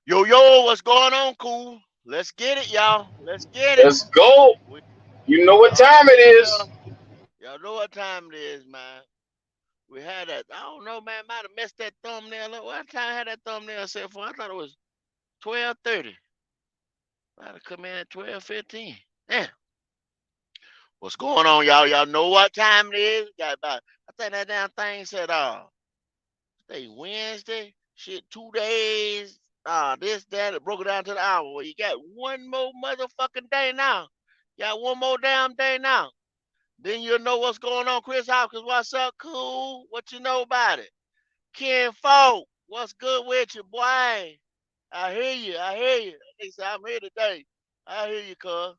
Yo, yo, what's going on, cool? Let's get it, y'all. Let's get it. Let's go. We, You know we what time it almost is. there. Y'all know what time it is, man. We had that. I don't know, man. Might have messed that thumbnail up. What time I had that thumbnail set for? I thought it was 12:30. Might have come in at 12:15. Damn. What's going on, y'all? Y'all know what time it is? Got about. I think that damn thing said, today Wednesday. Shit, 2 days. This, that. It broke it down to the hour. Well, you got one more motherfucking day now. You got one more damn day now. Then you'll know what's going on. Chris Hopkins, what's up, cool? What you know about it? Ken Folk, what's good with you, boy? I hear you. I hear you. They say I'm here today. I hear you, cuz.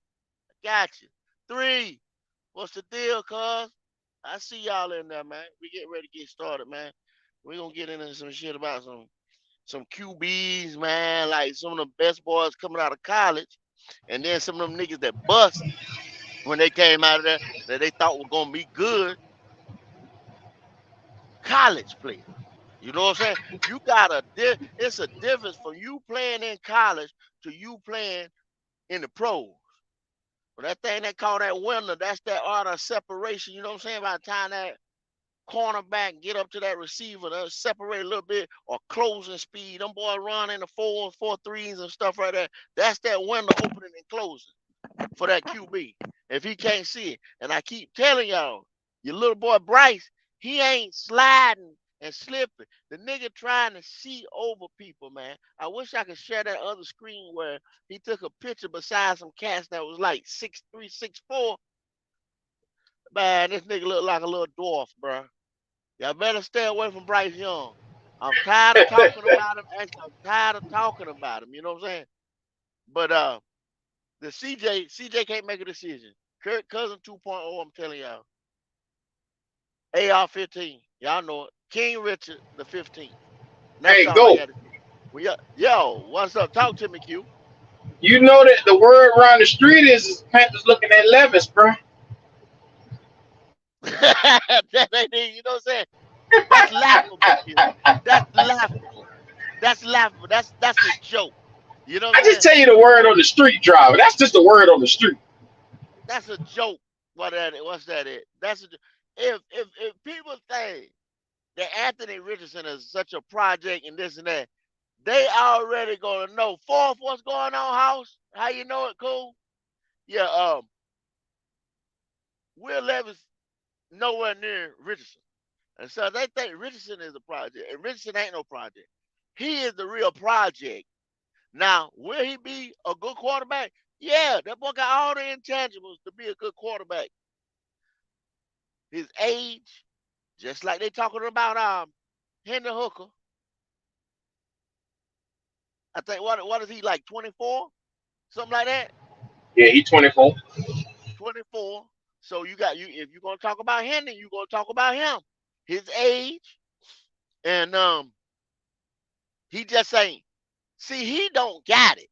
I got you. Three. What's the deal, cuz? I see y'all in there, man. We get ready to get started, man. We're gonna get into some shit about some QBs, man, like some of the best boys coming out of college, and then some of them niggas that bust when they came out of there that they thought were gonna be good college players. You know what I'm saying? You got it's a difference from you playing in college to you playing in the pros. But that thing they call that winner, that's that art of separation. You know what I'm saying? By the time that cornerback get up to that receiver, to separate a little bit, or closing speed. Them boys run in the fours, 4 threes and stuff right there. That's that window opening and closing for that QB. If he can't see it. And I keep telling y'all, your little boy Bryce, he ain't sliding and slipping. The nigga trying to see over people, man. I wish I could share that other screen where he took a picture beside some cats that was like 6'3", 6'4". Man, this nigga look like a little dwarf, bro. Y'all better stay away from Bryce Young. I'm tired of talking about him. Actually, I'm tired of talking about him. You know what I'm saying? But the CJ can't make a decision. Kirk Cousin 2.0, I'm telling y'all. AR 15. Y'all know it. King Richard the 15th. And that's Hey, all I go. got to say. Yo, what's up? Talk to me, Q. You know that the word around the street is Panthers looking at Levis, bro. That ain't it, you know what I'm saying? That's laughable, Q. That's laughable. That's laughable. That's a joke. You know what I I'm just saying? tell you the word on the street, driver. That's just the word on the street. That's a joke. What's that? That's if people think that Anthony Richardson is such a project and this and that, they already gonna know. Fourth, what's going on, house? How you know it, cool? Yeah, Will Levis nowhere near Richardson. And so they think Richardson is a project. And Richardson ain't no project. He is the real project. Now, will he be a good quarterback? Yeah, that boy got all the intangibles to be a good quarterback. His age, just like they talking about Henry Hooker. I think what is he like 24? Something like that? Yeah, he 24. 24. So you got you if you're gonna talk about Henry, you're gonna talk about him. His age and he just ain't see he don't got it.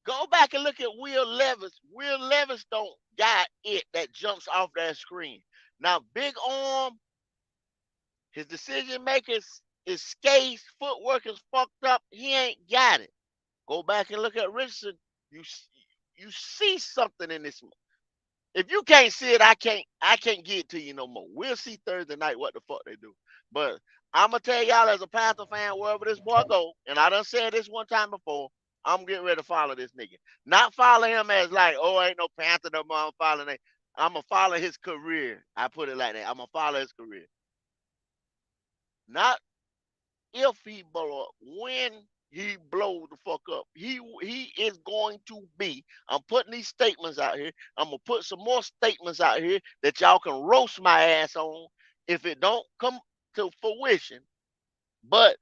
Go back and look at Will Levis. Will Levis don't got it that jumps off that screen. Now, big arm, his decision makers is skates, footwork is fucked up. He ain't got it. Go back and look at Richardson. You you see something in this. If you can't see it, I can't get it to you no more. We'll see Thursday night what the fuck they do. But I'm gonna tell y'all as a Panther fan, wherever this boy go, and I done said this one time before, I'm getting ready to follow this nigga. Not follow him as like, oh, ain't no Panther no more. I'm following it. I'm gonna follow his career. I put it like that. I'm gonna follow his career. Not if he blow up, when he blows the fuck up. He is going to be. I'm putting these statements out here. I'm gonna put some more statements out here that y'all can roast my ass on if it don't come to fruition. But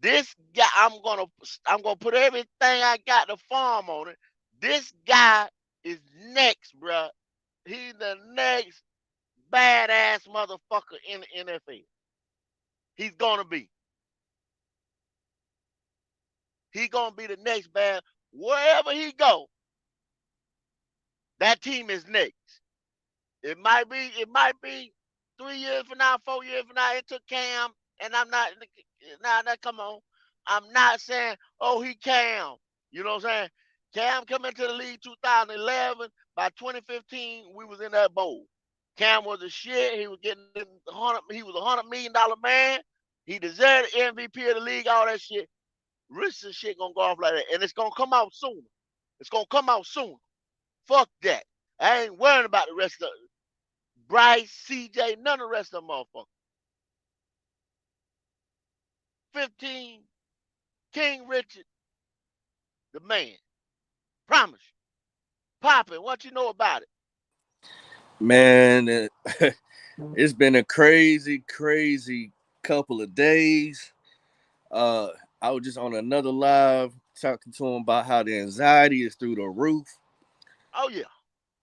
this guy, I'm gonna put everything I got to farm on it. This guy is next, bruh. He's the next badass motherfucker in the NFL. He's gonna be. He gonna be the next bad. Wherever he go, that team is next. It might be 3 years from now, 4 years from now. It took Cam, and I'm not. Nah, come on. I'm not saying, oh, he Cam. You know what I'm saying? Cam come into the league 2011. By 2015, we was in that bowl. Cam was a shit. He was getting 100. He was $100 million man. He deserved the MVP of the league. All that shit. Richardson shit gonna go off like that, and it's gonna come out soon. It's gonna come out soon. Fuck that. I ain't worrying about the rest of Bryce, CJ, none of the rest of them motherfuckers. 15, King Richard, the man. Promise you. Poppin', what you know about it? Man, it's been a crazy couple of days. Uh, I was just on another live talking to him about how the anxiety is through the roof. Oh yeah.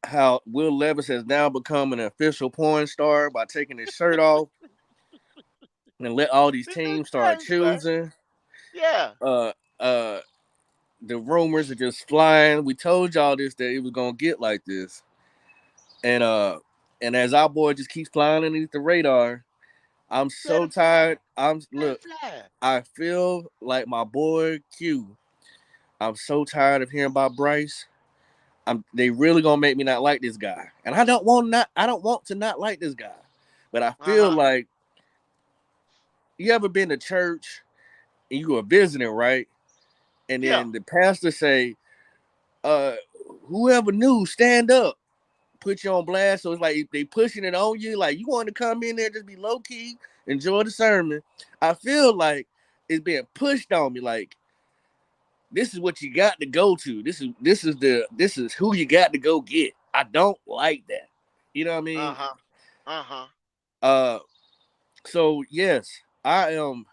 How Will Levis has now become an official porn star by taking his shirt off and let all these This is teams start crazy, man. choosing. Yeah. Uh, uh, the rumors are just flying. We told y'all this that it was gonna get like this, and and as our boy just keeps flying underneath the radar, I'm Let so it fly. tired. I'm Let it look. fly. I feel like my boy Q. I'm so tired of hearing about Bryce. They really gonna make me not like this guy, and I don't want to not like this guy, but I feel Uh-huh. like you ever been to church and you were visiting, right? And Yeah. then the pastor say, uh, "Whoever knew, stand up." Put you on blast, so it's like they pushing it on you. Like you want to come in there, just be low key, enjoy the sermon. I feel like it's being pushed on me. Like this is what you got to go to. This is who you got to go get. I don't like that. You know what I mean? Uh-huh. Uh-huh. Uh, so yes, I am.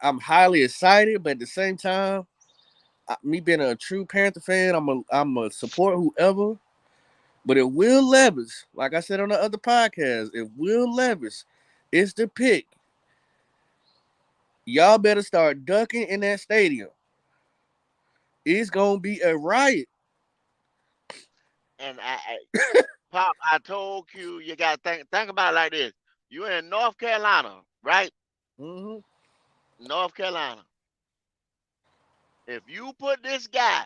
I'm highly excited, but at the same time, me being a true Panther fan, I'm a support whoever. But if Will Levis, like I said on the other podcast, if Will Levis is the pick, y'all better start ducking in that stadium. It's gonna be a riot. And Pop, I told you you gotta think about it like this. You in North Carolina, right? Mm-hmm. North Carolina. If you put this guy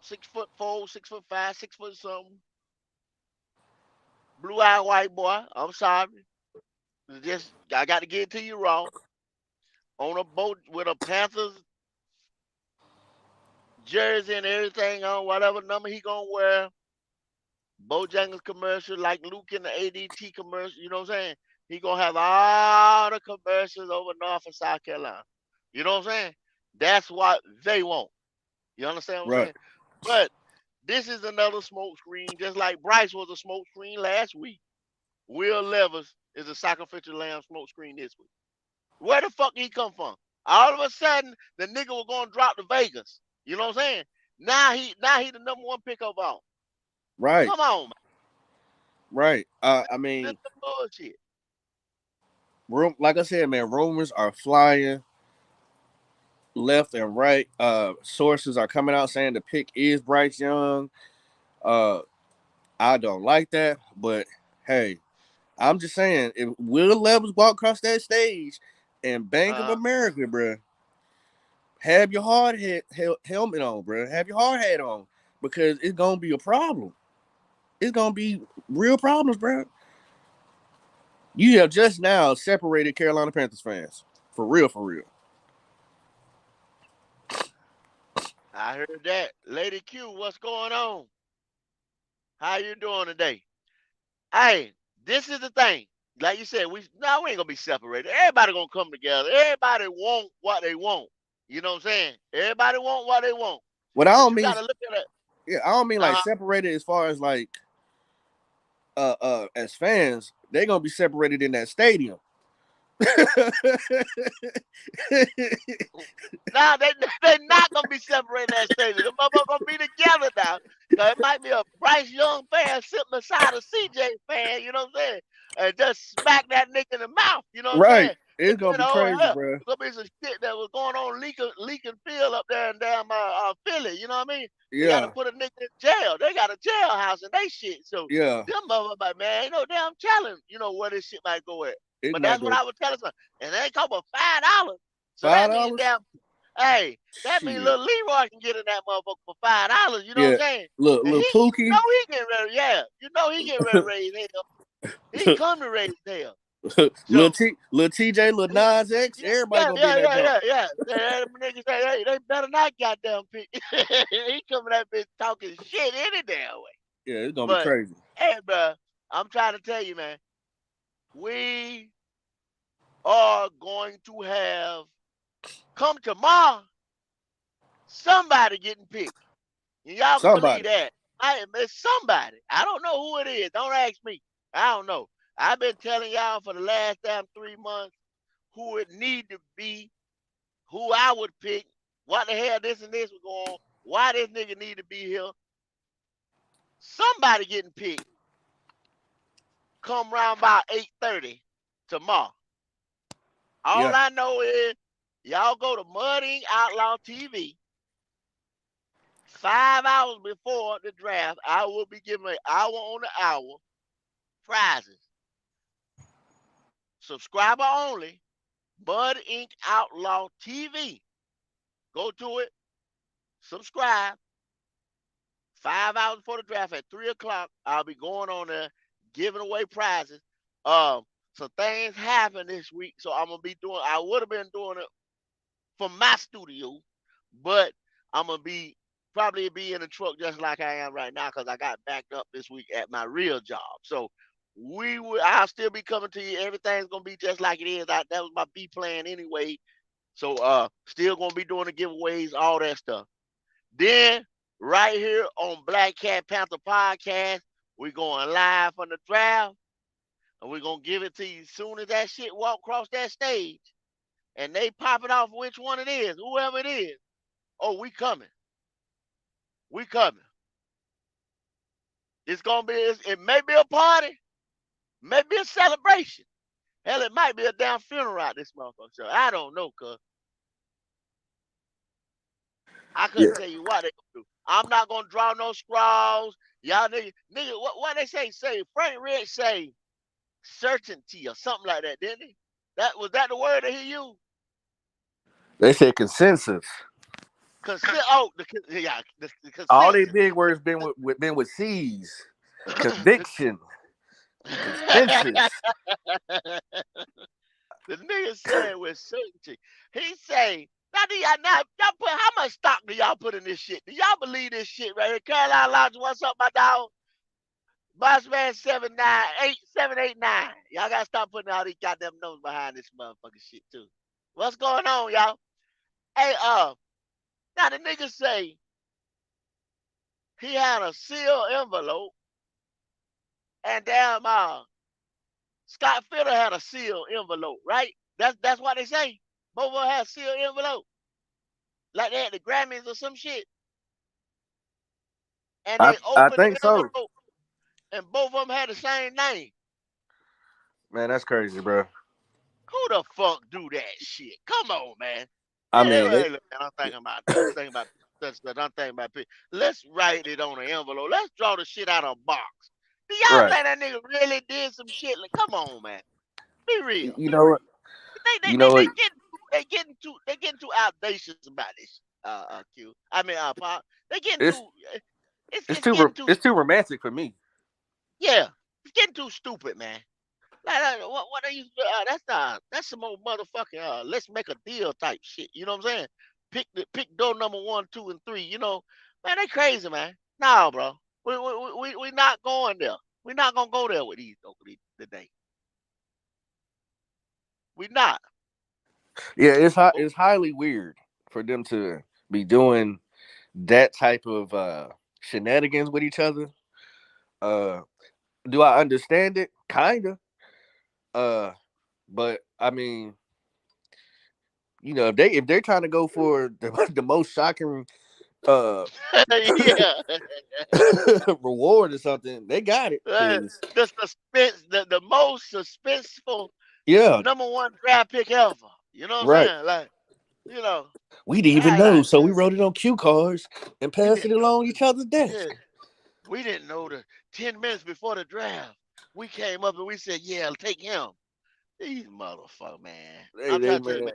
6'4", 6'5", 6 foot something, blue eyed white boy, I'm sorry. Just I got to get it to you raw. On a boat with a Panthers jersey and everything on, whatever number he gonna wear. Bojangles commercial, like Luke in the ADT commercial. You know what I'm saying? He gonna have all the commercials over North and South Carolina. You know what I'm saying? That's what they want. You understand what I'm Right. saying? But this is another smoke screen, just like Bryce was a smoke screen last week. Will Levis is a sacrificial lamb smoke screen this week. Where the fuck he come from? All of a sudden, the nigga was gonna drop to Vegas. You know what I'm saying? Now he the number one pick overall. Right. Come on, man. Right. I That's mean, the bullshit. like I said, man, rumors are flying left and right. Sources are coming out saying the pick is Bryce Young. Uh, I don't like that, but hey, I'm just saying, if Will Levis walk across that stage and Bank of Uh, America, bro, have your helmet on, bro. Have your hard hat on because it's gonna be a problem. It's gonna be real problems, bro. You have just now separated Carolina Panthers fans, for real, for real. I heard that. Lady Q, what's going on? How you doing today? Hey, this is the thing. Like you said, we ain't gonna be separated. Everybody gonna come together. Everybody want what they want. You know what I'm saying? Everybody want what they want. What I But don't you mean, gotta look at it. yeah, I don't mean like Uh, separated as far as like as fans, they're gonna be separated in that stadium. Nah, they not gonna be separated that stadium. The motherfuckers gonna be together now. Cause it might be a Bryce Young fan sitting beside a CJ fan, you know what I'm saying? And just smack that nigga in the mouth, you know what I'm Right. saying? It's gonna And be oh crazy, hell, bro. there's gonna be some shit that was going on leaking field up there in damn Philly, you know what I mean? They gotta Yeah, put a nigga in jail. They got a jailhouse and they shit. So yeah. them motherfuckers like, man, ain't no damn challenge, where this shit might go at. It But might that's what go I was telling them. And they talk about $5. So that means $5? damn, hey, that means Shit. little Leroy can get in that motherfucker for $5. You know what Yeah. I'm saying? Look, And little you know Pookie. he getting ready, yeah, you know he getting ready to raise hell. He coming to raise hell. little So TJ, little yeah, Nas X, everybody gonna be in that joint. Them niggas say, hey, they better not goddamn pick. He coming that bitch talking shit any damn way. Yeah, it's gonna be But crazy. hey, bro, I'm trying to tell you, man, we are going to have come tomorrow. Somebody getting picked. And y'all can believe Somebody. that. It's somebody. I don't know who it is. Don't ask me. I don't know. I've been telling y'all for the last damn 3 months who it need to be, who I would pick, what the hell this and this was going on, why this nigga need to be here. Somebody getting picked. Come around about 8:30 tomorrow. All Yeah. I know is y'all go to Mud Ink Outlaw TV. 5 hours before the draft, I will be giving an hour on the hour prizes. Subscriber only. Mud Ink Outlaw TV. Go to it. Subscribe. 5 hours before the draft at 3 o'clock, I'll be going on there giving away prizes. Some things happened this week, so I'm gonna be doing. I would have been doing it from my studio, but I'm gonna probably be in the truck just like I am right now because I got backed up this week at my real job. So I'll still be coming to you. Everything's gonna be just like it is. That was my B plan anyway. So still gonna be doing the giveaways, all that stuff. Then right here on Black Cat Panther Podcast, we're going live from the draft, and we're gonna give it to you as soon as that shit walk across that stage, and they pop it off which one it is, whoever it is. Oh, we coming. We coming. It's gonna be. It may be a party, may be a celebration. Hell, it might be a damn funeral out this motherfucker. So I don't know, cuz I Yeah. couldn't tell you what they gonna do. I'm not gonna draw no straws. Y'all nigga, what they say? Say Frank Rich say certainty or something like that, didn't he? That the word that he used? They said consensus. The All these consensus. big words been with C's. Conviction. Consensus. The nigga said with certainty. He say, y'all put how much stock do y'all put in this shit? Do y'all believe this shit right here? Carolina Lodge, what's up, my dog? Boss man 789. Y'all gotta stop putting all these goddamn numbers behind this motherfucking shit too. What's going on, y'all? Hey, now the nigga say he had a sealed envelope, and damn, Scott Fitter had a sealed envelope, right? That's what they say. Both of them had sealed envelope, like they had the Grammys or some shit, and they I opened the think so. envelope, and both of them had the same name. Man, that's crazy, bro. Who the fuck do that shit? Come on, man. I mean, Hey, look, man, I'm thinking about this. I'm thinking about this. I'm thinking about this. Let's write it on an envelope. Let's draw the shit out of a box. Do y'all right. think that nigga really did some shit? Like, come on, man. Be real. You know what? They You they know what? they getting too audacious about this. Q. I mean, Pop. They getting It's too. It's getting too. it's too romantic for me. Yeah, it's getting too stupid, man. Like, what are you? That's some old motherfucking. Let's make a deal type shit. You know what I'm saying? Pick door number 1, 2, and 3. You know, man, they crazy, man. No, bro. We not going there. We're not gonna go there with these today. We not. Yeah, it's highly weird for them to be doing that type of shenanigans with each other. Uh, do I understand it? Kinda. Uh, but I mean, if they're trying to go for the most shocking uh Yeah. reward or something, they got it. Uh, 'Cause, the suspense, the most suspenseful yeah, #1 draft pick ever. You know what I'm right. saying? Like, you know, We didn't even I know, like, so we wrote it on cue cards and we passed it didn't know. along each other's Yeah, desk. we didn't know the 10 minutes before the draft. We came up and we said, yeah, take him. These motherfuckers, man. They, I'm they trying to tell you, man. man.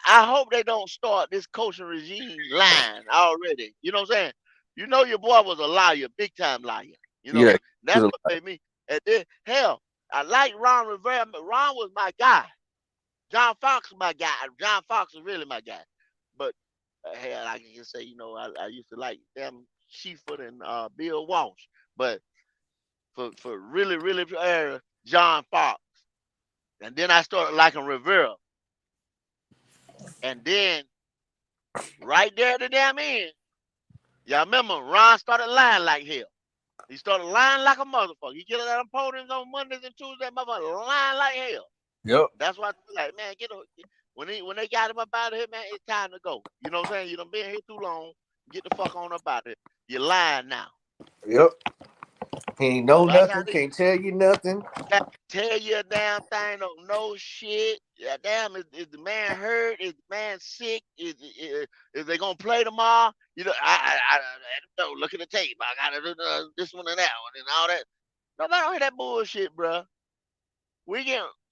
I hope they don't start this coaching regime lying already. You know what I'm saying? You know your boy was a liar, big time liar. You know, Yeah. that's what made me. And then, hell, I like Ron Rivera. Ron was my guy. John Fox was my guy. John Fox was really my guy. But hell, I can just say, I used to like them Sheaford and Bill Walsh. But for really, really John Fox. And then I started liking Rivera. And then right there at the damn end, y'all remember Ron started lying like hell. He started lying like a motherfucker. He get on that podiums on Mondays and Tuesdays, that motherfucker lying like hell. Yep. That's why I feel like, man, when they got him up out of here, man, it's time to go. You know what I'm saying? You done been here too long. Get the fuck on up out of here. You're lying now. Yep. He ain't know By the nothing. time they Can't tell you nothing. can't tell you a damn thing, don't know shit. Yeah, damn, is the man hurt? Is the man sick? Is they gonna play tomorrow? I don't know. Look at the tape. I gotta do this one and that one and all that. Nobody don't hear that bullshit, bro.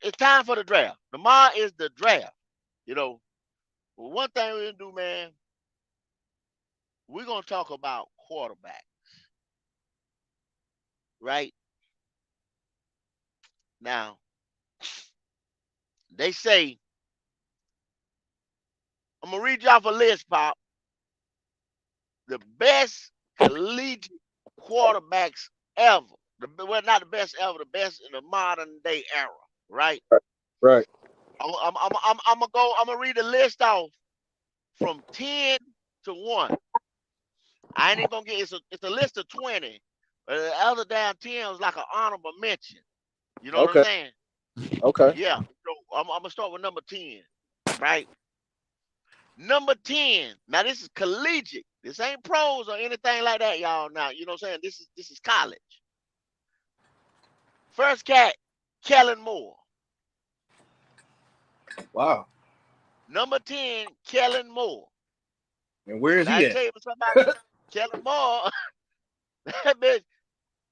It's time for the draft. Tomorrow is the draft. One thing we're gonna do, man, we're gonna talk about quarterback, right? Now, they say, I'm gonna read you off a list, Pop. The best collegiate quarterbacks ever. Well, not the best ever, the best in the modern day era, right? Right. I'm gonna read the list off from 10 to 1. I ain't even gonna get it's a list of 20. The other damn 10 was like an honorable mention. You know what I'm Okay. saying? Okay. Yeah. So I'm gonna start with number 10, right? Number 10. Now this is collegiate. This ain't pros or anything like that, y'all. Now, you know what I'm saying? This is college. First cat, Kellen Moore. Wow. Number 10, Kellen Moore. And where is Now I he at? tell you somebody, Kellen Moore, that bitch,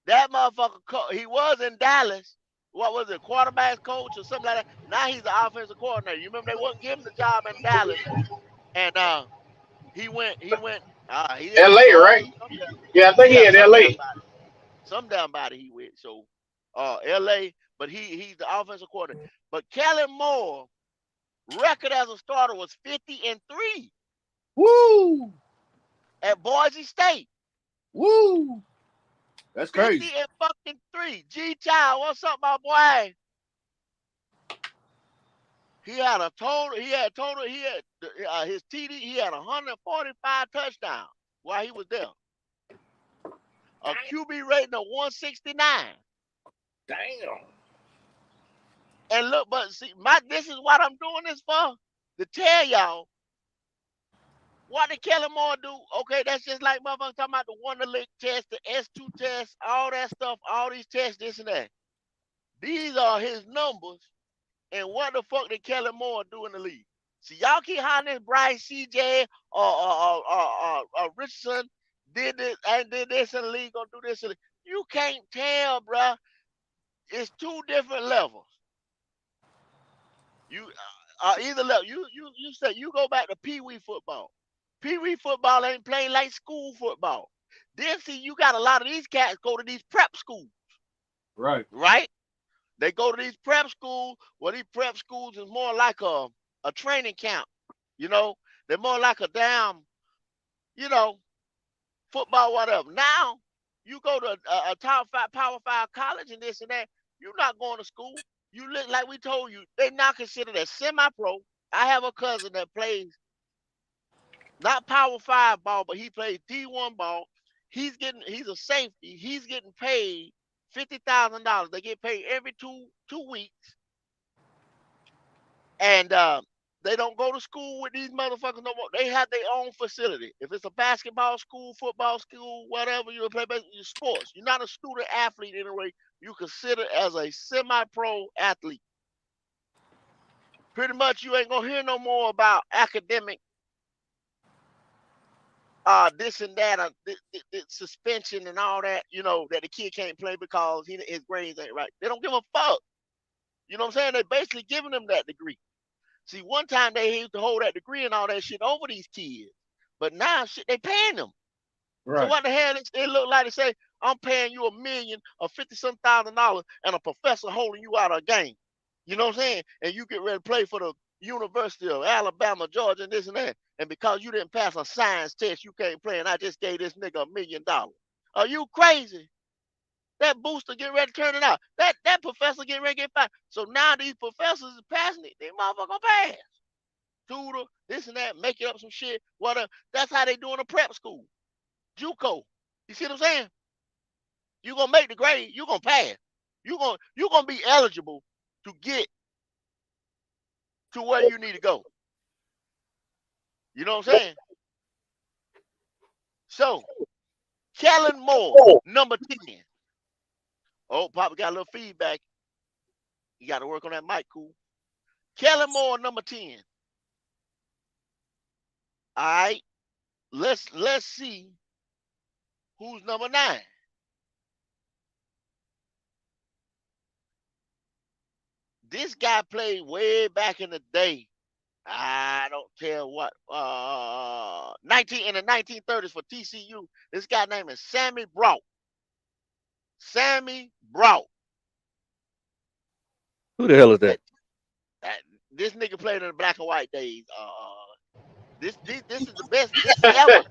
that motherfucker, he was in Dallas. What was it, quarterback coach or something like that? Now he's the offensive coordinator. You remember they wouldn't give him the job in Dallas, and he didn't L.A. go on. right? Yeah, I think he Yeah, had L.A. some damn body he went. So, L.A., but he's the offensive coordinator. But Kellen Moore record as a starter was 50-3 Woo. at Boise State. Woo. That's 50 crazy. and fucking 3. G.O.A.T, what's up, my boy? He had his TD, he had 145 touchdowns while he was there. A QB rating of 169. Damn. And look, but see, this is what I'm doing this for. To tell y'all, what did Kellen Moore do? Okay, that's just like motherfuckers talking about the Wonderlic test, the S2 test, all that stuff, all these tests, this and that. These are his numbers. And what the fuck did Kellen Moore do in the league? See, y'all keep hollering this Bryce CJ or Richardson did this and did this in the league, gonna do this in the league. You can't tell, bruh. It's two different levels. You either level. You say you go back to Pee Wee football. Pee Wee football ain't playing like school football. Then see, you got a lot of these cats go to these prep schools. Right. Right? They go to these prep schools. Well, these prep schools is more like a training camp. They're more like a damn, you know, football, whatever. Now, you go to a top 5, Power 5 college and this and that. You're not going to school. You look like we told you. They now consider that semi-pro. I have a cousin that plays not Power 5 ball, but he plays D1 ball. He's a safety. He's getting paid $50,000. They get paid every two weeks, and they don't go to school with these motherfuckers no more. They have their own facility. If it's a basketball school, football school, whatever, you play sports. You're not a student athlete anyway. You consider as a semi-pro athlete. Pretty much, you ain't gonna hear no more about academic this and that, suspension and all that. That the kid can't play because his grades ain't right. They don't give a fuck. You know what I'm saying? They basically giving them that degree. See, one time they used to hold that degree and all that shit over these kids, but now shit they paying them. So Right. what the hell it look like to say I'm paying you $1 million or $50-some thousand and a professor holding you out of a game? You know what I'm saying? And you get ready to play for the University of Alabama, Georgia, and this and that. And because you didn't pass a science test, you can't play. And I just gave this nigga $1 million. Are you crazy? That booster get ready to turn it out. That professor get ready to get fired. So now these professors is passing it. They motherfucker pass. Tutor, this and that, make it up some shit. Whatever. That's how they doing a prep school. JUCO. You see what I'm saying? You gonna make the grade. You gonna pass. You gonna be eligible to get to where you need to go. You know what I'm saying? So, Kellen Moore, number 10. Oh, Papa got a little feedback. You got to work on that mic, cool. Kellen Moore, number 10. All right. Let's see who's number 9. This guy played way back in the day. I don't tell what. 1930s for TCU. This guy name is Sammy Brout. Sammy Brout. Who the hell is that? That this nigga played in the black and white days. This is the best. This is ever.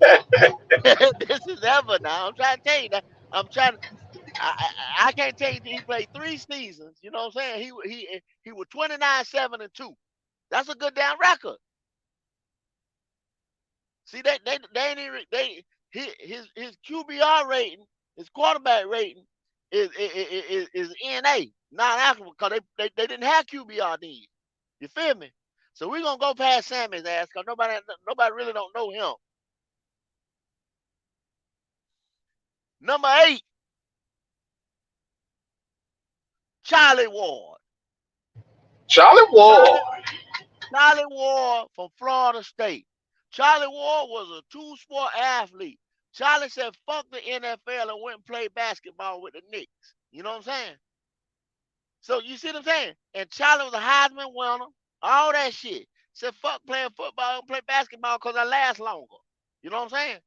This is ever now. I'm trying to tell you that. I'm trying. I can't tell you he played 3 seasons. You know what I'm saying? He was 29-7-2. That's a good damn record. See they ain't even his QBR rating, his quarterback rating is NA, not applicable because they didn't have QBR then. You feel me? So we're gonna go past Sammy's ass because nobody really don't know him. Number 8, Charlie Ward. Charlie Ward. Charlie Ward from Florida State. Charlie Ward was a 2-sport athlete. Charlie said, fuck the NFL and went and played basketball with the Knicks. You know what I'm saying? So you see what I'm saying? And Charlie was a Heisman winner, all that shit. Said, fuck playing football and play basketball because I last longer. You know what I'm saying?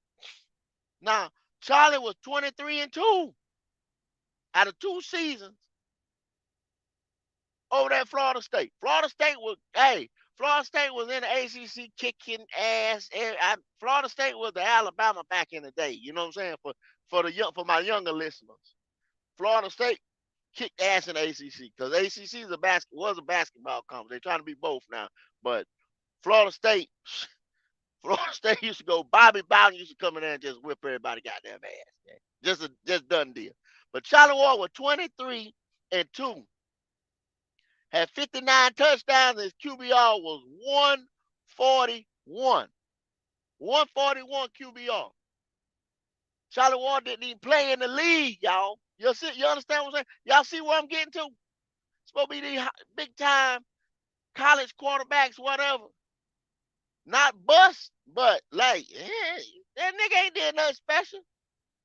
Now, Charlie was 23-2 out of 2 seasons over at Florida State. Florida State was in the ACC kicking ass. Florida State was the Alabama back in the day. You know what I'm saying? For my younger listeners, Florida State kicked ass in the ACC because ACC was a basketball conference. They're trying to be both now, but Florida State used to go. Bobby Bowden used to come in there and just whip everybody goddamn ass. Man. Just done deal. But Charlie Ward was 23-2. Had 59 touchdowns. His QBR was 141. 141 QBR. Charlie Ward didn't even play in the league, y'all. You understand what I'm saying? Y'all see where I'm getting to? It's supposed to be these big time college quarterbacks, whatever. Not bust, but like, that nigga ain't did nothing special.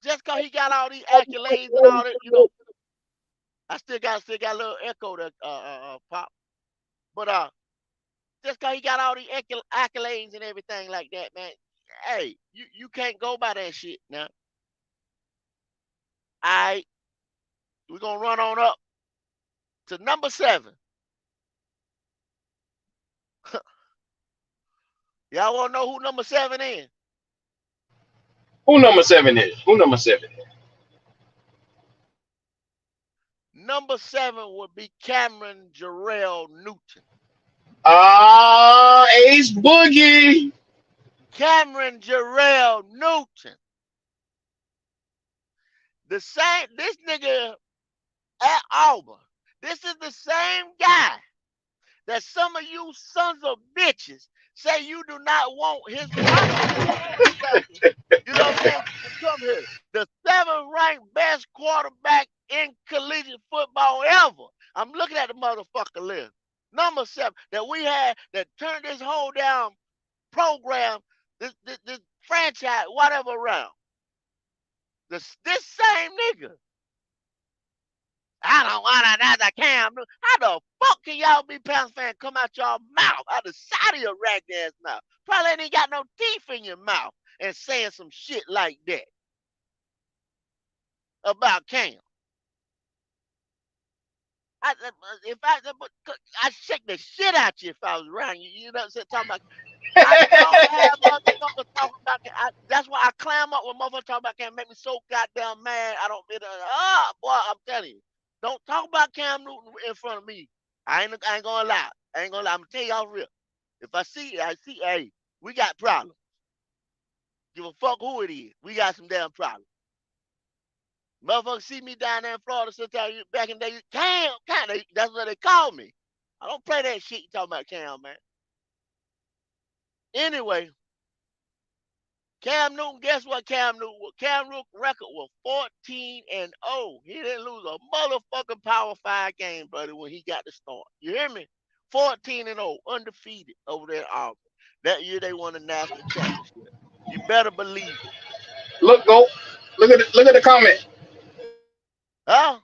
Just cause he got all these accolades and all that, you know. I still got a little echo to pop. But just cause he got all these accolades and everything like that, man. Hey, you can't go by that shit now. Alright, we're gonna run on up to number 7. Y'all wanna know who number 7 is? Who number 7 is? Who number 7 is? Number 7 would be Cameron Jarrell Newton. Ace Boogie. Cameron Jarrell Newton. This nigga at Auburn. This is the same guy that some of you sons of bitches say you do not want his you know what I'm saying? Come here. The 7th ranked best quarterback in collegiate football ever. I'm looking at the motherfucker list. Number 7 that we had that turned this whole damn program, this franchise, whatever around. This same nigga. I don't want another Cam Newton. How the fuck can y'all be Panthers fans come out y'all mouth, out the side of your ragged ass mouth? Probably ain't got no teeth in your mouth and saying some shit like that about Cam. I, if I shake the shit out you if I was around you. You know what I'm saying? Talking about I don't have motherfuckers talking about. That's why I clam up when motherfuckers talk about Cam. Make me so goddamn mad. I don't. Boy, I'm telling you, don't talk about Cam Newton in front of me. I ain't gonna lie. I ain't gonna lie. I'm gonna tell y'all real. If I see it, I see. Hey, we got problems. Give a fuck who it is. We got some damn problems. Motherfuckers see me down there in Florida sometime back in the day. Cam, that's what they call me. I don't play that shit you talking about Cam, man. Anyway, Cam Newton, guess what Cam Newton record was 14-0. He didn't lose a motherfucking Power 5 game, buddy, when he got the start. You hear me? 14-0, undefeated over there in Auburn. That year they won the national championship. You better believe it. Look, go. Look at the comment. Huh?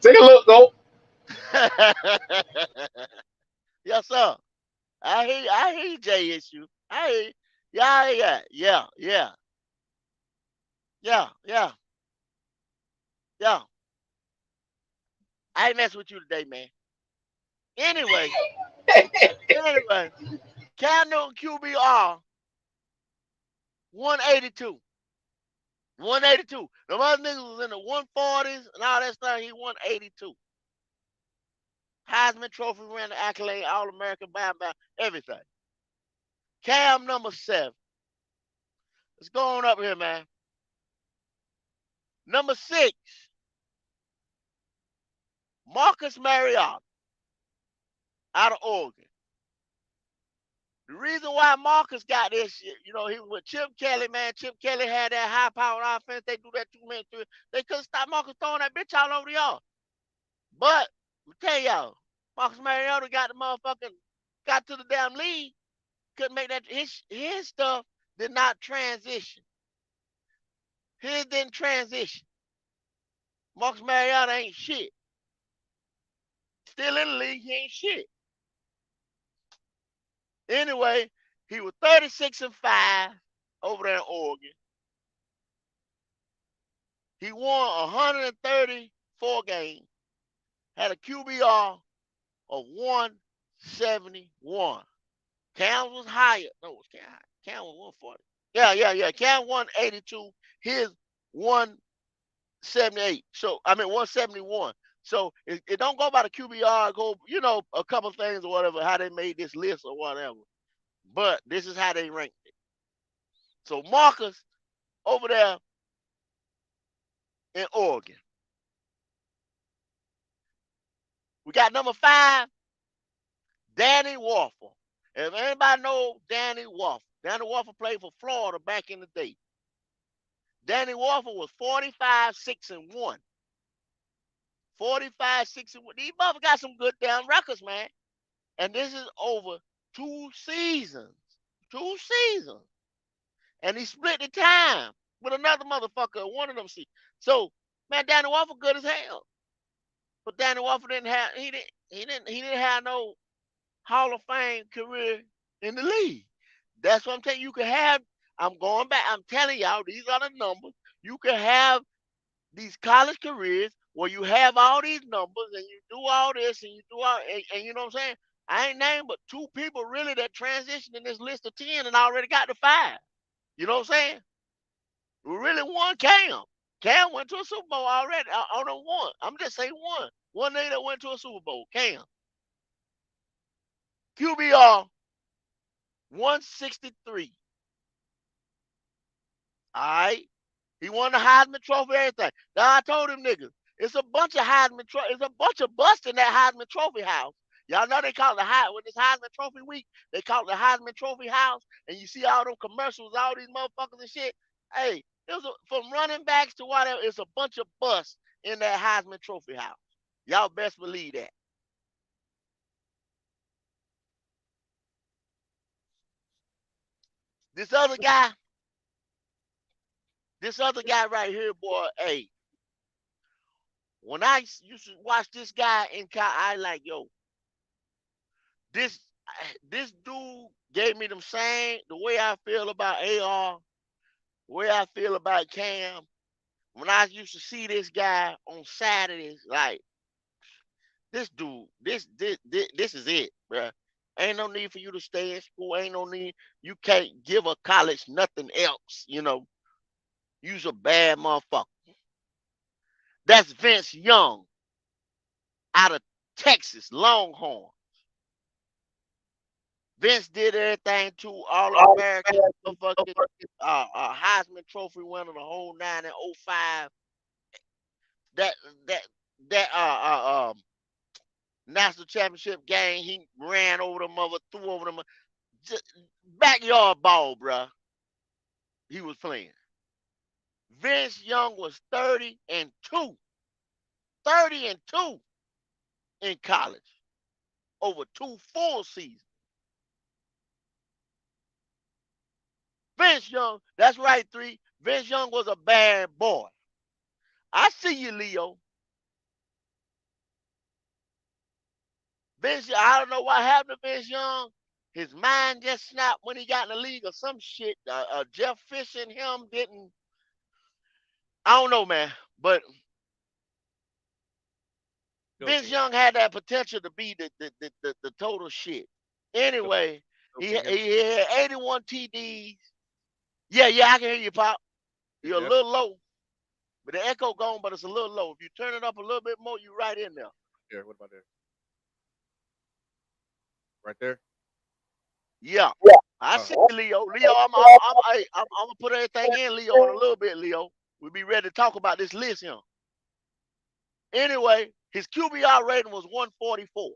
Take a look, go. Yes, sir. I hear you, J issue. I hear you. Yeah. Yeah. I ain't messing with you today, man. Anyway, anyway, Cam Newton QBR 182. 182. The other niggas was in the 140s and all that stuff. He 182. Heisman Trophy, ran the accolade, All American, bam, everything. Cam number 7. Let's go on up here, man. Number 6, Marcus Mariota out of Oregon. The reason why Marcus got this shit, he was with Chip Kelly, man. Chip Kelly had that high-powered offense. They do that 2 minutes. They couldn't stop Marcus throwing that bitch all over the yard. But, let me tell y'all, Marcus Mariota got to the damn league. Couldn't make that. His stuff did not transition. His didn't transition. Marcus Mariota ain't shit. Still in the league, he ain't shit. Anyway, he was 36-5 over there in Oregon. He won 134 games, had a QBR of 171. Cam was higher. No, it was Cam higher. Cam was 140. Yeah. Cam 182. His 178. So, 171. So, it don't go by the QBR. Go, a couple things or whatever, how they made this list or whatever. But this is how they ranked it. So, Marcus over there in Oregon. We got number 5, Danny Woelfel. If anybody know Danny Woelfel played for Florida back in the day. Danny Woelfel was 45-6-1. 45-6-1. These motherfuckers got some good damn records, man. And this is over 2 seasons. 2 seasons. And he split the time with another motherfucker, one of them seasons. So, man, Danny Woelfel good as hell. But Danny Woelfel didn't have no Hall of Fame career in the league. That's what I'm telling you. You can have, I'm going back, I'm telling y'all, these are the numbers. You can have these college careers where you have all these numbers and you do all this and you do all, and you know what I'm saying? I ain't named but 2 people really that transitioned in this list of 10 and already got to 5. You know what I'm saying? We really won Cam. Cam went to a Super Bowl already. I don't one. I'm just saying one. One nigga that went to a Super Bowl. Cam. QBR 163. All right. He won the Heisman Trophy, everything. Now I told him niggas, it's a bunch of Heisman Trophy. It's a bunch of bust in that Heisman Trophy house. Y'all know they call it when it's Heisman Trophy week, they call it the Heisman Trophy house. And you see all them commercials, all these motherfuckers and shit. Hey, from running backs to whatever, it's a bunch of busts in that Heisman Trophy house. Y'all best believe that. This other guy, This other guy right here, boy, hey, when I used to watch this guy in college, I like, yo, this this dude gave me them same, the way I feel about AR, the way I feel about Cam. When I used to see this guy on Saturdays, like, this dude, this is it, bruh. Ain't no need for you to stay in school. Ain't no need. You can't give a college nothing else. You's a bad motherfucker. That's Vince Young out of Texas, Longhorn. Vince did everything to All American, motherfucking Heisman Trophy winner, the whole 9 and 05. That that that national championship game, he ran over the mother, threw over the mother. Backyard ball, bruh. He was playing. Vince Young was 30-2. 30-2 in college over 2 full seasons. Vince Young, that's right, 3. Vince Young was a bad boy. I see you, Leo. Vince, I don't know what happened to Vince Young. His mind just snapped when he got in the league or some shit. Jeff Fisher and him didn't. I don't know, man. But Vince Young had that potential to be the total shit. Anyway, he had 81 TDs. Yeah, I can hear you, Pop. You're a little low. But the echo gone, but it's a little low. If you turn it up a little bit more, you're right in there. Here, what about there? Right there? Yeah. I see you, Leo. Leo, I'm gonna put everything in, Leo, in a little bit, Leo. We'll be ready to talk about this list here. Anyway, his QBR rating was 144.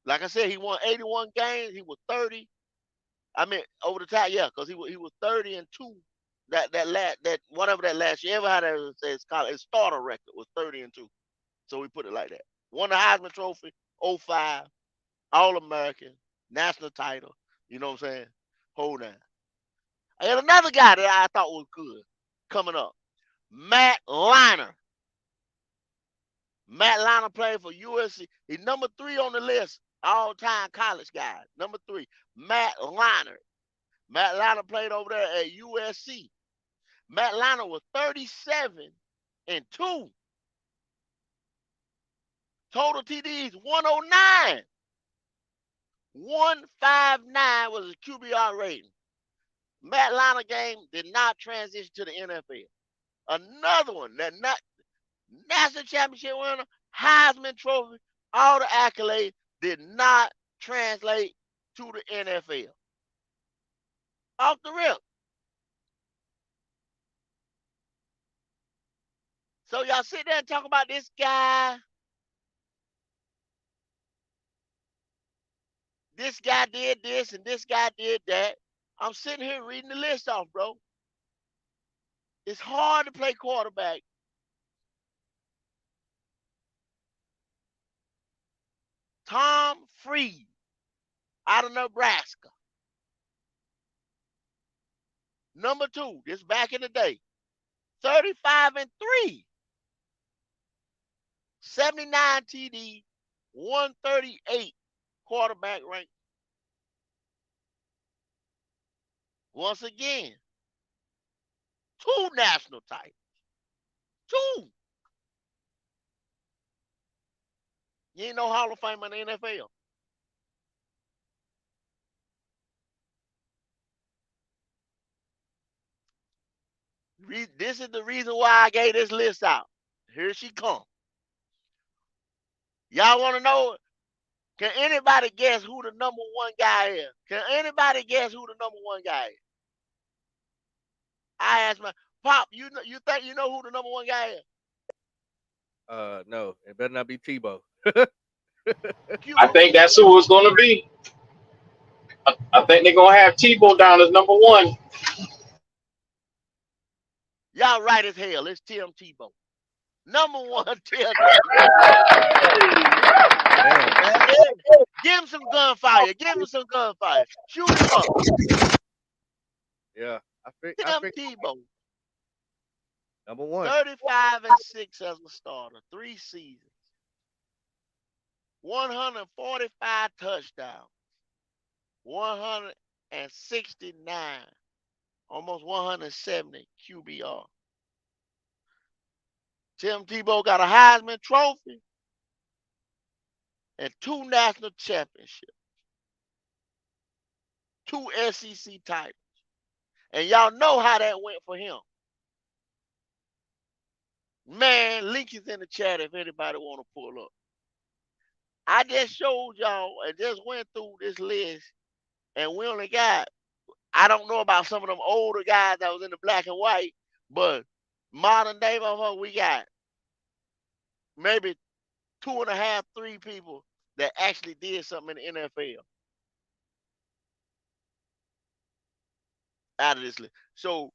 Like I said, he won 81 games. He was 30. I mean, over the top, yeah, because he was 30-2. That whatever that last year ever had his starter record was 30-2. So we put it like that. Won the Heisman Trophy, 05, All-American, national title. You know what I'm saying? Hold on. I had another guy that I thought was good coming up. Matt Leinart. Matt Leinart played for USC. He's number 3 on the list, all-time college guy. Number 3, Matt Leinart. Matt Leinart played over there at USC. Matt Leinart was 37-2. Total TDs 109. 159 was his QBR rating. Matt Leinart game did not transition to the NFL. Another one that national championship winner, Heisman Trophy, all the accolades did not translate to the NFL. Off the rip. So y'all sit there and talk about this guy. This guy did this and this guy did that. I'm sitting here reading the list off, bro. It's hard to play quarterback. Tom Freed out of Nebraska. Number 2, this back in the day. 35-3. 79 TD, 138 quarterback rank. Once again, 2 national titles. 2. You ain't no Hall of Fame in the NFL. This is the reason why I gave this list out. Here she comes. Y'all want to know? Can anybody guess who the number 1 guy is? Can anybody guess who the number 1 guy is? I asked my Pop. You think you know who the number 1 guy is? No, it better not be Tebow. I think that's who it's going to be. I think they're going to have Tebow down as number 1. Y'all right as hell. It's Tim Tebow. Number 1, Tim Tebow. Give him some gunfire. Give him some gunfire. Shoot him up. Yeah, Tim Tebow. Number one. 35-6 as a starter, 3 seasons, 145 touchdowns, 169, almost 170 QBR. Tim Tebow got a Heisman Trophy and 2 national championships, 2 SEC titles. And y'all know how that went for him. Man, link is in the chat if anybody want to pull up. I just showed y'all and just went through this list, and we only got, I don't know about some of them older guys that was in the black and white, but modern day motherfucker, we got maybe 2.5, 3 people that actually did something in the NFL out of this list. So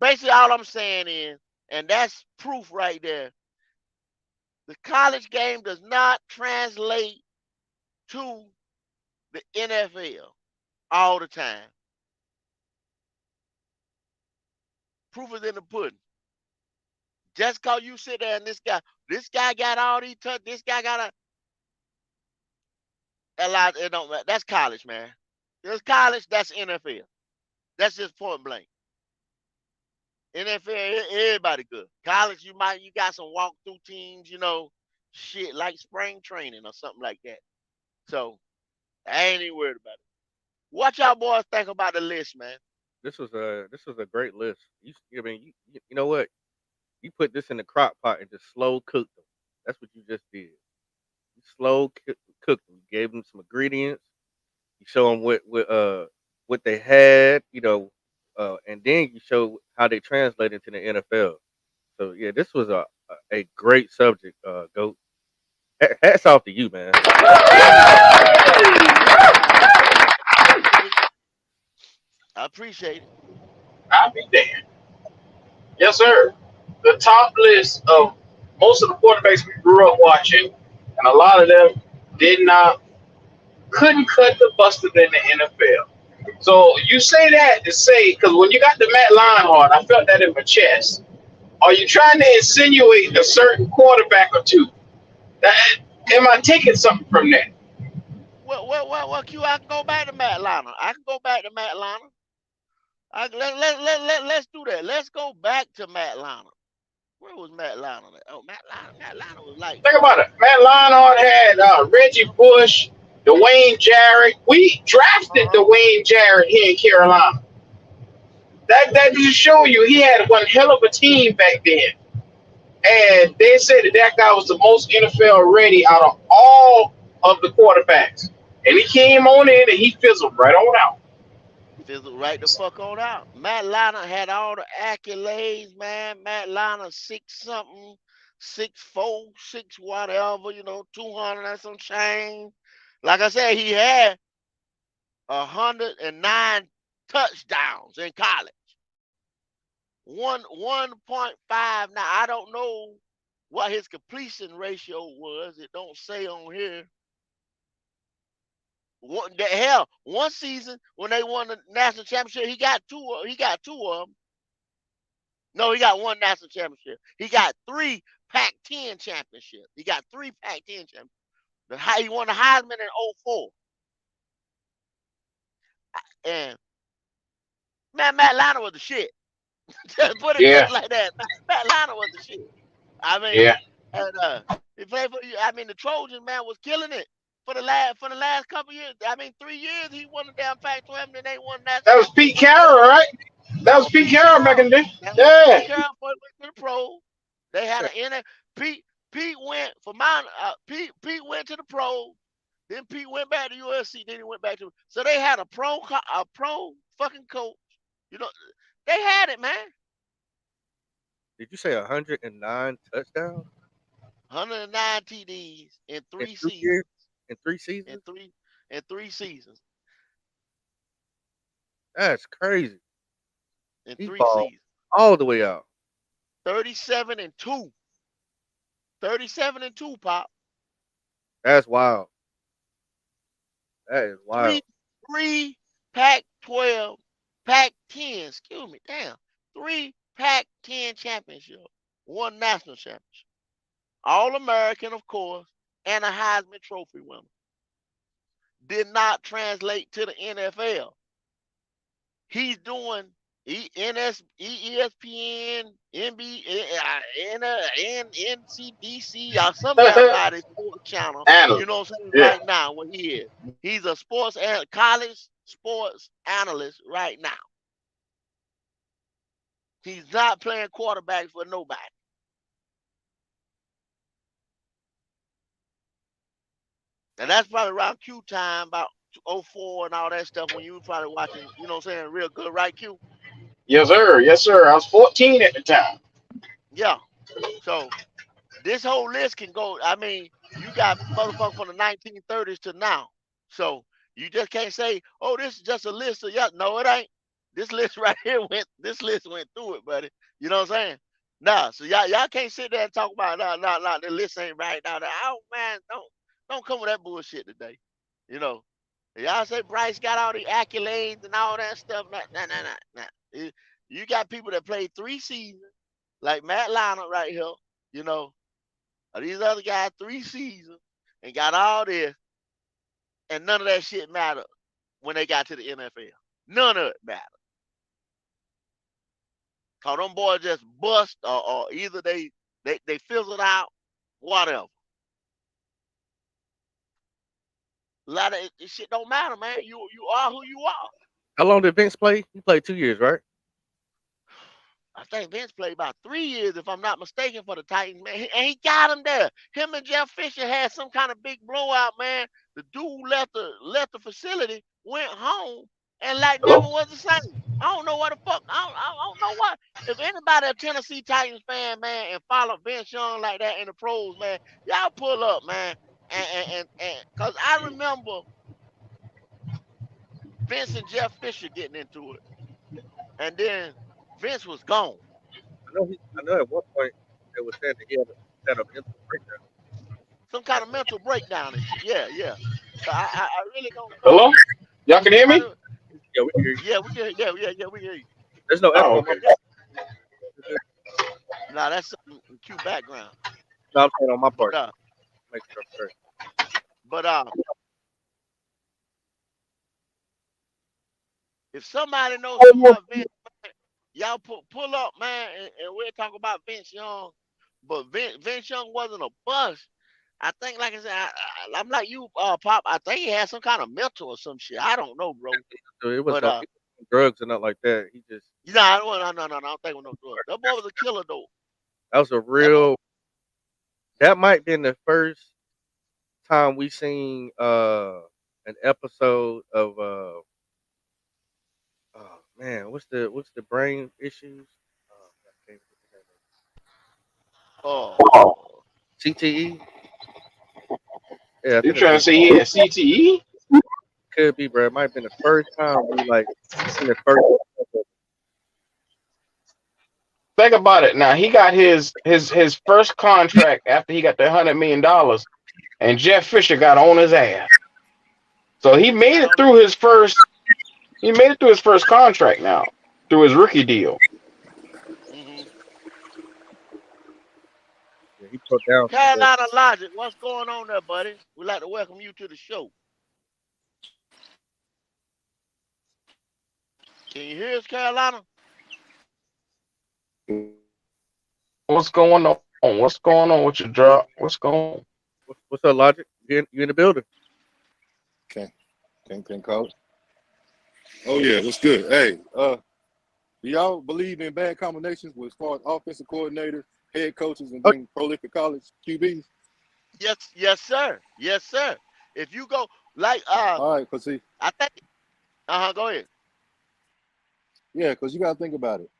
basically all I'm saying is, and that's proof right there, the college game does not translate to the NFL all the time. Proof is in the pudding. Just cause you sit there and this guy got all these touch, this guy got a lot. It don't matter. That's college, man. That's college. That's NFL. That's just point blank. NFL, everybody good. College, you got some walkthrough teams, shit like spring training or something like that. So I ain't even worried about it. What y'all boys think about the list, man? This was a great list. You know what? You put this in the crock pot and just slow cooked them. That's what you just did. You slow cooked them. You gave them some ingredients. You show them what they had, and then you show how they translate into the NFL. So yeah, this was a great subject, GOAT. Hats off to you, man. I appreciate it. I'll be damned. Yes, sir. The top list of most of the quarterbacks we grew up watching, and a lot of them couldn't cut the mustard in the NFL. So you say that to say, because when you got the Matt Leinart, I felt that in my chest. Are you trying to insinuate a certain quarterback or two? Am I taking something from that? Well, Q, I can go back to Matt Leinart. Let's do that. Let's go back to Matt Leinart. Where was Matt Leinart at? Oh, Matt Leinart was like, Think about it. Matt Leinart had Reggie Bush, Dwayne Jarrett. We drafted Dwayne Jarrett here in Carolina. That just show you he had one hell of a team back then. And they said that guy was the most NFL ready out of all of the quarterbacks. And he came on in and he fizzled right on out. fizzled right the fuck on out. Matt Leinart had all the accolades, man. Matt Leinart 6-something, 6'4", 6 whatever, 200 and some change. Like I said, he had 109 touchdowns in college. 1.5. Now I don't know what his completion ratio was. It don't say on here. One season when they won the national championship, he got two of them. No, he got one national championship. He got 3 Pac-10 championships. He won the Heisman in 2004. And man, Matt Leinart was the shit. Just put it just like that. Matt Leinart was the shit. I mean, and he played for. I mean, the Trojans, man, was killing it for the last couple years. I mean, 3 years he won the damn Pac-12 and then they won national. That was Pete Carroll, right? That was Pete Carroll back in the day. Yeah. Pete Carroll went to the pro. They had an Pete went for mine. Pete went to the pro. Then Pete went back to USC. Then he went back to. So they had a pro fucking coach. They had it, man. Did you say 109 touchdowns? 109 TDs in 3 seasons. In 3 seasons? In 3 seasons. That's crazy. In 3 seasons. All the way out. 37-2. 37-2, Pop. That's wild. That is wild. 3 Pac-12, Pac-10, excuse me, damn. 3 Pac-10 championship, one national championship, All-American, of course, and a Heisman Trophy winner. Did not translate to the NFL. He's doing ESPN, NCDC, or some damn body sports channel. You know what I'm saying? Yeah. Right now, what he is. He's a college sports analyst right now. He's not playing quarterback for nobody. And that's probably around Q time, about 04 and all that stuff, when you were probably watching, you know what I'm saying, real good, right, Q? Yes, sir. Yes, sir. I was 14 at the time. Yeah. So this whole list can go. I mean, you got motherfuckers from the 1930s to now. So you just can't say, "Oh, this is just a list of yeah." No, it ain't. This list right here went. This list went through it, buddy. You know what I'm saying? Nah. So y'all can't sit there and talk about nah. The list ain't right now. Oh man, don't come with that bullshit today. You know, y'all say Bryce got all the accolades and all that stuff. Nah. You got people that played 3 seasons, like Matt Leinart right here. You know, these other guys 3 seasons and got all this, and none of that shit mattered when they got to the NFL. None of it mattered. Cause them boys just bust, or either they fizzled out, whatever. A lot of it shit don't matter, man. You are who you are. How long did Vince play? He played 2 years, right? I think Vince played about 3 years, if I'm not mistaken, for the Titans, man. And he got him there. Him and Jeff Fisher had some kind of big blowout, man. The dude left the facility, went home, and like never Hello? was the same. I don't know what the fuck. I don't know what. If anybody a Tennessee Titans fan, man, and follow Vince Young like that in the pros, man, y'all pull up, man. And cause I remember Vince and Jeff Fisher getting into it, and then Vince was gone. I know at one point they were saying that he had a mental breakdown. Some kind of mental breakdown and shit. Yeah. So I really don't know. Hello? Y'all can hear Somebody, me? Yeah, we can hear you. yeah, we can, yeah, we can hear you. There's no Oh, echo on my okay. part. Nah, that's something in Q background. No, I'm saying on my But part. Make sure I'm correct. but if somebody knows something about Vince, y'all pull up, man, and we'll talk about Vince Young. But Vince Young wasn't a bust. I think, like I said, I'm like you, Pop. I think he had some kind of mental or some shit. I don't know, bro. So it was But no drugs or nothing like that. He just no, I don't think it was no drugs. That boy was a killer though. that was a That boy, real. That might been the first time we seen an episode of oh man, what's the brain issues? I can't oh, CTE. Yeah, I You think that's trying to what say he had CTE? it could be, bro. It might have been the first time we like seen the first. Think about it. Now he got his first contract after he got the $100 million, and Jeff Fisher got on his ass. So he he made got it on. through his first. He made it through his first contract now through his rookie deal. Mm-hmm. Yeah, he put down. Carolina Logic, what's going on there, buddy? We'd like to welcome you to the show. Can you hear us, Carolina? What's going on? What's going on with your drop? What's going on? What's up, Logic? You in the building? Can coach. Oh yeah, what's good? Hey, do y'all believe in bad combinations with as far as offensive coordinators, head coaches, and then prolific college QBs? Yes, sir. Yes, sir. If you go like All right, cause see, I think go ahead. yeah, cause you gotta think about it.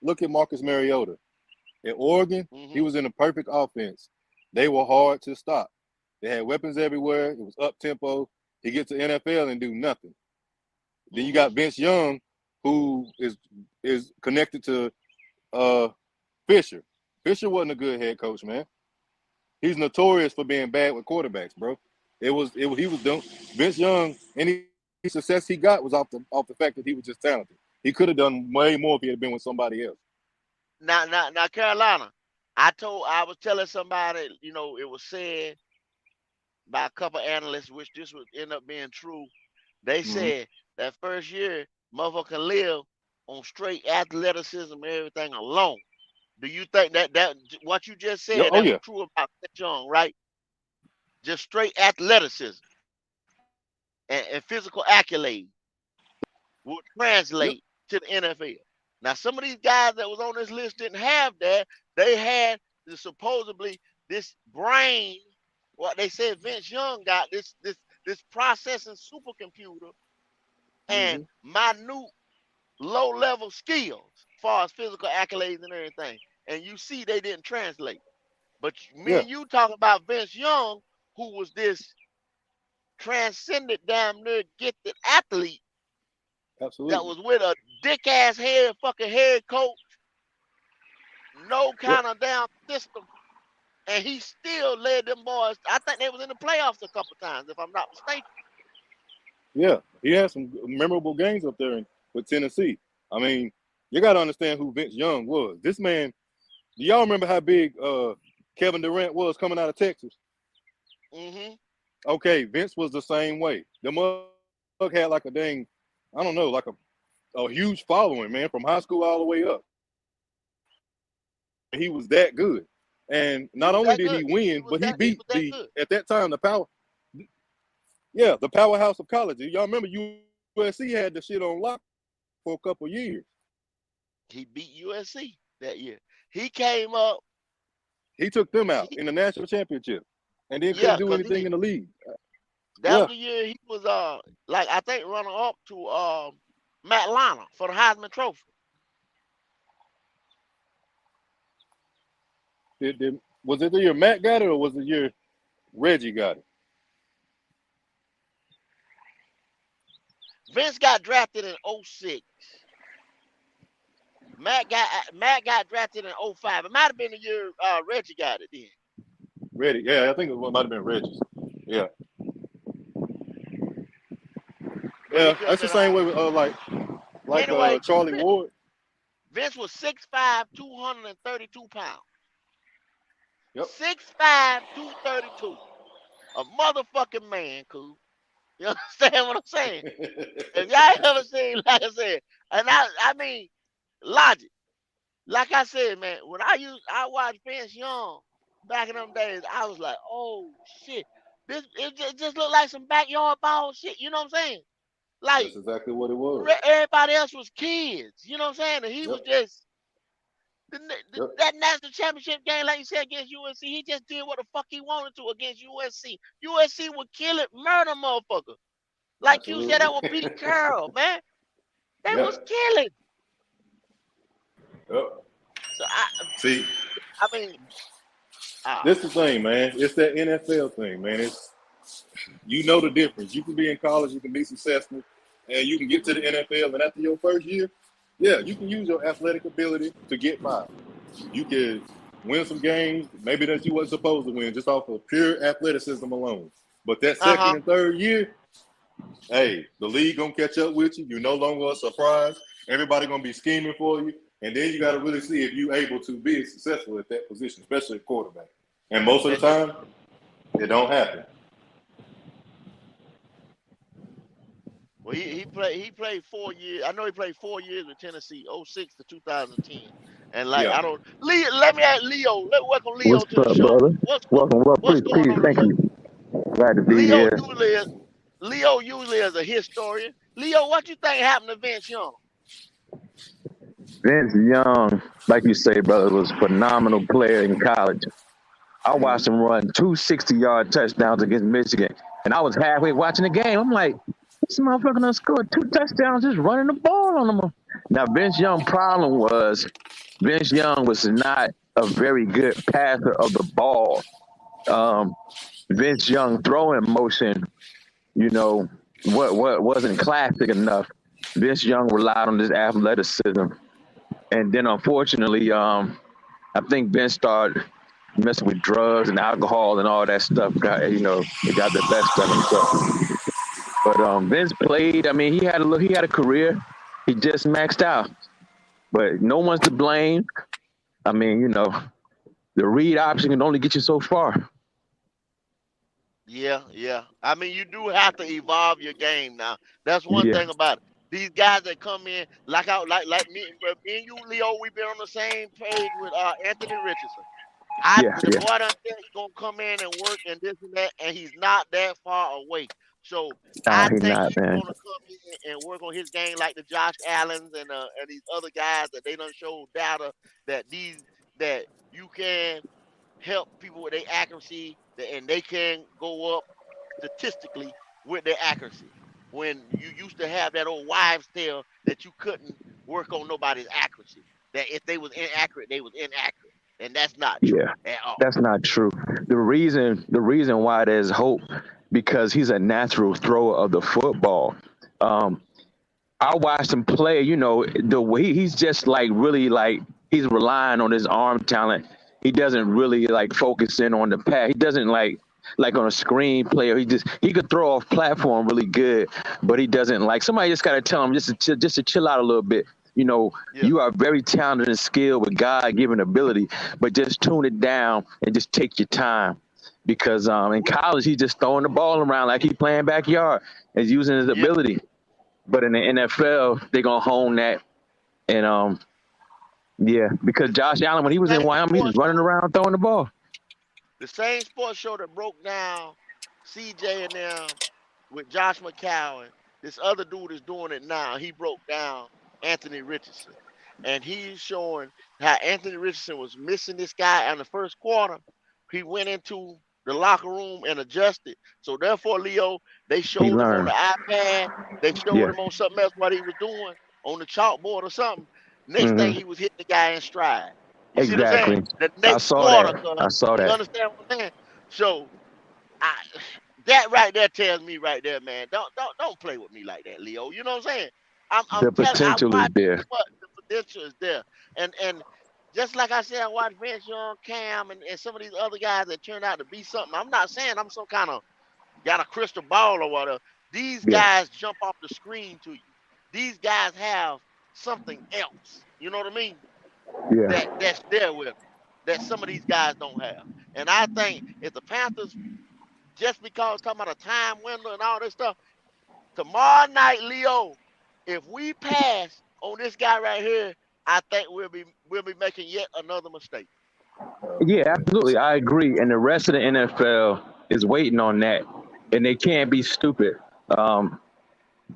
Look at Marcus Mariota. In Oregon, he Mm-hmm. was in a perfect offense. They were hard to stop. They had weapons everywhere. It was up tempo. He gets to NFL and do nothing. Then you Mm-hmm. got Vince Young, who is connected to Fisher. Fisher wasn't a good head coach, man. He's notorious for being bad with quarterbacks, bro. He was doing Vince Young. Any success he got was off the fact that he was just talented. He could have done way more if he had been with somebody else. Now, Carolina. I was telling somebody, you know, it was said by a couple analysts, which this would end up being true. They said that first year, motherfucker can live on straight athleticism and everything alone. Do you think that what you just Yeah, said oh that was yeah, true about Vince Young, right? Just straight athleticism and physical accolades would yep, translate to the NFL. Now, some of these guys that was on this list didn't have that. They had supposedly this brain. What they said Vince Young got this processing supercomputer and minute low level skills as far as physical accolades and everything. And you see they didn't translate. But me yeah, and you talking about Vince Young, who was this transcendent, damn near gifted athlete that absolutely. was with a dick ass head coach, no Yep, kind of damn system, and he still led them boys. I think they was in the playoffs a couple times, if I'm not mistaken. yeah. He had some memorable games up there with Tennessee. I mean, you got to understand who Vince Young was. This man. Do y'all remember how big Kevin Durant was coming out of Texas? Mm-hmm. Okay, Vince was the same way. The mug had like a dang, I don't know, like a huge following, man, from high school all the way up. He was that good. And He not was only that did good. he win, but he He beat was that good. at that time, the powerhouse of college. Y'all remember USC had the shit on lock for a couple years. He beat USC that year. He came up. He took them out He, in the national championship and then couldn't yeah, do cause anything in the league. that Yeah. was the year he was like I think runner up to Matt Leinart for the Heisman Trophy. Was it the year Matt got it or was it the year Reggie got it? Vince got drafted in 06. Matt got drafted in 05. It might have been the year Reggie got it then. Reggie, yeah, I think it might have been Reggie's. Yeah, But he yeah, couldn't that's the have same been. way with Anyway, Charlie Ward. Vince was 6'5", 232 pounds. Yep. 6'5", 232. A motherfucking man, cool. You understand what I'm saying? If y'all ever seen, like I said, and I mean, logic. Like I said, man, when I watched Vince Young back in them days, I was like, oh shit, it just looked like some backyard ball shit. You know what I'm saying? Like That's exactly what it was. everybody else was kids. You know what I'm saying? And he was Yep. just Yep. that national championship game, like you said, against USC. He just did what the fuck he wanted to against USC. USC would kill it, murder motherfucker. Like you said, Absolutely. that would beat Carroll, man. They was Yep. killing. Yep. So See, I mean, this is the thing, man. It's that NFL thing, man. It's the difference. You can be in college, you can be successful, and you can get to the NFL, and after your first year, yeah, you can use your athletic ability to get by. You can win some games, maybe that you wasn't supposed to win, just off of pure athleticism alone. But that second and third year, hey, the league gonna catch up with you. You're no longer a surprise. Everybody gonna be scheming for you, and then you got to really see if you're able to be successful at that position, especially at quarterback. And most of the time, it don't happen. well, he played 4 years. I know he played 4 years with Tennessee, 06 to 2010. And like Yeah. I don't let me ask Leo. Welcome What's Leo to the up, show. brother? Welcome, well, What's going peace. on, Thank Leo? you. Glad to be Leo here. usually is a historian. Leo, what you think happened to Vince Young? Vince Young, like you say, brother, was a phenomenal player in college. I watched him run 260-yard touchdowns against Michigan, and I was halfway watching the game. I'm like, this motherfucker done scored 2 touchdowns just running the ball on him. Now, Vince Young's problem was Vince Young was not a very good passer of the ball. Vince Young throwing motion, what wasn't classic enough. Vince Young relied on his athleticism. And then unfortunately, I think Vince started messing with drugs and alcohol and all that stuff. It got the best of him. So, but Vince played. I mean, he had a career. He just maxed out, but no one's to blame. I mean, the read option can only get you so far. Yeah, yeah. I mean, you do have to evolve your game now. That's one Yeah, thing about it. These guys that come in, like me and you, Leo, we've been on the same page with Anthony Richardson. yeah, The yeah. boy done said he's gonna come in and work and this and that, and he's not that far away. So Nah, I he's think not, he's man. gonna come in and work on his game like the Josh Allens and these other guys that they done showed data that these that you can help people with their accuracy, and they can go up statistically with their accuracy. When you used to have that old wives' tale that you couldn't work on nobody's accuracy, that if they was inaccurate, they was inaccurate, and that's not true Yeah, at all. that's not true. The reason why there's hope because he's a natural thrower of the football. Um, I watched him play. The way he's just like really like he's relying on his arm talent. He doesn't really like focus in on the pass. He doesn't like on a screen play. Or he could throw off platform really good, but he doesn't like somebody just got to tell him just to chill out a little bit. Yeah, You are very talented and skilled with God given ability, but just tune it down and just take your time. Because in we, college he's just throwing the ball around like he's playing backyard and using his yeah. ability. But in the NFL, they're gonna hone that. And yeah, because The, Josh Allen, when the he was in same Wyoming, he was sports running show, around throwing the ball. the same sports show that broke down CJ and them with Josh McCown. This other dude is doing it now. He broke down Anthony Richardson. And he's showing how Anthony Richardson was missing this guy in the first quarter. He went into the locker room and adjusted. So therefore, Leo, they He showed him on the learned. iPad. They showed Yeah, him on something else what he was doing on the chalkboard or something. Next thing hmm he was hitting the guy in stride. You see what I'm saying? exactly. The I next saw quarter, that. cuz. I saw You that. understand what I'm saying? So I that right there tells me right there, man. Don't play with me like that, Leo. You know what I'm saying? I'm The telling. I potential is watch there. what the potential is there, and just like I said, I watched Vince Young, Cam, and some of these other guys that turned out to be something. I'm not saying I'm some kind of got a crystal ball or whatever. These Yeah, guys jump off the screen to you. These guys have something else. You know what I mean? yeah, That's there with them that some of these guys don't have. And I think if the Panthers just because talking about a time window and all this stuff. Tomorrow night, Leo, if we pass on this guy right here, I think we'll be making yet another mistake. yeah. Absolutely, I agree. And the rest of the NFL is waiting on that, and they can't be stupid. Um,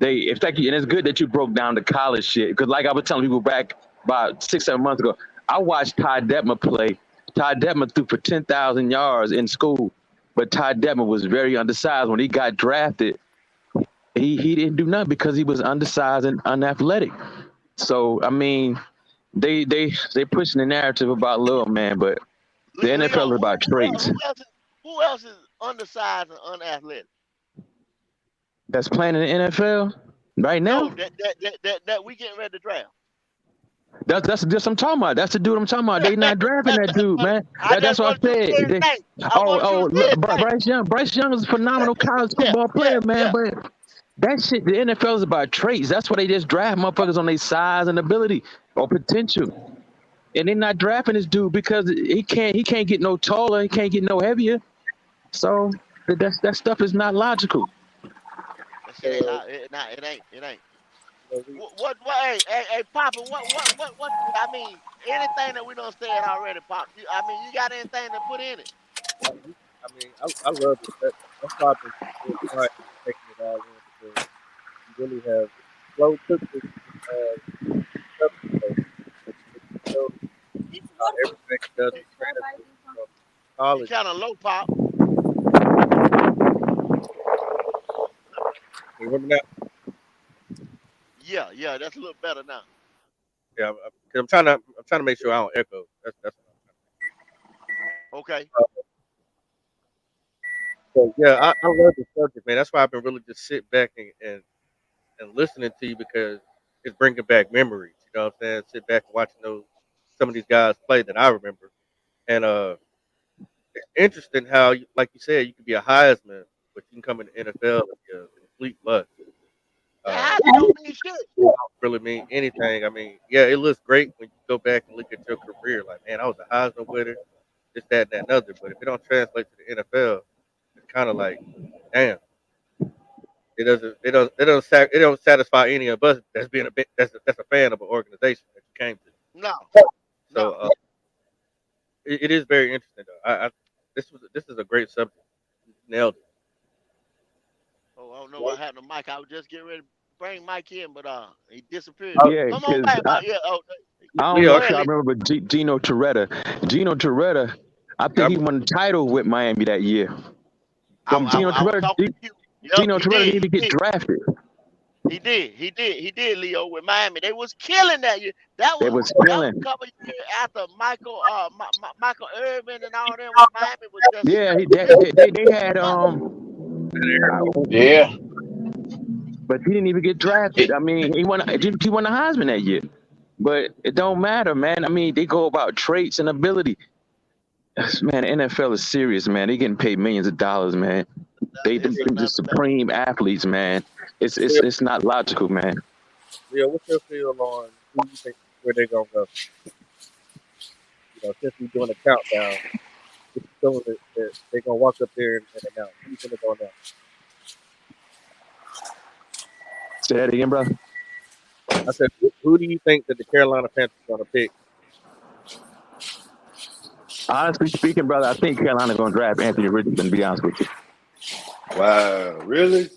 it's like, and it's good that you broke down the college shit because, like I was telling people back about 6, 7 months ago, I watched Ty Detmer play. Ty Detmer threw for 10,000 yards in school, but Ty Detmer was very undersized when he got drafted. He didn't do nothing because he was undersized and unathletic. So I mean, they pushing the narrative about little man, but the Leo, NFL is about traits. who else is undersized and unathletic? That's playing in the NFL right No, now. that we getting ready to draft. That's just I'm talking about. That's the dude I'm talking about. They not drafting that That's dude, what man. I That's just what wanted I you to said. say his name. I wanted you to say Look, his name. Bryce Young. Bryce Young is a phenomenal college Yeah, football yeah, player, man. yeah. But that shit, the NFL is about traits. That's why they just draft motherfuckers on their size and ability or potential. And they're not drafting this dude because he can't get no taller, he can't get no heavier. So that stuff is not logical. That shit ain't loud. It ain't. Hey, Papa, I mean, anything that we done said already, Pop. I mean, you got anything to put in it? I love it. That's why I've been really quiet, taking it all in because you really have Flo took this episode and showed how everything doesn't translate from You college. kind of low, Pop. You hear me now? Yeah, yeah, that's a little better now. Yeah, because I'm trying to make sure I don't echo. That's what Okay. so yeah, I love the subject, man. That's why I've been really just sitting back and listening to you because it's bringing back memories. You know what I'm saying? Sit back and watching those some of these guys play that I remember, and it's interesting how, like you said, you could be a Heisman, but you can come in the NFL and be a complete bust. That Uh, Heisman don't mean shit. don't really mean anything. I mean, yeah, it looks great when you go back and look at your career. Like, man, I was a Heisman winner, this, that, and that, and other. But if it don't translate to the NFL, it's kind of like, damn, it don't satisfy any of us that's being that's a fan of an organization that you came to. No, So no. it is very interesting though. This is a great subject. You nailed it. Oh, I don't know what happened to Mike. I was just getting ready to bring Mike in, but he disappeared. Yeah, Come on because back, Mike. Yeah. Oh, I don't Leo, know go if ahead, y'all Lee. remember Gino Torretta. Gino Torretta, I I think he won the title with Miami that year. From Gino I was Torretta, talking to you. Yep, Gino he Torretta did. didn't even get drafted. He did, Leo, with Miami. They was killing that year. They was That was a killing. couple years after Michael Irvin and all them when Miami was just Yeah, they had Yeah. but he didn't even get drafted. It, I mean, he won the Heisman that year. But it don't matter, man. I mean, they go about traits and ability. Man, NFL is serious, man. They getting paid millions of dollars, man. They it's the another thing. supreme athletes, man. Leo, It's not logical, man. Leo, what's your feel on who you think where they gonna go? You know, since we're doing a countdown, it's feeling that they're gonna walk up there and announce who's gonna go now. Say that again, brother. I said, who do you think that the Carolina Panthers gonna pick? Honestly speaking, brother, I think Carolina's gonna draft Anthony Richardson, to be honest with you. Wow, really?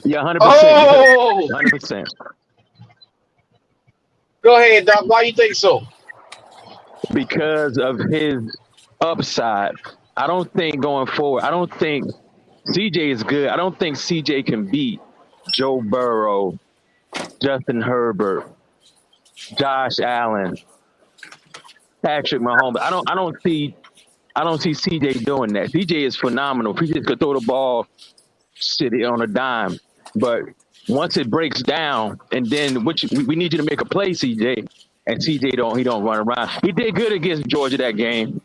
Yeah, 100%. oh, 100%. go ahead, Doc. Why you think so? Because of his upside. I don't think going forward, I don't think CJ is good. I don't think CJ can beat Joe Burrow, Justin Herbert, Josh Allen, Patrick Mahomes. I don't see CJ doing that. CJ is phenomenal. CJ could throw the ball city on a dime. But once it breaks down, and then we need you to make a play, CJ. And CJ don't run around. He did good against Georgia that game,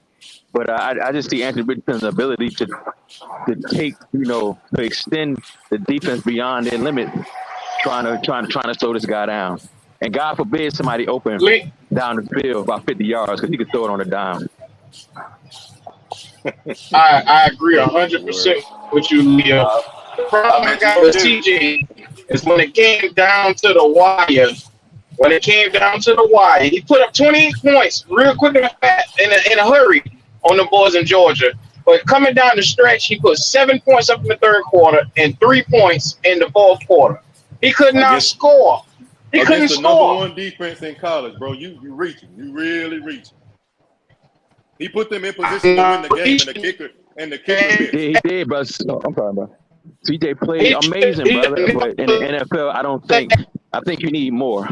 but I just see Anthony Richardson's ability to take, to extend the defense beyond their limit, trying to slow this guy down. And God forbid somebody open Lee, down the field about 50 yards because he could throw it on a dime. I agree Oh my word. 100% with you, Leo. The problem I Bet you got with do. CJ is when it came down to the wire. He put up 28 points real quick and fast in a hurry on the boys in Georgia. But coming down the stretch, he put 7 points up in the third quarter and 3 points in the fourth quarter. He could not Against score. He couldn't against the number score. one defense in college, bro. You reaching. You really reaching. He put them in position to win the game, and the kicker Yeah, missed. he did, but I'm sorry, bro. CJ played amazing, brother. But in the NFL, I think you need more.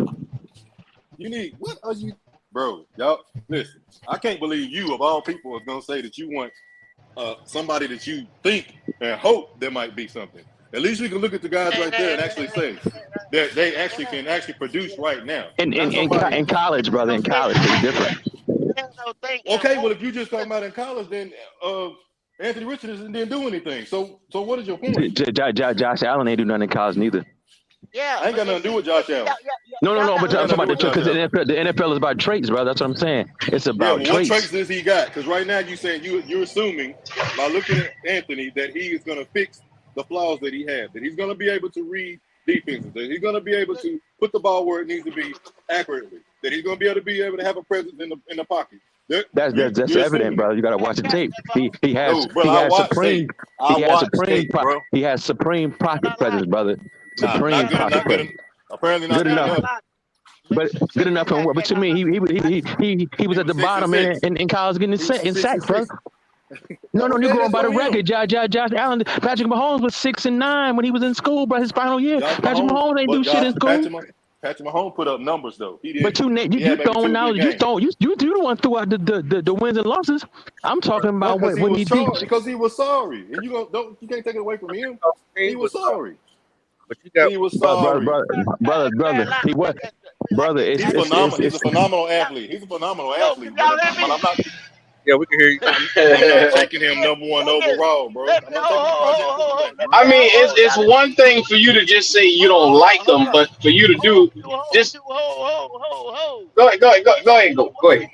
What are you, bro? Y'all, listen. I can't believe you, of all people, is gonna say that you want somebody that you think and hope there might be something. At least we can look at the guys right there and actually say that they actually can produce right now. In college, brother, in college, it's different. Okay, well, if you just talking about in college, then Anthony Richardson didn't do anything. So what is your point? Josh Allen ain't do nothing in college neither. Yeah, I ain't got nothing to do with Josh Allen. No, but I'm talking about because the the NFL is about traits, brother. That's what I'm saying. It's about what traits. traits does he got? Because right now you're saying you're assuming by looking at Anthony that he is going to fix the flaws that he has, that he's going to be able to read defenses, that he's going to be able to put the ball where it needs to be accurately, that he's going to be able to have a presence in the pocket. That's evident, brother. You got to watch the tape. He has supreme pocket presence, brother. Supreme pocket presence. Apparently not good enough. But good enough for what? But you mean he was at the bottom in college getting in sacks, bro. No, you're going by the record. Josh Allen, Patrick Mahomes was 6-9 when he was in school, bro. His final year. Patrick Mahomes ain't do shit in school. Patrick Mahomes put up numbers though. He did. But you throwing out. You the one threw out the wins and losses. I'm talking about when he did. Because he was sorry, and you can't take it away from him. He was sorry. But you got he was sorry, brother. He was, brother. He's phenomenal. He's a phenomenal athlete. But I'm not. Yeah, we can hear you. I'm not taking him number one overall, bro. I'm not taking a project quarterback, bro. I mean, it's one thing for you to just say you don't like them, but for you to do just go ahead, go ahead.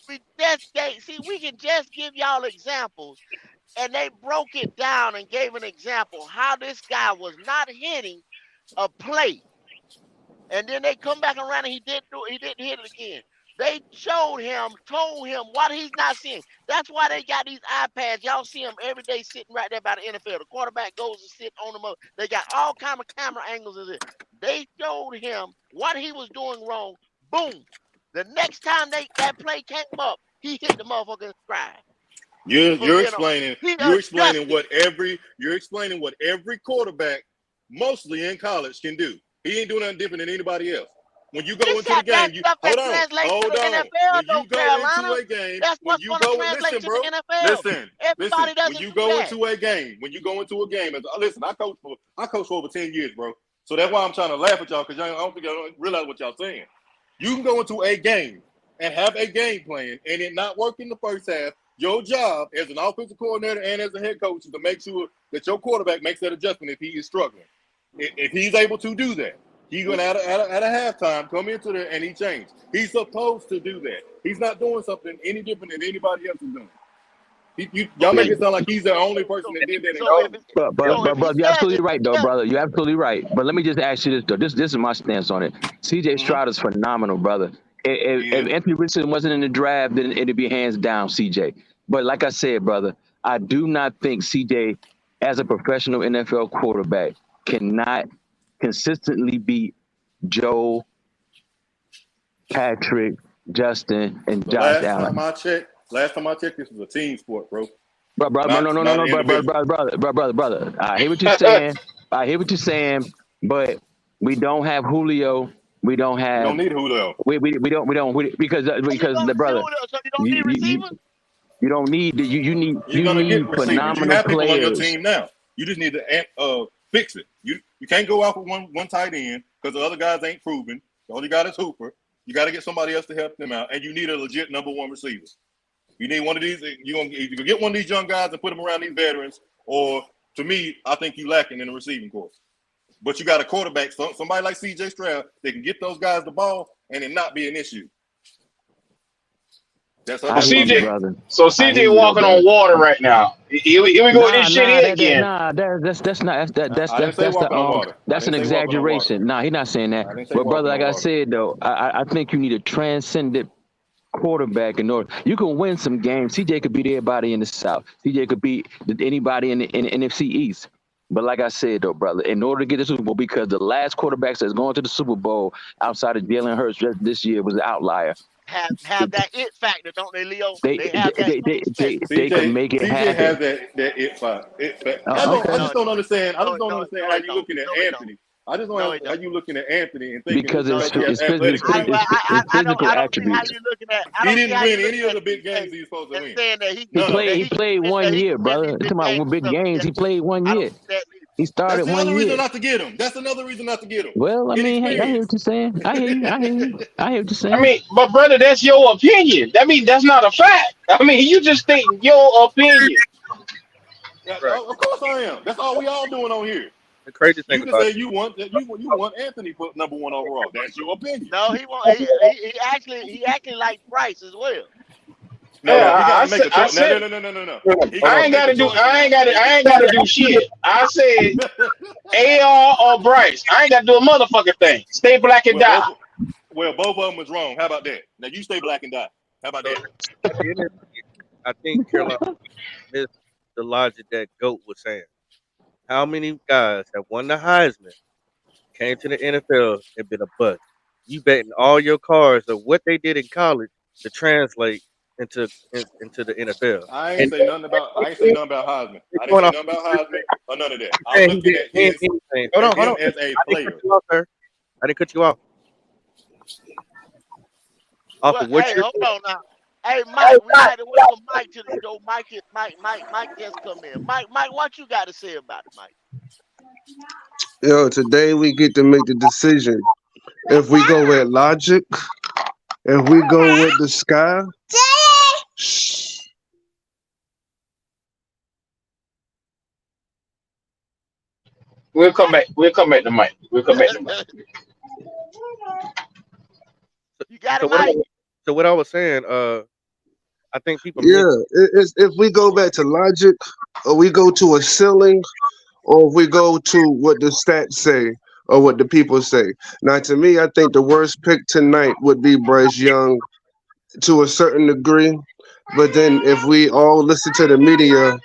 We just see, we can just give y'all examples, and they broke it down and gave an example how this guy was not hitting a play, and then they come back around and he didn't hit it again. They showed him, told him what he's not seeing. That's why they got these iPads. Y'all see them every day sitting right there by the NFL. The quarterback goes and sit on them. They got all kind of camera angles of it. They showed him what he was doing wrong. Boom. The next time that play came up, he hit the motherfucking stride. You're explaining what every quarterback, mostly in college, can do. He ain't doing nothing different than anybody else. When you go into the game, hold on. When you go into a game, when you go listen, bro. Listen. When you go into a game, listen, I coached for over 10 years, bro. So that's why I'm trying to laugh at y'all, because I don't think y'all realize what y'all saying. You can go into a game and have a game plan and it not work in the first half. Your job as an offensive coordinator and as a head coach is to make sure that your quarterback makes that adjustment if he is struggling. If he's able to do that, he's going to, at a halftime, come into there and he changed. He's supposed to do that. He's not doing something any different than anybody else is doing. Y'all make it sound like he's the only person that did that. But brother, you're absolutely right, though, brother. You're absolutely right. But let me just ask you this, though. This is my stance on it. C.J. Stroud is phenomenal, brother. If Anthony Richardson wasn't in the draft, then it'd be hands down C.J. But like I said, brother, I do not think C.J. as a professional NFL quarterback cannot consistently beat Joe, Patrick, Justin, and Josh Allen. Last time I checked, this was a team sport, bro. Brother. I hear what you're saying. But we don't have Julio. We don't need Julio. We don't because the brother. So you don't need receivers? You don't need you need phenomenal you have people players. on your team now. You just need to fix it. You can't go out with one tight end because the other guys ain't proven. The only guy that's Hooper. You got to get somebody else to help them out, and you need a legit number one receiver. You need one of these. You're gonna either get one of these young guys and put them around these veterans, or to me, I think you lacking in the receiving course. But you got a quarterback, somebody like C.J. Stroud, they can get those guys the ball and it not be an issue. That's CJ. So CJ walking on water right now. Here we go with this shit here again. That's an exaggeration. Nah, he's not saying that. But brother, like I said though, I think you need a transcendent quarterback in order. You can win some games. CJ could beat everybody in the South. CJ could beat anybody in the NFC East. But like I said, though, brother, in order to get the Super Bowl, because the last quarterbacks that's going to the Super Bowl outside of Jalen Hurts this year was an outlier. Have that it factor, don't they, Leo? They can make it happen. CJ has that it factor. I just don't understand. I just don't understand how you looking at Anthony. I just don't understand how you looking at Anthony and thinking because it's physical attributes. He didn't win any of the big games he was supposed to win. He played 1 year, brother. Talking about big games, he played 1 year. He started 1 year. That's another reason not to get him. That's another reason not to get him. Well, I mean, hey, I hear what you're saying. I hear you. What you're saying. I mean, but brother, that's your opinion. I mean, that's not a fact. I mean, you just think your opinion. Of course I am. That's all we all doing on here. The crazy thing you can say you want Anthony put number one overall. That's your opinion. No, he actually like Bryce as well. No, I ain't gotta do shit. I said AR or Bryce. I ain't gotta do a motherfucking thing. Stay black and die. Both of them was wrong. How about that? Now you stay black and die. How about that? I think Carolina missed the logic that GOAT was saying. How many guys have won the Heisman, came to the NFL, and been a bust? You betting all your cards of what they did in college to translate into the NFL. I ain't say nothing about Heisman. I didn't say nothing about Heisman or none of that. I'm looking at his hold on. As a player. I didn't cut you off. Hold on now. Hey, Mike, we had to wait for Mike to the show. Mike just come in. Mike, what you got to say about it, Mike? Yo, today we get to make the decision. If we go with logic, if we go with the sky, We'll come back. We'll come back to Mike. We'll come back to Mike. You got So it, what? Mike? So what I was saying, I think people miss. Yeah, it's if we go back to logic, or we go to a ceiling, or if we go to what the stats say or what the people say. Now, to me, I think the worst pick tonight would be Bryce Young to a certain degree. But then if we all listen to the media,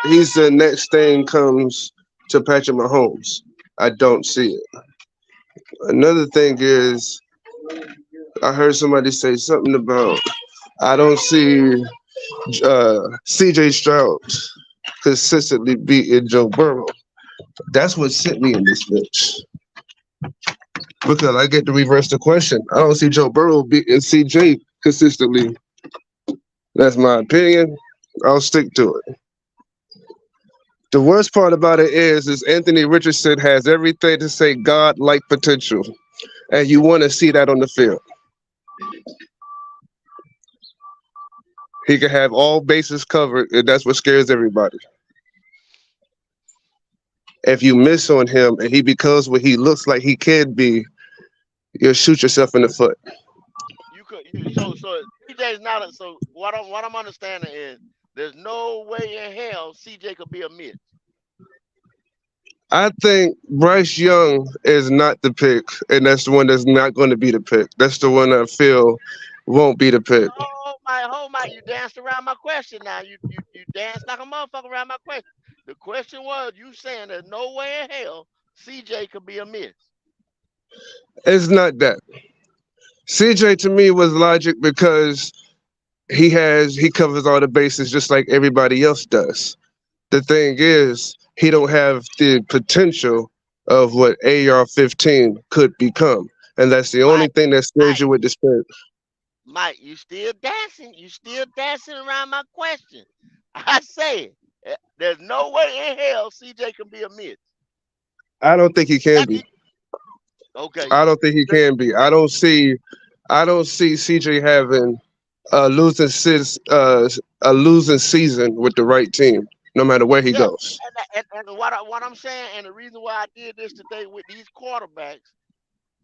he's the next thing comes to Patrick Mahomes. I don't see it. Another thing is, I heard somebody say something about I don't see CJ Stroud consistently beating Joe Burrow. That's what sent me in this bitch. Because I get to reverse the question. I don't see Joe Burrow beating CJ consistently. That's my opinion. I'll stick to it. The worst part about it is Anthony Richardson has everything to say God-like potential, and you want to see that on the field. He can have all bases covered, and that's what scares everybody. If you miss on him and he becomes what he looks like he can be, you'll shoot yourself in the foot. So CJ's not a, so what I'm understanding is there's no way in hell CJ could be a miss. I think Bryce Young is not the pick, and that's the one that's not going to be the pick. That's the one I feel won't be the pick. Hold my, you danced around my question now. You danced like a motherfucker around my question. The question was, you saying there's no way in hell CJ could be a miss. It's not that. CJ to me was logic because he covers all the bases just like everybody else does. The thing is, he don't have the potential of what AR-15 could become, and that's the only Mike, thing that scares Mike, you with this pick. Mike, you still dancing. You still dancing around my question. I said, there's no way in hell CJ can be a miss. I don't think he can After be. you, okay. I don't think he can be. I don't see CJ having a a losing season with the right team, no matter where he Yeah, goes. and what I'm saying, and the reason why I did this today with these quarterbacks,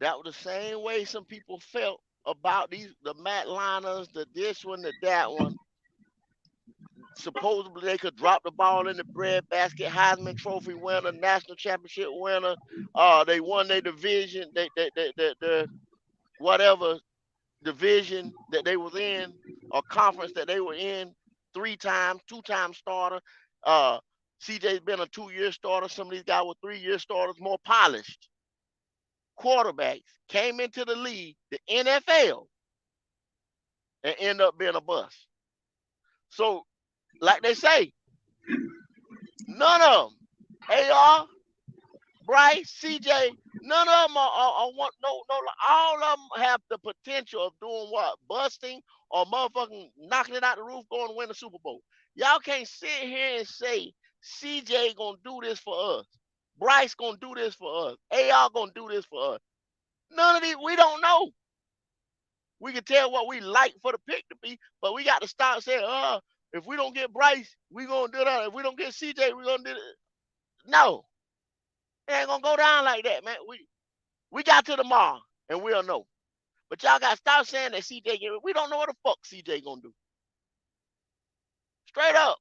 that was the same way some people felt about the Matt Liners, the this one, the that one. Supposedly they could drop the ball in the breadbasket, Heisman Trophy winner, national championship winner. They won their division, they whatever division that they was in or conference that they were in 3 times, 2 time starter. Uh, CJ's been a 2-year starter. Some of these guys were 3-year starters, more polished quarterbacks came into the league, the NFL, and end up being a bust. So, like they say, none of them, AR, Bryce, CJ, none of them are one. No, all of them have the potential of doing what? Busting or motherfucking knocking it out the roof, going to win the Super Bowl. Y'all can't sit here and say CJ gonna do this for us. Bryce gonna do this for us. AR gonna do this for us. None of these, we don't know. We can tell what we like for the pick to be, but we got to start saying, if we don't get Bryce, we gonna do that. If we don't get CJ, we gonna do it. No, it ain't gonna go down like that, man. We got to tomorrow and we'll know. But y'all got to stop saying that CJ get it. We don't know what the fuck CJ gonna do. Straight up.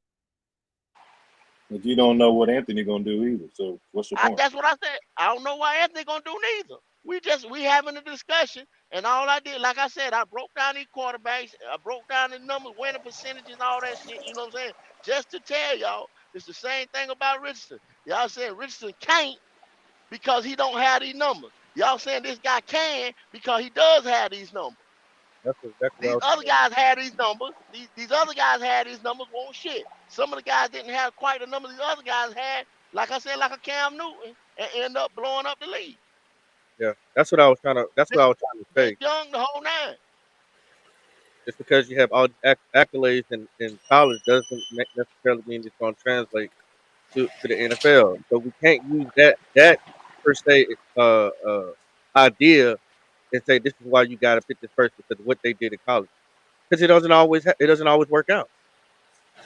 But you don't know what Anthony gonna do either. So what's your point? That's what I said. I don't know what Anthony gonna do neither. We having a discussion, and all I did, like I said, I broke down these quarterbacks, I broke down the numbers, winning percentages, all that shit. You know what I'm saying? Just to tell y'all, it's the same thing about Richardson. Y'all saying Richardson can't because he don't have these numbers. Y'all saying this guy can because he does have these numbers. That's exactly what I These was other saying. guys had these numbers. These other guys had these numbers. Won't shit. Some of the guys didn't have quite the numbers these other guys had. Like I said, like a Cam Newton, and end up blowing up the league. Yeah, that's what I was trying to. That's what I was trying to Vince say. Young, the whole nine. Just because you have all accolades in college doesn't necessarily mean it's going to translate to the NFL. So we can't use that per se idea and say this is why you got to pick this person because of what they did in college. Because it doesn't always work out.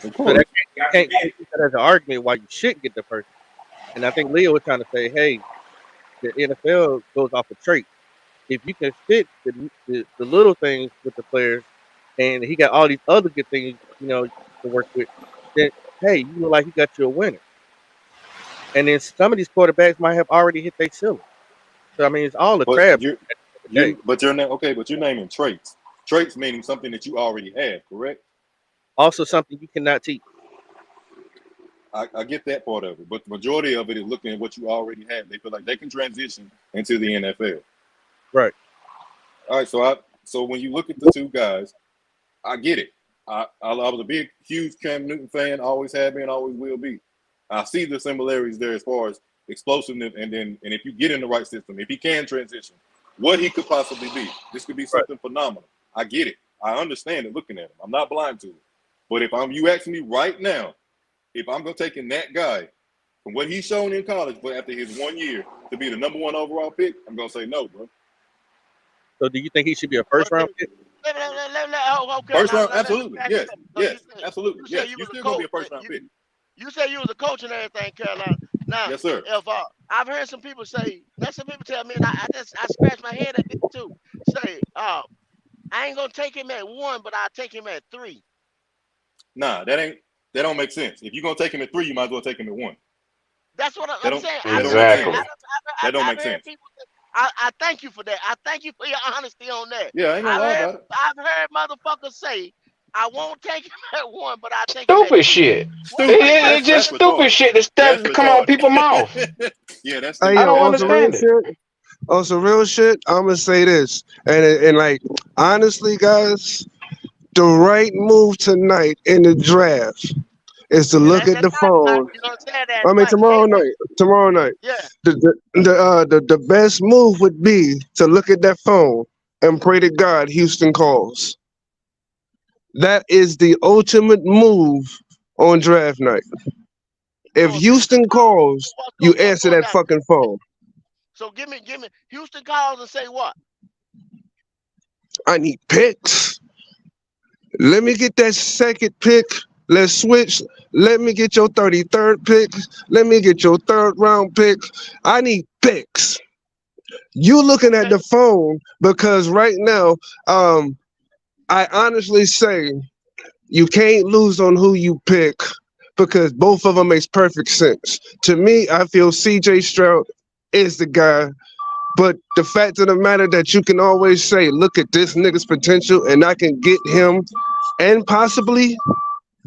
Of So course. you can't use that as an argument why you shouldn't get the person. And I think Leo was trying to say, hey, the NFL goes off of traits. If you can fit the little things with the players, and he got all these other good things, to work with, then hey, you look like he got you a winner. And then some of these quarterbacks might have already hit their ceiling. So I mean, it's all a But crap you at the end of the day. but you're not okay. But you're naming traits. Traits meaning something that you already have, correct? Also, something you cannot teach. I get that part of it, but the majority of it is looking at what you already have. They feel like they can transition into the NFL. Right. All right, so when you look at the two guys, I get it. I was a big, huge Cam Newton fan, always have been, always will be. I see the similarities there as far as explosiveness, and if you get in the right system, if he can transition, what he could possibly be. This could be something phenomenal. I get it. I understand it looking at him. I'm not blind to it. But if you asking me right now, if I'm going to take in that guy from what he's shown in college, but after his 1 year to be the number one overall pick, I'm going to say no, bro. So do you think he should be a first round pick? First round, absolutely. Yes, absolutely. You Yes, said you you're was a still going to be coach. a first round pick. You said you was a coach and everything, Carolina. Now, Yes, sir. if I've heard some people say, let some people tell me, and I scratch my head at this too. Say, I ain't gonna take him at 1, but I'll take him at 3. Nah, that don't make sense. If you're gonna take him at 3, you might as well take him at 1. That's what I'm saying. That don't make Exactly. sense. That don't make sense. I thank you for that. I thank you for your honesty on that. Yeah, I ain't gonna lie about it. I've heard motherfuckers say, I won't take him at 1, but I'll take him at Stupid 3. shit. Stupid. It's just That's stupid retarded. shit that That's come out retarded. people's mouth. Yeah, that's Hey, stupid. I yo, don't on some real understand it. shit. On some real shit, I'm gonna say this, and like honestly, guys, the right move tonight in the draft is to Yeah, look at that's the right, Mike. phone. You know what I'm saying? That's I mean, right. You tomorrow can't wait. night. Tomorrow night, Yeah. the best move would be to look at that phone and pray to God Houston calls. That is the ultimate move on draft night. If So if Houston Houston calls, calls, you what's answer going that down? fucking phone. So give me Houston calls and say what? I need picks. Let me get that second pick. Let's switch. Let me get your 33rd pick. Let me get your third round pick. I need picks. You looking at Okay. the phone because right now, I honestly say you can't lose on who you pick because both of them makes perfect sense. To me, I feel CJ Stroud is the guy. But the fact of the matter that you can always say, look at this nigga's potential and I can get him and possibly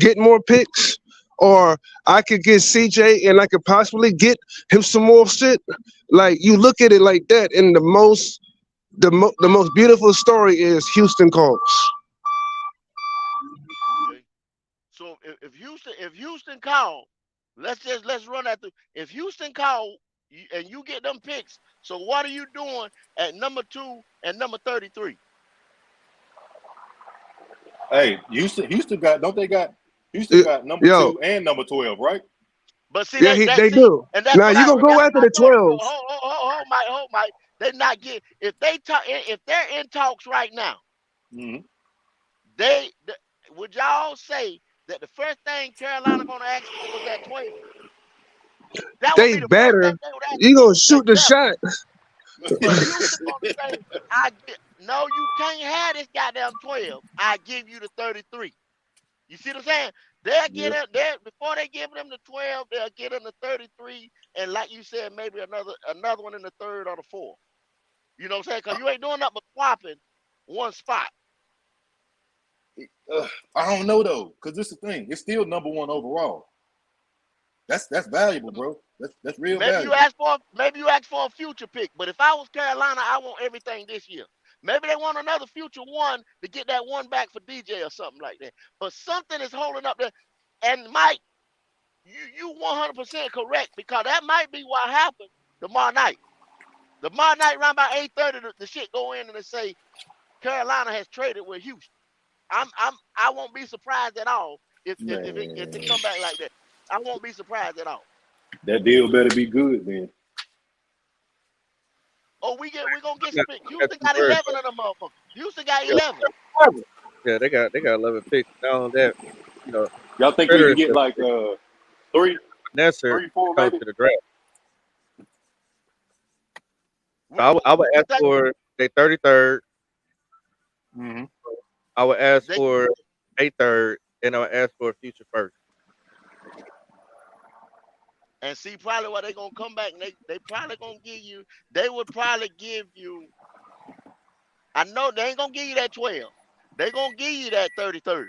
get more picks. Or I could get CJ and I could possibly get him some more shit. Like you look at it like that, and the most beautiful story is Houston calls. Okay. So if Houston call, let's run that through. If Houston call and you get them picks, so what are you doing at number 2 and number 33? Hey, Houston got Houston Y- got number Yo, 2 and number 12, right? But see yeah, they do. and that's Now what you I gonna go forgot after about the that. 12. Hold, Mike. They not get if they're in talks right now. Mm-hmm. They would y'all say that the first thing Carolina gonna ask for was that 12? That would They be the first thing better. they would ask You for. gonna They shoot the better. shot. But Houston gonna say, no, you can't have this goddamn 12. I give you the 33. You see what I'm saying? They'll get Yep. it before they give them the 12, they'll get them the 33, and like you said, maybe another one in the third or the fourth. You know what I'm saying? Because you ain't doing nothing but swapping one spot. I don't know though, because this is the thing. It's still number 1 overall. That's valuable, bro. That's real valuable. Maybe you ask for a future pick. But if I was Carolina, I want everything this year. Maybe they want another future one to get that one back for DJ or something like that. But something is holding up there. And Mike, you 100% correct, because that might be what happened tomorrow night. Tomorrow night, around about 8:30, the shit go in and they say Carolina has traded with Houston. I won't be surprised at all if Man, it come back like that. I won't be surprised at all. that deal better be good, then. Oh, we're gonna get Yeah, some picks. that's Houston the got word. 11 of them motherfuckers. Houston got 11. Yeah, they got 11 picks. Not on that, you know, Y'all think we can Predators get like three, necessary three, four, comes maybe? to the draft. I would ask Take, for the 33rd. Mm-hmm. I would ask they for a third, and I would ask for a future first. and see probably what they gonna come back and they probably gonna give you. They would probably give you. I know they ain't gonna give you that 12. They gonna give you that 33rd,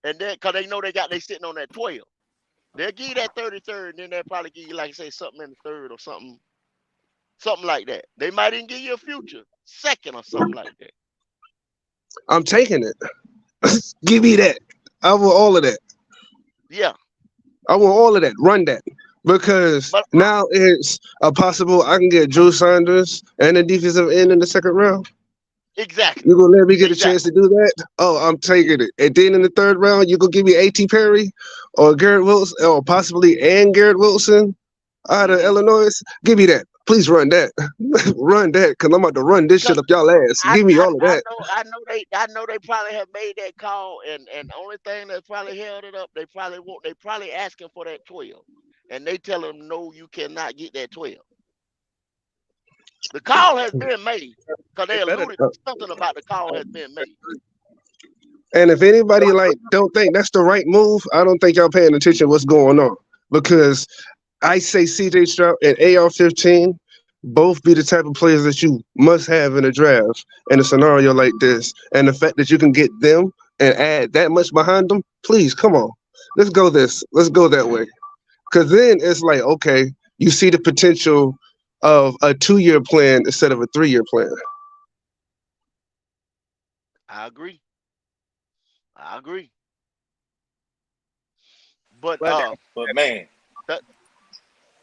and then cause they know they sitting on that 12. They'll give you that 33rd, and then they'll probably give you like say something in the third or something like that. They might even give you a future second or something like that. I'm taking it. Give me that. I want all of that. Yeah, I want all of that. Run that. Because but now it's a possible I can get Drew Sanders and a defensive end in the second round. exactly, You gonna let me get a chance exactly. to do that? Oh, I'm taking it. And then in the third round, you gonna give me A.T. Perry or Garrett Wilson or possibly and Garrett Wilson out of Hmm. Illinois? Give me that. Please run that. Run that, cause I'm about to run this shit Cause up y'all ass. Give me all of that. I know they probably have made that call, and only thing that probably held it up, they probably asking for that 12, and they tell them no, you cannot get that 12. The call has been made because They they better. alluded to something about the call has been made. And if anybody like don't think that's the right move, I don't think y'all paying attention to what's going on. Because I say CJ Stroud and AR-15 both be the type of players that you must have in a draft in a scenario like this. And the fact that you can get them and add that much behind them, please come on. Let's go this. Let's go that way. Because then it's like, okay, you see the potential of a 2-year plan instead of a 3-year plan. I agree. I agree. But Glad But man, that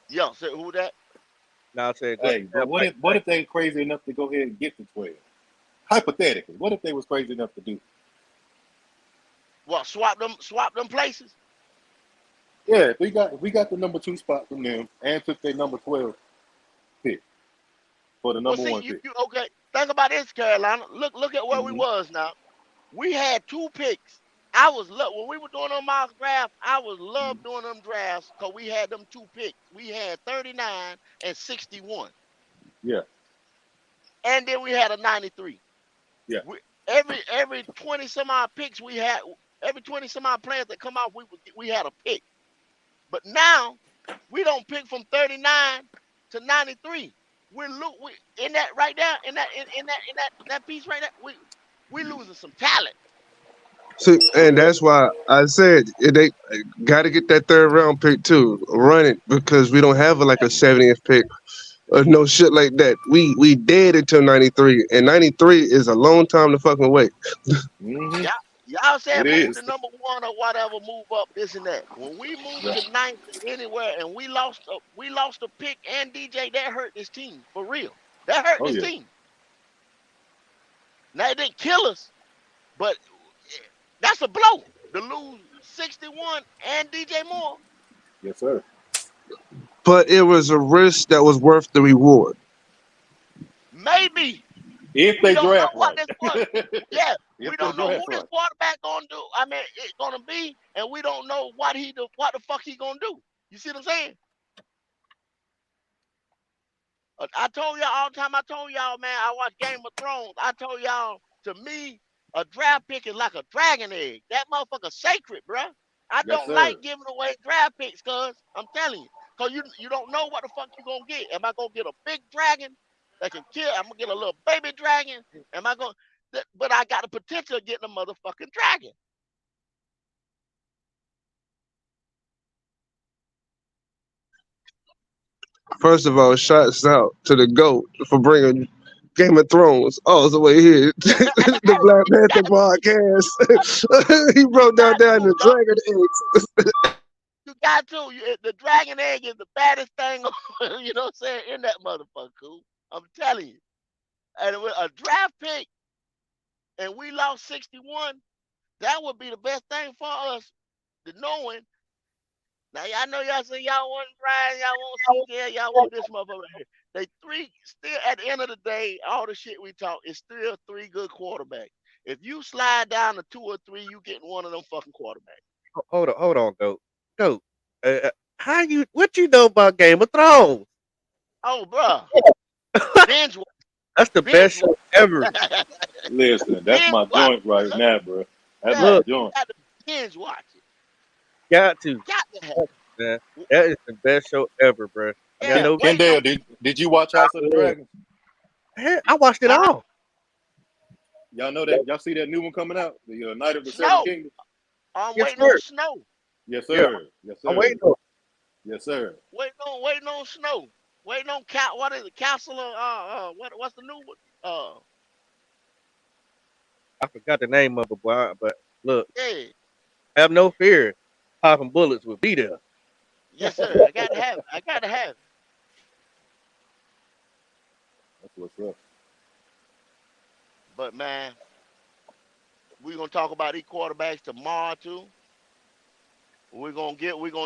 yeah, say who that? now I said glad hey, to but have Mike what back. if they crazy enough to go ahead and get the 12? Hypothetically, what if they was crazy enough to do? What swap them places? Yeah, if we got the number 2 spot from them and took their number 12 pick for the Well, number see 1 pick. you okay. Think about this, Carolina. Look at where we Mm-hmm. was now. We had 2 picks. I was when we were doing them mock draft. I was love doing them drafts because we had them 2 picks. We had 39 and 61, Yeah, and then we had a 93. yeah. We, every 20 some odd picks we had, every 20 some odd players that come out, we had a pick. But now we don't pick from 39 to 93. We in that right there in that piece right there. We losing some talent. See, and Yeah. that's why I said they got to get that third round pick too. Run it because we don't have like a 70th pick or no shit like that. We dead until 93, and 93 is a long time to fucking wait. Mm-hmm. Y'all, y'all It said move is. to number one or whatever, move up this and that. When we moved Yeah. to ninth anywhere and we lost a pick and DJ, that hurt this team for real. That hurt Oh this yeah. team. Now it didn't kill us, but that's a blow to lose 61 and DJ Moore. Yes, sir. But it was a risk that was worth the reward. Maybe If we they don't know draft what right. this quarter. Yeah, we If they don't know who draft this right. quarterback gonna do. I mean, it's gonna be, and we don't know what the fuck he gonna do. You see what I'm saying? I told y'all all the time. I told y'all, man, I watch Game of Thrones. I told y'all, to me, a draft pick is like a dragon egg. That motherfucker sacred, bruh. I Yes, don't sir. like giving away draft picks, cuz I'm telling you. Cause you don't know what the fuck you gonna get. Am I gonna get a big dragon that can kill? I'm gonna get a little baby dragon. Am I gonna but I got the potential of getting a motherfucking dragon. First of all, shots out to the GOAT for bringing Game of Thrones all the way here. The Black You Panther got podcast. He broke down to, the dog. dragon eggs. You got to. The dragon egg is the baddest thing, you know what I'm saying, in that motherfucker, cool. I'm telling you. And with a draft pick and we lost 61, that would be the best thing for us, the knowing. Now, y'all know y'all say y'all want Brian, y'all want CJ, y'all want this motherfucker right here. They three, still at the end of the day, all the shit we talk is still 3 good quarterbacks. If you slide down to 2 or 3, you getting one of them fucking quarterbacks. Hold on, go. How what you know about Game of Thrones? Oh, bro, binge watch, That's the best binge show watch, ever. Listen, that's binge my watch, joint right bro. now, bro. That's Yeah, my Look, you joint. got to binge watch it. got to, Got to have. man. It. That is the best show ever, bro. I mean, I Yeah, know. waiting on. Kendall, did you watch House of the Dragons? Heck, I watched it Huh? all. Y'all know that? Y'all see that new one coming out? The Night of the Seven Snow. Kingdoms? I'm Yes, waiting on sir. snow. Yes, Yeah, sir. Yes, I'm sir. waiting on. Yes, sir. Waiting on snow. Waiting on what is it? Castle of what's the new one? I forgot the name of it, boy. But look, Yeah, have no fear. Popping bullets will be there. yes sir. I gotta have it. I gotta have it. That's what's up. But man, we're gonna talk about these quarterbacks tomorrow too. We're gonna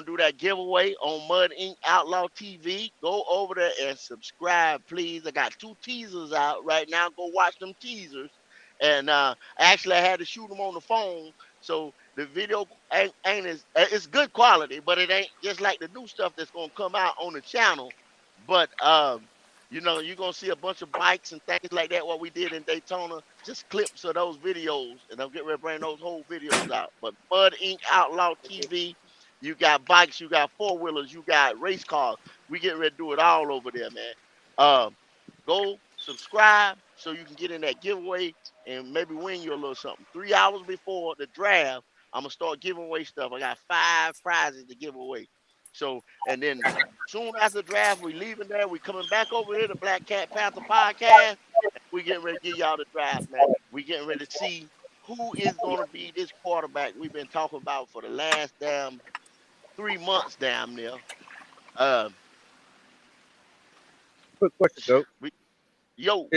do that giveaway on Mud Inc. Outlaw TV. Go over there and subscribe, please. I got 2 teasers out right now. Go watch them teasers. And actually, I had to shoot them on the phone, so the video ain't as it's good quality, but it ain't just like the new stuff that's gonna come out on the channel. But you're gonna see a bunch of bikes and things like that. What we did in Daytona, just clips of those videos, and I'm getting ready to bring those whole videos out. But Mud Inc. Outlaw TV. You got bikes, you got four wheelers, you got race cars. We getting ready to do it all over there, man. Um, Go subscribe so you can get in that giveaway and maybe win you a little something. 3 hours before the draft, I'm gonna start giving away stuff. I got 5 prizes to give away. So, and then soon after the draft, we leaving there. We coming back over here to Black Cat Panther podcast. We getting ready to give y'all the draft, man. We getting ready to see who is gonna be this quarterback we've been talking about for the last damn 3 months, damn near. Um, Quick question, go. we, yo,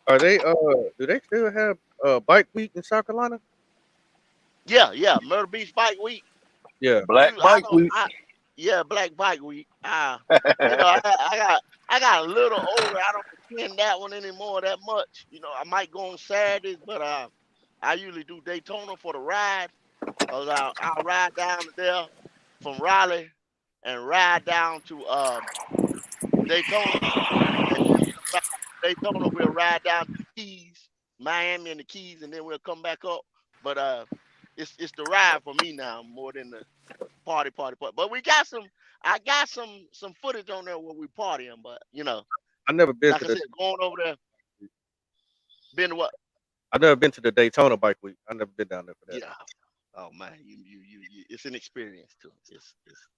Are they? Do they still have bike week in South Carolina? yeah, Murder Beach Bike Week. Yeah. Black I Mike don't, Week. yeah, Black Bike Week. I got a little older. I don't attend that one anymore that much. I might go on Saturdays, but I usually do Daytona for the ride. Cause I'll ride down there from Raleigh and ride down to Daytona, and then from Daytona we'll ride down to the Keys, Miami and the Keys, and then we'll come back up. But it's the ride for me now more than the party. But we got some. I got some footage on there where we partying, but I never been like to I the. said, going over there, been to what? I never been to the Daytona bike week. I never been down there for that. Yeah. Oh man, it's an experience too. It's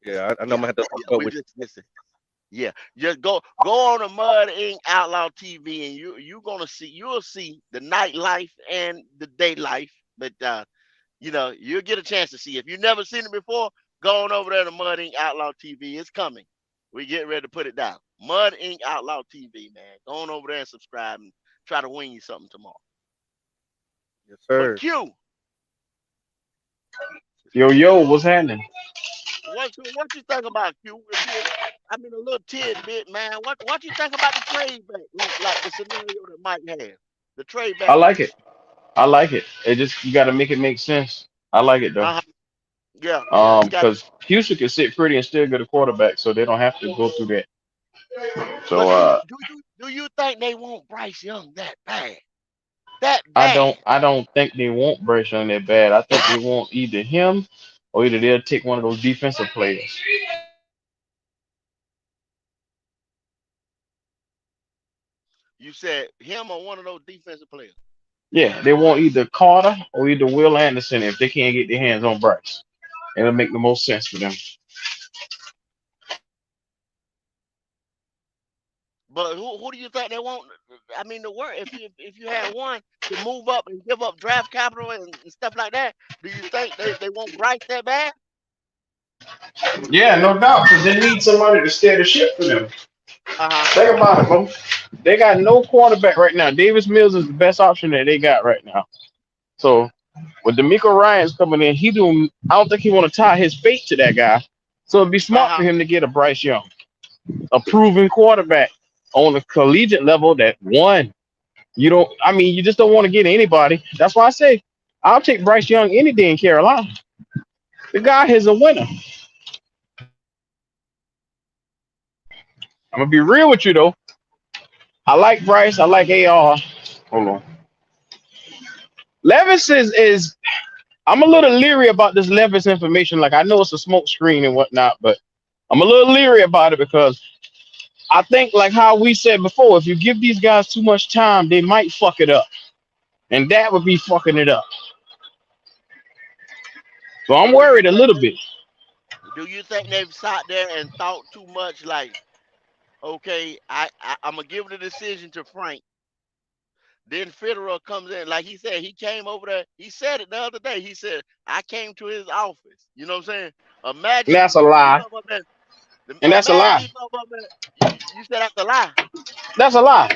Yeah, I know I'm yeah, gonna have to yeah. hook up We with just listen. Yeah, just go on the Mud Inc. Outlaw TV, and you'll see the nightlife and the day life. But you'll get a chance to see. If you've never seen it before, go on over there to Mud Inc. Outlaw TV. It's coming. We getting ready to put it down. Mud Inc. Outlaw TV, man. Go on over there and subscribe and try to win you something tomorrow. you. Yes, But sir. Q, Yo, what's happening? what you think about Q? I mean, a little tidbit, man. What you think about the trade back? Like the scenario that Mike had, the trade I back like piece. it. I like it. It just you got to make it make sense. I like it though. Uh huh. Yeah. You got. Because Houston can sit pretty and still get a quarterback, so they don't have to go through that. So But do you think they want Bryce Young that bad? That I bad? don't think they want Bryce Young that bad. I think they want either him or either they'll take one of those defensive players. You said him or one of those defensive players? Yeah, they want either Carter or either Will Anderson if they can't get their hands on Bryce. It'll make the most sense for them. But who do you think they want? I mean, the work if you had one to move up and give up draft capital and stuff like that, do you think they want Bryce that bad? Yeah, no doubt, because they need somebody to steer the ship for them. Uh huh. Think about it, bro. They got no quarterback right now. Davis Mills is the best option that they got right now. So with D'Amico Ryans coming in, I don't think he want to tie his fate to that guy. So it'd be Uh smart for huh. him to get a Bryce Young, a proven quarterback on a collegiate level that won. You just don't want to get anybody. That's why I say I'll take Bryce Young any day in Carolina. The guy is a winner. I'm gonna be real with you though. I like Bryce. I like AR. Hold on. Levis is I'm a little leery about this Levis information. Like I know it's a smoke screen and whatnot, but I'm a little leery about it because I think like how we said before, if you give these guys too much time, they might fuck it up. And that would be fucking it up. So I'm So do you worried a think little bit. they've sat there and thought too much? Like, okay, I'm gonna give the decision to Frank. Then Federer comes in, like he said, he came over there. He said it the other day. He said, "I came to his office." You know what I'm saying? And Imagine that's a he lie. come up there. And that's a Imagine lie. he come up there. You said that's a lie. That's a lie.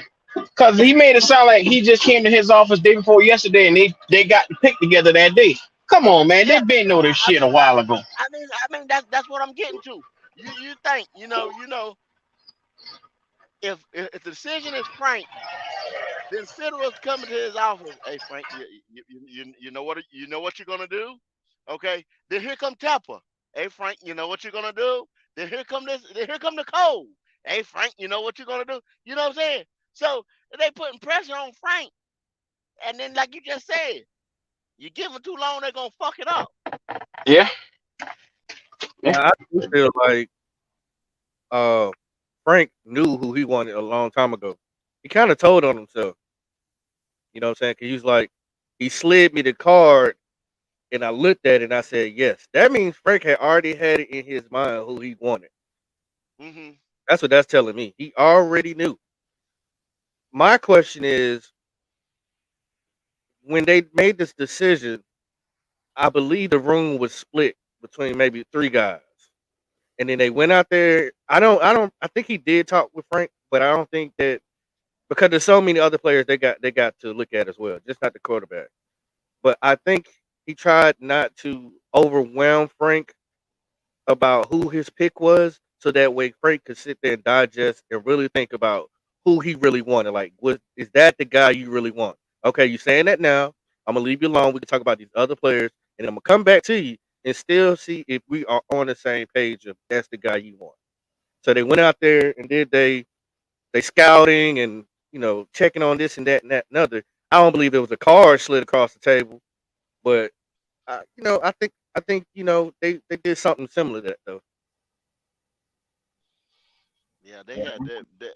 Cause he made it sound like he just came to his office day before yesterday and they got the pick together that day. Come on, man. Yeah, They been know this I shit a mean, while ago. that's what I'm getting to. You think if the decision is Frank, then Federer's coming to his office. Hey Frank, you know what you're gonna do? Okay. Then here come Tapper. Hey Frank, you know what you're gonna do? Then here come this. Then here come the cold. Hey Frank, you know what you're gonna do? You know what I'm saying? So they putting pressure on Frank, and then like you just said, you give them too long, they're gonna fuck it up. Yeah. Yeah. Now, I do feel like uh Frank knew who he wanted a long time ago. He kind of told on himself. You know what I'm saying? 'Cause he was like, he slid me the card, and I looked at it and I said, yes. That means Frank had already had it in his mind who he wanted. Hmm. That's what that's telling me. He already knew. My question is, when they made this decision, I believe the room was split between maybe three guys. And then they went out there. I think he did talk with Frank, but I don't think that, because there's so many other players they got to look at as well, just not the quarterback. But I think he tried not to overwhelm Frank about who his pick was, so that way Frank could sit there and digest and really think about who he really wanted. Like, is that the guy you really want? Okay, you saying that now. I'm gonna leave you alone. We can talk about these other players, and I'm gonna come back to you and still see if we are on the same page of that's the guy you want. So they went out there and did they scouting and checking on this and that and that and other. I don't believe it was a card slid across the table, but I think they did something similar to that though. Yeah, they had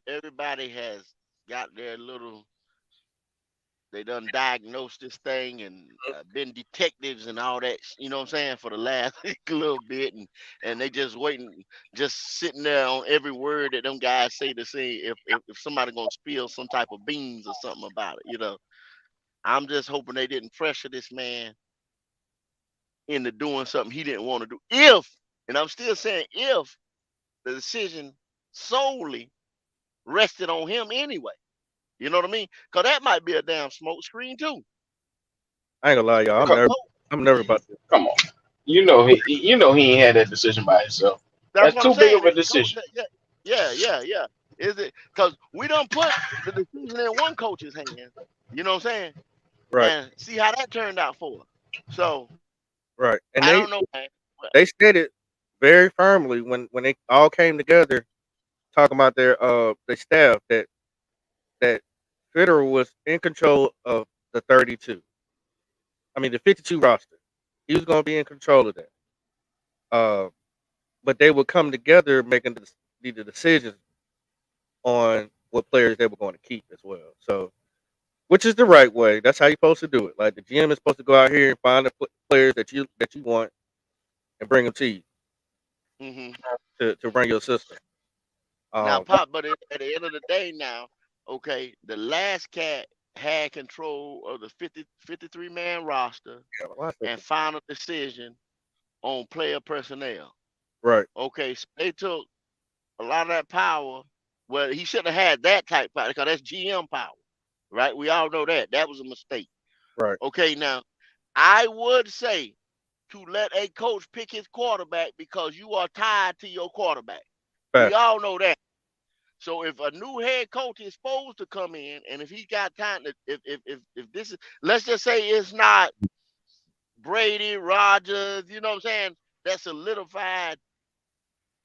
everybody has got their little. They done diagnosed this thing and been detectives and all that. You know what I'm saying, for the last little bit, and they just waiting, just sitting there on every word that them guys say to see if somebody gonna spill some type of beans or something about it. I'm just hoping they didn't pressure this man into doing something he didn't want to do. And I'm still saying if the decision solely rested on him anyway. You know what I mean? Because that might be a damn smoke screen too. I ain't gonna lie, y'all. I'm Come, nervous. I'm nervous about this. come on. You know he ain't had that decision by himself. That's That's what I'm too big saying. of a If the coach, decision. yeah. Is it because we don't put the decision in one coach's hands? You know what I'm saying? Right, And see how that turned out for us. So right. And I they don't know, man. But they stated very firmly when they all came together talking about their staff that Federer was in control of the 32. I mean the 52 roster. He was gonna be in control of that. Uh, but they would come together making the decisions on what players they were going to keep as well. So, which is the right way. That's how you're supposed to do it. Like the GM is supposed to go out here and find the players that you want and bring them to you hmm to run your system. now, Um, Pop, but at the end of the day, now, okay, the last cat had control of the 53 man roster yeah, well, I think and final decision on player personnel. right, Okay, so they took a lot of that power. Well, he should have had that type power because that's GM power, right? We all know that. That was a mistake. right, Okay, now I would say to let a coach pick his quarterback because you are tied to your quarterback. We fact, all know that. So if a new head coach is supposed to come in, and if he got time to, if this is, let's just say it's not Brady, Rogers, you know what I'm saying? That solidified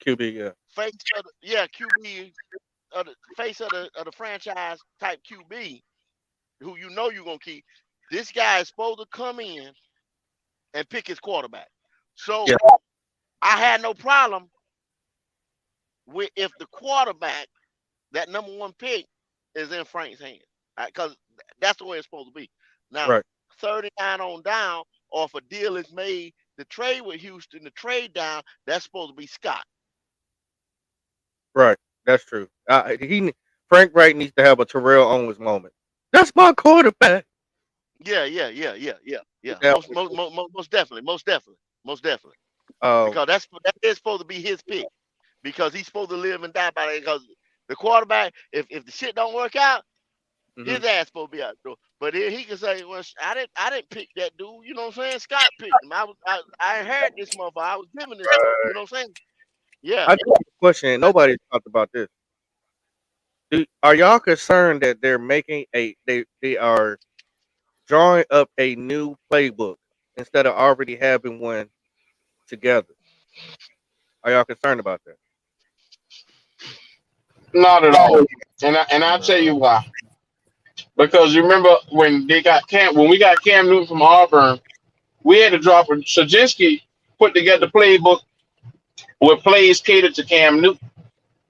QB, yeah, face of the, yeah, QB. of the franchise type QB who you know you're gonna keep. This guy is supposed to come in and pick his quarterback. Yeah. So I had no problem with if the quarterback, that number one pick, is in Frank's hands, because that's the way it's supposed to be. Now, Right. 39 on down, or if a deal is made to trade with Houston, to trade down, that's supposed to be Scott. Right. That's true. Frank Wright needs to have a Terrell Owens moment. That's my quarterback. Yeah. That Most definitely, most definitely, um because that is supposed to be his pick, because he's supposed to live and die by it. Because the quarterback, if the shit don't work out, mhm. his ass supposed to be out the door. But then he can say, "Well, I didn't pick that dude." You know what I'm saying? Scott picked him. I inherited this motherfucker. I was given this motherfucker. You know what I'm saying? Yeah. I do have a question. And nobody's talked about this. Are y'all concerned that they are drawing up a new playbook instead of already having one together? Are y'all concerned about that? Not at all. And I'll tell No. you why. Because you remember when we got Cam Newton from Auburn, we had to drop a Shajinsky put together the playbook with plays catered to Cam Newton.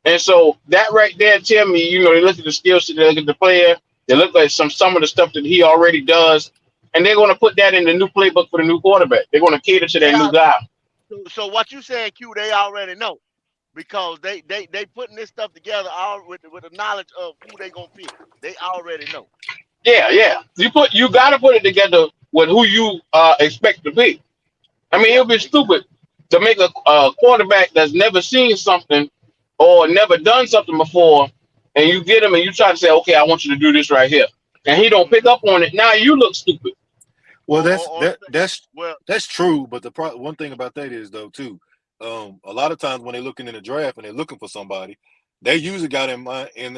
And so that right there tell me, they look at the skill set, they look at the player, they look at some of the stuff that he already does, and they're gonna put that in the new playbook for the new quarterback. They're gonna cater to They that new are. guy. So what you saying, Q? They already know, because they putting this stuff together all with the knowledge of who they gonna pick. They already know. Yeah. You gotta put it together with who you expect to be. I mean, it Yeah. would be stupid to make a quarterback that's never seen something or never done something before, and you get him and you try to say, okay, I want you to do this right here, and he don't pick Mm-hmm. up on it. Now you look stupid. Well, Or well, that's true. But one thing about that is though too, a lot of times when they're looking in the draft and they're looking for somebody, they usually got in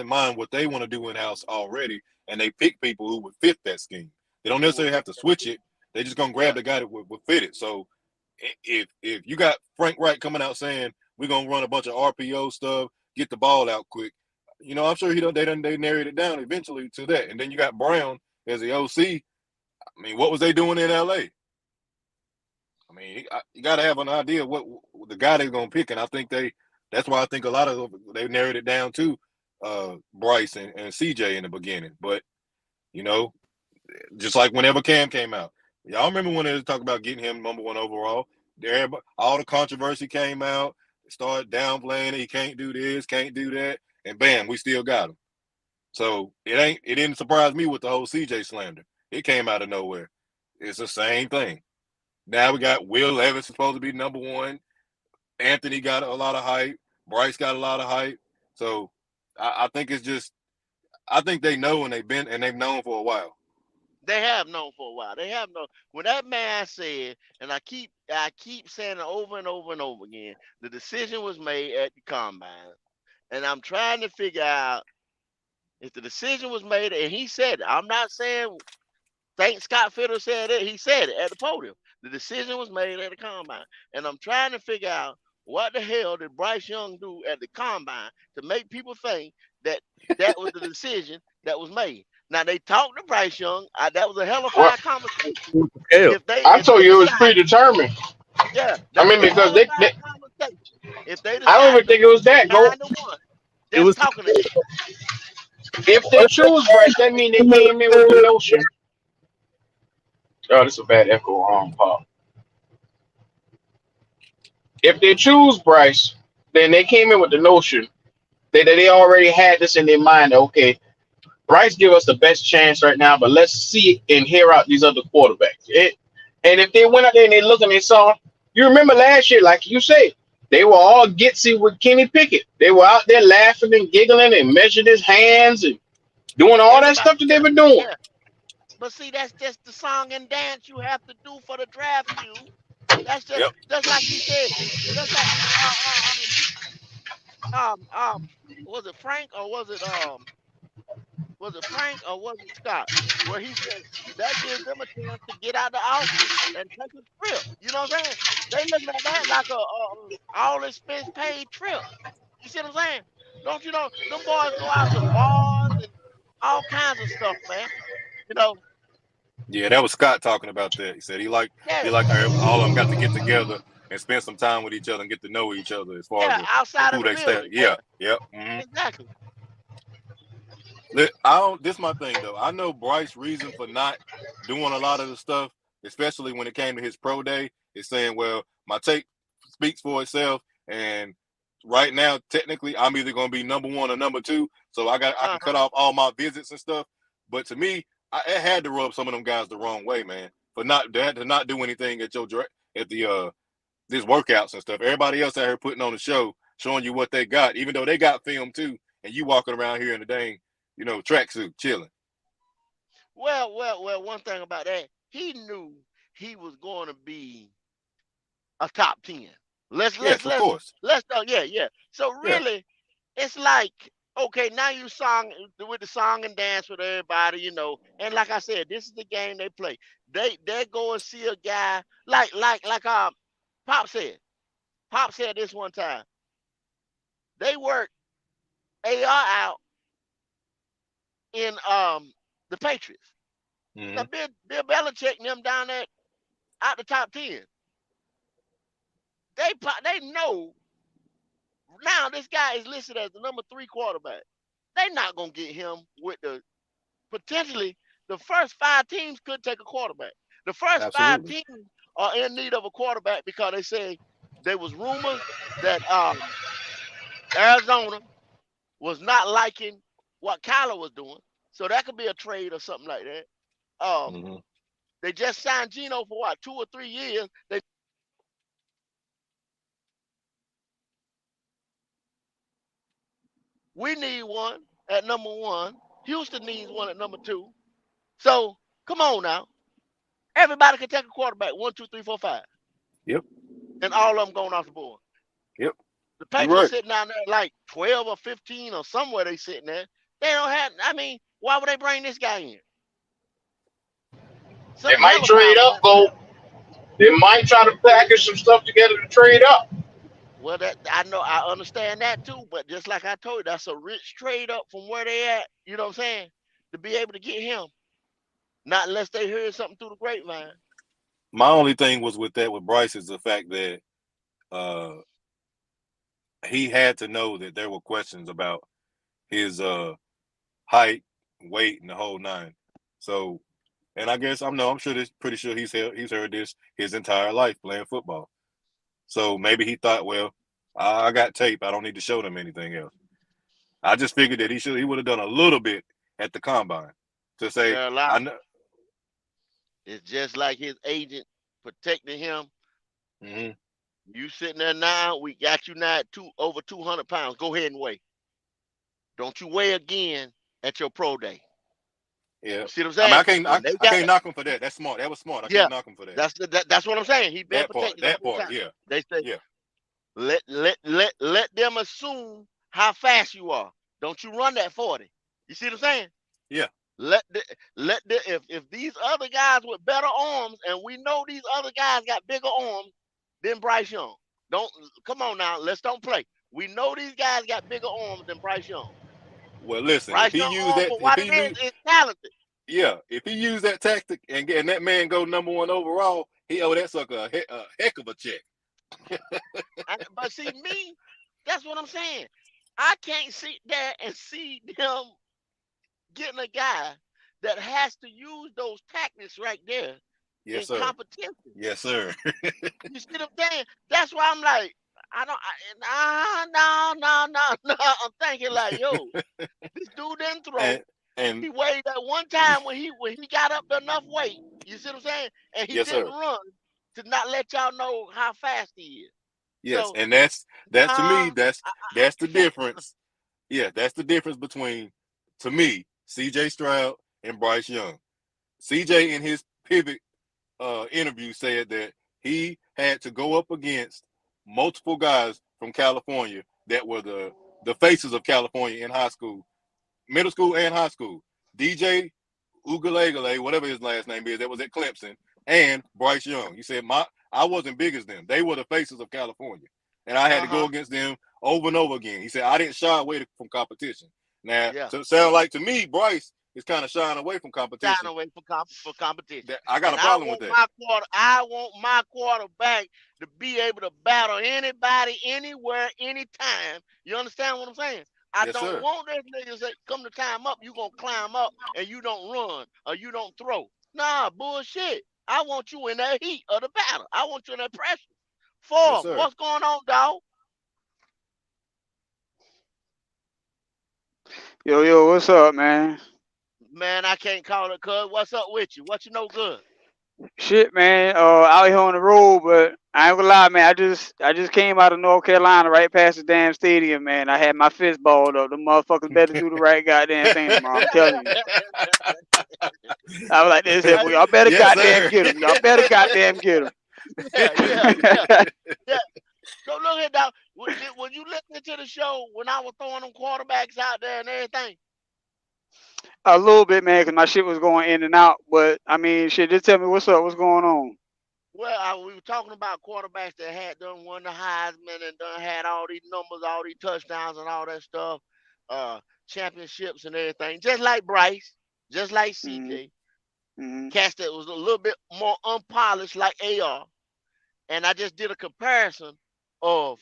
mind what they want to do in house already, and they pick people who would fit that scheme. They don't who will necessarily fit have to that switch shit? it. They just gonna grab Yeah. the guy that would fit it. So if you got Frank Wright coming out saying we're gonna run a bunch of RPO stuff, get the ball out quick, I'm sure they narrowed it down eventually to that. And then you got Brown as the OC. I mean, what was they doing in LA? I mean, you got to have an idea of what the guy they're gonna pick, and I think that's why I think a lot of they narrowed it down to Bryce and CJ in the beginning. But you know, just like whenever Cam came out, y'all remember when they was talking about getting him number one overall? There, all the controversy came out. Started downplaying it. He can't do this, can't do that, and bam, we still got him. So it didn't surprise me with the whole CJ slander. It came out of nowhere. It's the same thing. Now we got Will Levis supposed to be number one. Anthony got a lot of hype. Bryce got a lot of hype. So I think it's just I think they know and they've known for a while. They have known for a while. They have known when that man said, and I keep saying it over and over and over again. The decision was made at the combine, and I'm trying to figure out if the decision was made, and he said it. I'm not saying think Scott Fiddle said it. He said it at the podium. The decision was made at the combine, and I'm trying to figure out what the hell did Bryce Young do at the combine to make people think that that was the decision that was made. Now they talked to Bryce Young. That was a hell of Well, a conversation. Hell, I If told they you it was decided, predetermined. yeah, I that was mean, a because hell of a conversation. If they I don't decided even to think it move was from that. Go 9-1, it just was talking to him. if they choose Bryce, that means they came in with the notion. Oh, this is a bad echo on Paul. If they choose Bryce, then they came in with the notion that they already had this in their mind. Okay, Bryce give us the best chance right now, but let's see and hear out these other quarterbacks. And if they went out there and they looked and they saw, you remember last year, like you said, they were all gitsy with Kenny Pickett. They were out there laughing and giggling and measuring his hands and doing all that Everybody, stuff that they were doing. yeah. But see, that's just the song and dance you have to do for the draft. That's Yep. just like he said. Just like was it Frank or was it Frank or was it Scott? Where he said that gives them a chance to get out the office and take a trip. You know what I'm saying? They looking at that like a all expense paid trip. You see what I'm saying? Don't you know them boys go out to bars and all kinds of stuff, man. You know, Yeah, that was Scott talking about that. He said he yeah, all of them got to get together and spend some time with each other and get to know each other as far as yeah, outside of who the they stay. building, yeah, Yeah, yep. Mm-hmm. exactly. I don't. This is my thing though. I know Bryce's reason for not doing a lot of the stuff, especially when it came to his pro day, is saying, "Well, my tape speaks for itself, and right now, technically, I'm either going to be number one or number two, so I can cut Uh-huh. off all my visits and stuff." But to me, it had to rub some of them guys the wrong way, man, for to not do anything at the this workouts and stuff. Everybody else out here putting on the show, showing you what they got, even though they got film too, and you walking around here in the dang, tracksuit chilling. Well. One thing about that, he knew he was going to be a top 10. Let's let's Yes, of let's course. let's yeah. So Yeah. really, it's like, okay, now you song with the song and dance with everybody, and like I said, this is the game they play. They go and see a guy like Pop said. Pop said this one time. They work AR out in the Patriots. Now Mm-hmm. Bill Belichick and them down there out the top 10. They know now this guy is listed as the number 3 quarterback. They're not gonna get him with the potentially the first 5 teams could take a quarterback. The first 5 Absolutely. teams are in need of a quarterback because they say there was rumors that Arizona was not liking what Kyler was doing, so that could be a trade or something like that. Um, Mm-hmm. they just signed Geno for what 2 or 3 years. We need one at number 1. Houston needs one at number 2. So come on now. Everybody can take a quarterback. 1, 2, 3, 4, 5. Yep. And all of them going off the board. Yep. The You're Patriots right. sitting down there like 12 or 15 or somewhere they sitting there. They don't have, I mean, why would they bring this guy in? They Something might hella trade powerful. up, go. They might try to package some stuff together to trade up. Well, that I know, I understand that too, but just like I told you, that's a rich trade up from where they at. You know what I'm saying? To be able to get him, not unless they heard something through the grapevine. My only thing was with Bryce is the fact that uh, he had to know that there were questions about his height, weight, and the whole nine. So, and I guess I'm sure pretty sure he's heard this his entire life playing football. So maybe he thought, well, I got tape. I don't need to show them anything else. I just figured that he would have done a little bit at the combine to say, I Carolina, know. it's just like his agent protecting him. Mm-hmm. You sitting there now, we got you now at over 200 pounds. Go ahead and weigh. Don't you weigh again at your pro day. Yeah. You see what I'm I mean, saying? When they I got can't knock him for that. That's smart. That was smart. I yeah, can't knock him for that. that's what I'm saying. He been protected the That whole part. time. Yeah. They say Yeah. let them assume how fast you are. Don't you run that 40. You see what I'm saying? Yeah. Let the if these other guys with better arms, and we know these other guys got bigger arms than Bryce Young. Don't come on now. Let's don't play. We know these guys got bigger arms than Bryce Young. Well, listen, Bryce Young arm for what it is talented. if he used that tactic and that man go number 1 overall, he owe that sucker a heck of a check. But see me, that's what I'm saying. I can't sit there and see them getting a guy that has to use those tactics right there Yes, in sir. competition. Yes, sir. You see what I'm saying? That's why I'm like, no. I'm thinking like, yo, this dude didn't throw. and He weighed that one time when he got up to enough weight. You see what I'm saying? And he yes, didn't sir. run to not let y'all know how fast he is. Yes, So and that to me, that's I the can't. difference. Yeah, that's the difference between, to me, C.J. Stroud and Bryce Young. C.J. in his pivot interview said that he had to go up against multiple guys from California that were the faces of California in high school, middle school and high school. 𝐥𝐢𝐤𝐤, whatever his last name is, that was at Clemson, and Bryce Young. He said, I wasn't big as them. They were the faces of California. And I had to go against them over and over again. He said, I didn't shy away from competition. Now, Yeah. to sound like to me, Bryce is kind of shying away from Shying competition. away for competition. I got And a problem with that. I want my quarterback to be able to battle anybody, anywhere, anytime. You understand what I'm saying? I Yes, don't sir. want this nigga say, come to time up, you gonna climb up and you don't run or you don't throw. Nah, bullshit. I want you in that heat of the battle. I want you in that pressure. Yes, Four, sir. what's going on, dog? Yo, what's up, man? Man, I can't call it, cuz. What's up with you? What you know good? Shit, man. Out here on the road, but I ain't gonna lie, man. I just came out of North Carolina, right past the damn stadium, man. I had my fist balled up. The motherfuckers better do the right goddamn thing tomorrow. I'm telling you. I was like, this here, Yeah, boy. Y'all better Yes, goddamn sir. get him. Y'all better goddamn get him. yeah. Yeah. So look here, dog. When you listening to the show, when I was throwing them quarterbacks out there and everything, A little bit, man, because my shit was going in and out. But I mean, shit. Just tell me what's up. What's going on? well, we were talking about quarterbacks that had done won the Heisman and done had all these numbers, all these touchdowns and all that stuff, uh, championships and everything. Just like Bryce, just like Mm-hmm. CJ, Mm-hmm. cats that was a little bit more unpolished like AR. And I just did a comparison of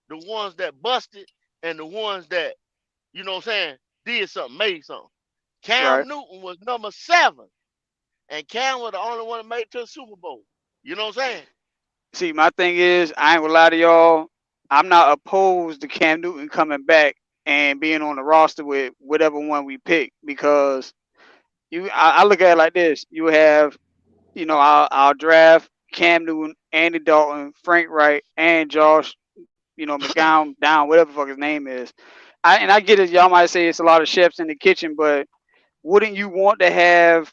the ones that busted and the ones that, you know what I'm saying, did something, made something. Right. Cam Newton was number 7, and Cam was the only one that made it to the Super Bowl. You know what I'm saying? See, my thing is, I ain't gonna lie to y'all. I'm not opposed to Cam Newton coming back and being on the roster with whatever one we pick because I look at it like this: you have, I'll draft Cam Newton, Andy Dalton, Frank Wright, and Josh, McGowan down, whatever the fuck his name is. I get it. Y'all might say it's a lot of chefs in the kitchen, but wouldn't you want to have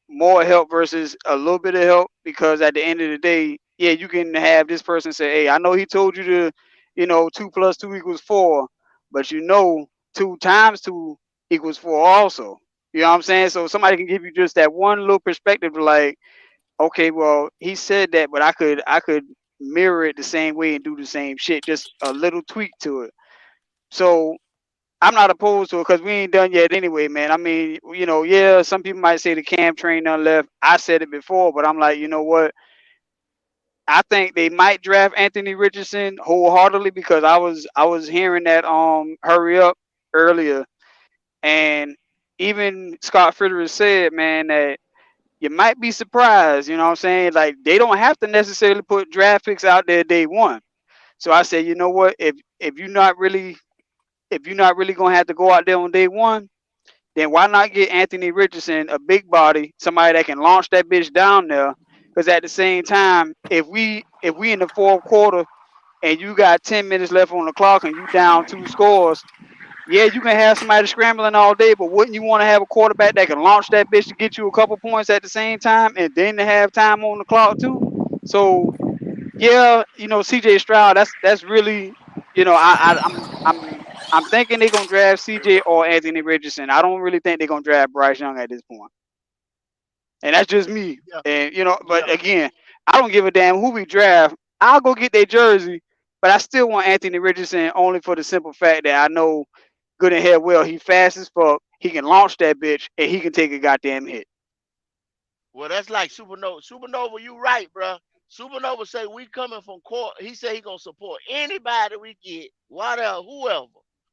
more help versus a little bit of help? Because at the end of the day, yeah, you can have this person say, hey, I know he told you to 2 plus 2 equals 4, but 2 times 2 equals 4 also. You know what I'm saying? So somebody can give you just that one little perspective, like, okay, well, he said that, but I could mirror it the same way and do the same shit, just a little tweak to it. So I'm not opposed to it because we ain't done yet anyway, man. I mean, yeah, some people might say the Cam train done left. I said it before, but I'm like, you know what? I think they might draft Anthony Richardson wholeheartedly because I was hearing that hurry up earlier, and even Scott Fitterer said, man, that you might be surprised. You know what I'm saying? Like they don't have to necessarily put draft picks out there day one. So I said, you know what? If you're not really gonna have to go out there on day one, then why not get Anthony Richardson, a big body, somebody that can launch that bitch down there? Because at the same time, if we in the fourth quarter and you got 10 minutes left on the clock and you down 2 scores, yeah, you can have somebody scrambling all day, but wouldn't you want to have a quarterback that can launch that bitch to get you a couple points at the same time and then to have time on the clock too? So yeah, CJ Stroud, that's really, I'm thinking they're gonna draft CJ or Anthony Richardson. I don't really think they're gonna draft Bryce Young at this point. And that's just me. Yeah, And yeah. but again, I don't give a damn who we draft. I'll go get their jersey, but I still want Anthony Richardson only for the simple fact that I know good and hell well he fast as fuck. He can launch that bitch and he can take a goddamn hit. Well, that's like Supernova. Supernova, you right, bro. Supernova say we coming from court. He say he gonna support anybody we get, whatever, whoever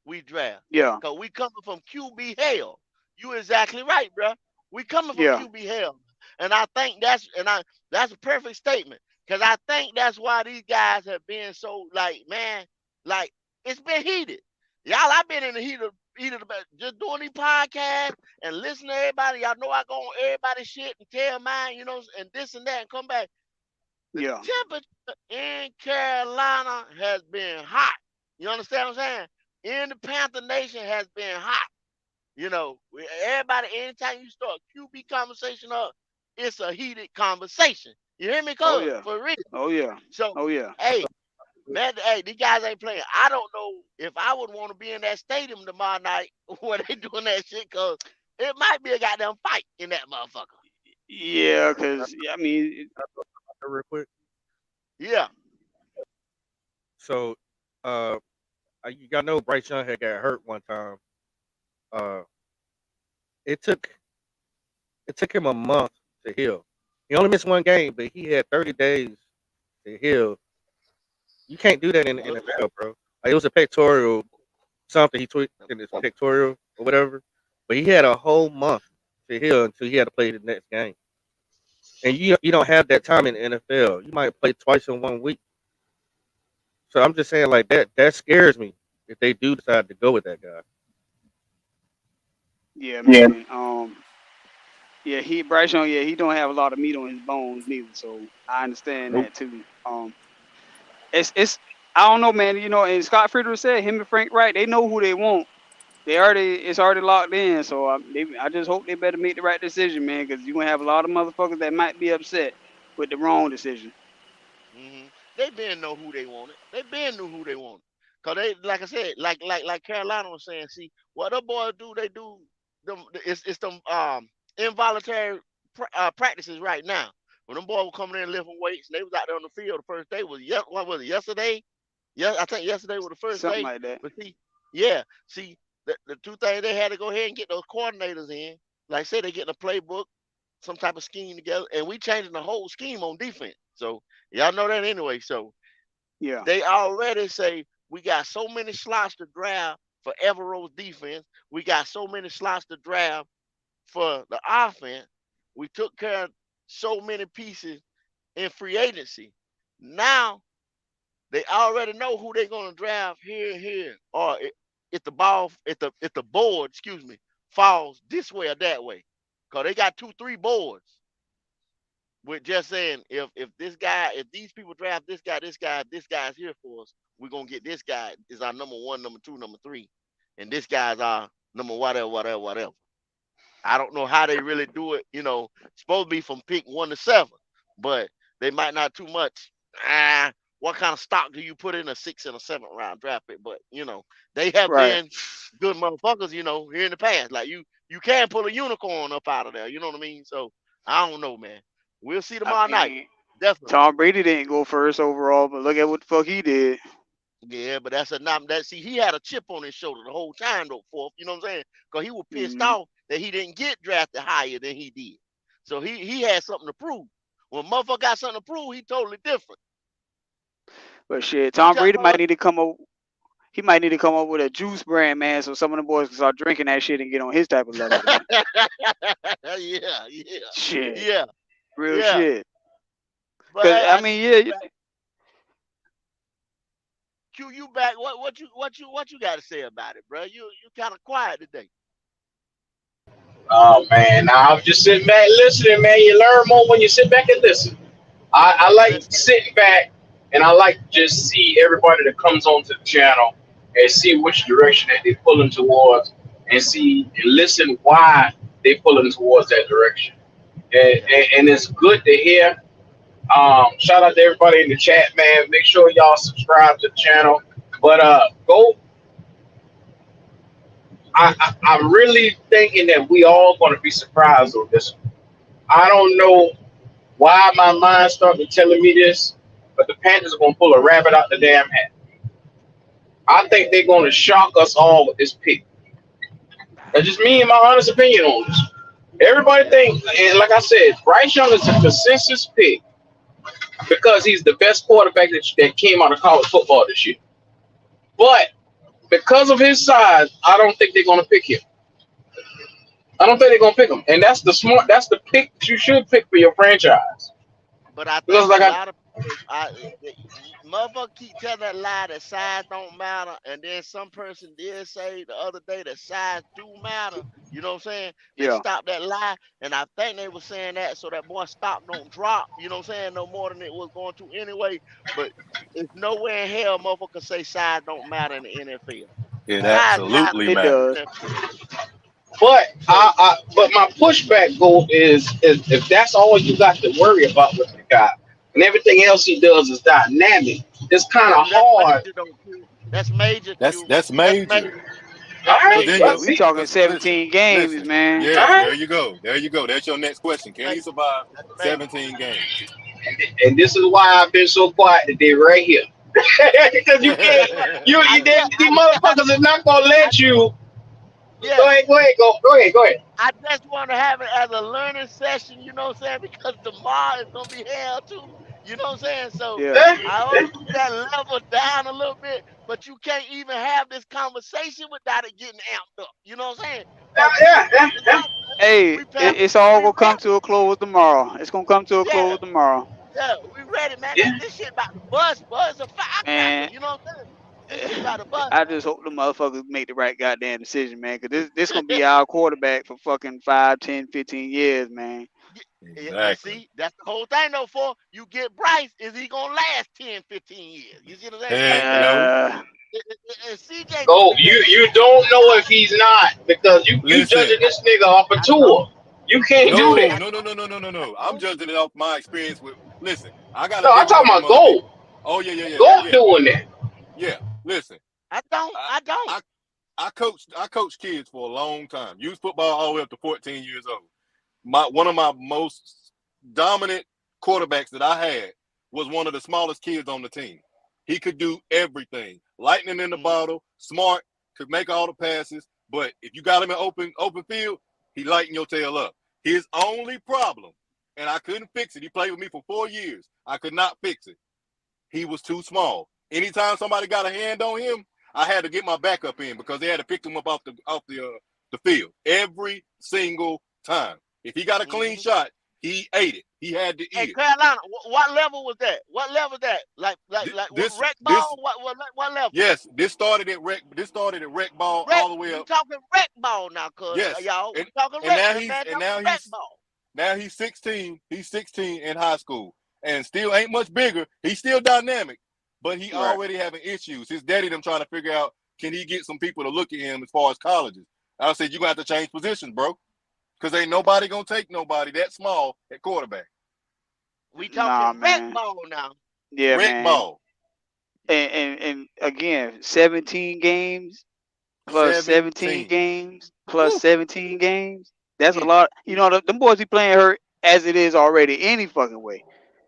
we draft. Yeah, Cause we coming from QB hell. You exactly right, bro. We coming from yeah, QB hell, and I think that's a perfect statement. Cause I think that's why these guys have been so like, man, like it's been heated. Y'all, I've been in the heat of the just doing these podcasts and listen to everybody. Y'all know I go on everybody's shit and tell mine, and this and that and come back. The yeah. temperature in Carolina has been hot. You understand what I'm saying? In the Panther Nation has been hot. Everybody, anytime you start QB conversation up, it's a heated conversation. You hear me, Oh cuz? yeah. For real. Oh yeah. So, Oh yeah. hey, man, hey, these guys ain't playing. I don't know if I would want to be in that stadium tomorrow night where they doing that shit, cause it might be a goddamn fight in that motherfucker. Yeah, cause I mean, Real quick. Yeah. So, uh, y'all know Bryce Young had got hurt one time. It took him a month to heal. He only missed one game, but he had 30 days to heal. You can't do that in the Look, NFL, bro. Like, it was a pectoral something he tweaked in his pectoral or whatever, but he had a whole month to heal until he had to play the next game. And you don't have that time in the NFL. You might play twice in 1 week. So I'm just saying, like, that scares me if they do decide to go with that guy. Yeah, Yeah. man. Yeah, Bryce Young. Yeah, he don't have a lot of meat on his bones neither. So I understand Nope. that too. It's I don't know, man. You know, and Scott Friedel said him and Frank Wright, they know who they want. It's already locked in. So I just hope they better make the right decision, man, because you're gonna have a lot of motherfuckers that might be upset with the wrong decision. They been know who they wanted. They been knew who they wanted. Cause they, like I said, like Carolina was saying. See, what them boys do, they do them. It's them involuntary practices right now. When them boys were coming in lifting weights, and they was out there on the field the first day was what was it, yesterday? Yeah, I think yesterday was the first Something day. like that. But see, the two things they had to go ahead and get those coordinators in. Like I said, they getting a playbook, some type of scheme together, and we changing the whole scheme on defense. So y'all know that anyway. So Yeah. they already say we got so many slots to draft for Evero's defense. We got so many slots to draft for the offense. We took care of so many pieces in free agency. Now they already know who they're gonna draft here and here, or if the ball, if the board, excuse me, falls this way or that way, cause they got 2, 3 boards with just saying if these people draft this guy's here for us, we're gonna get this guy is our number 1, number 2, number 3, and this guy's our number whatever. I don't know how they really do it. Supposed to be from pick 1 to 7, but they might not too much. What kind of stock do you put in a 6th and a 7th round draft pick? But they have Right. been good motherfuckers. Here in the past, like you can pull a unicorn up out of there. You know what I mean? So I don't know, man. We'll see I tomorrow night. mean, Definitely. Tom Brady didn't go first overall, but look at what the fuck he did. Yeah, but that's a not that. See, he had a chip on his shoulder the whole time, though. Fourth, you know what I'm saying? Because he was pissed Hmm. off that he didn't get drafted higher than he did. So he had something to prove. When motherfucker got something to prove, he totally different. But shit, You Tom tell Brady might mother, need to come up. He might need to come up with a juice brand, man, so some of the boys can start drinking that shit and get on his type of level, man. yeah, Shit, yeah, real yeah. shit. But Cause I I mean, see yeah, you back. You back. What you got to say about it, bro? You kind of quiet today. Oh man, nah, I'm just sitting back listening, man. You learn more when you sit back and listen. I That's like that's sitting back and I like to just see everybody that comes onto the channel and see which direction that they're pulling towards and see and listen why they pulling towards that direction. And, yeah. and, and it's good to hear. Shout out to everybody in the chat, man. Make sure y'all subscribe to the channel. But go. I'm really thinking that we all going to be surprised on this one. I don't know why my mind started telling me this, but the Panthers are going to pull a rabbit out the damn hat. I think they're going to shock us all with this pick. That's just me and my honest opinion on this. Everybody Yeah. think, and like I said, Bryce Young is a consensus pick because he's the best quarterback that came out of college football this year. But because of his size, I don't think they're going to pick him. I don't think they're going to pick him, and that's the pick that you should pick for your franchise. But I Because think like a I lot of people, motherfucker keep telling that lie that size don't matter, and then some person did say the other day that size do matter. You know what I'm saying? They yeah. stopped that lie, and I think they were saying that so that boy stop don't drop. You know what I'm saying? No more than it was going to anyway. But it's nowhere in hell motherfucker say size don't matter in the NFL. It Size matters absolutely It in matters. does. the NFL. So but my pushback goal is if that's all you got to worry about with the guy, and everything else he does is dynamic, it's kind of that's hard. major though, Q. That's major, That's Q. that's That's major. major. All That's right, Cause then major. well, Shit, you, we see, talking cause listen, 17 games, listen. man. all Yeah, right, there you go. There you go. That's your next question. Can he survive That's major. 17 games? and this is why I've been so quiet today, right here. Because you can't. I just, The motherfuckers are not gonna I, let you. yeah. Go ahead. I just want to have it as a learning session, you know what I'm saying? Because tomorrow is gonna be hell too. You know what I'm saying? So Yeah. Eh? I want to bring that level down a little bit, but you can't even have this conversation without it getting amped up. You know what I'm saying? Cause Yeah. Hey, we play, it's all we gonna come ready. to a close tomorrow. It's gonna come to a Yeah, close tomorrow, yeah, we ready, man. Yeah. This shit about the bus, buzz a firecracker. man. You know what I'm saying? This shit about the bus, I man. just hope the motherfuckers make the right goddamn decision, man. Cause this gonna be our quarterback for fucking 5, 10, 15 years, man. And Exactly. see, that's the whole thing though. For you get Bryce, is he gonna last 10, 15 years? You see what I'm saying? Heck no. And CJ gonna Oh, be ready. you don't know if he's not because you Listen, judging this nigga off a I don't. tour. You can't do no, I, that. no, no, no, no, no, no, I no. I'm don't. judging it off my experience with. Listen, I got a No, I'm nigga talking with a about mother nigga. gold. Oh yeah. Gold doing that. Yeah. Listen, I don't. I I don't. I I coached kids for a long time. Youth football all the way up to 14 years old. One of my most dominant quarterbacks that I had was one of the smallest kids on the team. He could do everything. Lightning in the Mm, bottle, smart, could make all the passes. But if you got him in open field, he lighten your tail up. His only problem, and I couldn't fix it. He played with me for 4 years. I could not fix it. He was too small. Anytime somebody got a hand on him, I had to get my backup in because they had to pick him up off the field every single time. If he got a clean mm-hmm. shot, he ate it. He had to Hey, eat it. Carolina, what level was that? What level was that? Like what, This rec this ball? What level? yes, this started at rec. This started at rec ball Rec. all the way We up. talking rec ball now, cuz Yes, y'all. and We talking and rec. now That he's man and talking now rec he's ball. now he's 16. He's 16 in high school and still ain't much bigger. He's still dynamic, but he Right. already having issues. His daddy them trying to figure out, can he get some people to look at him as far as colleges. I said, you're going to have to change positions, bro, because ain't nobody going to take nobody that small at quarterback. We talking Nah, rec man. ball now. Yeah, Rec man. ball. And again, 17 games plus 17 17. games plus Woo. 17 games. That's a Mm. lot. You know, them boys be playing hurt as it is already any fucking way.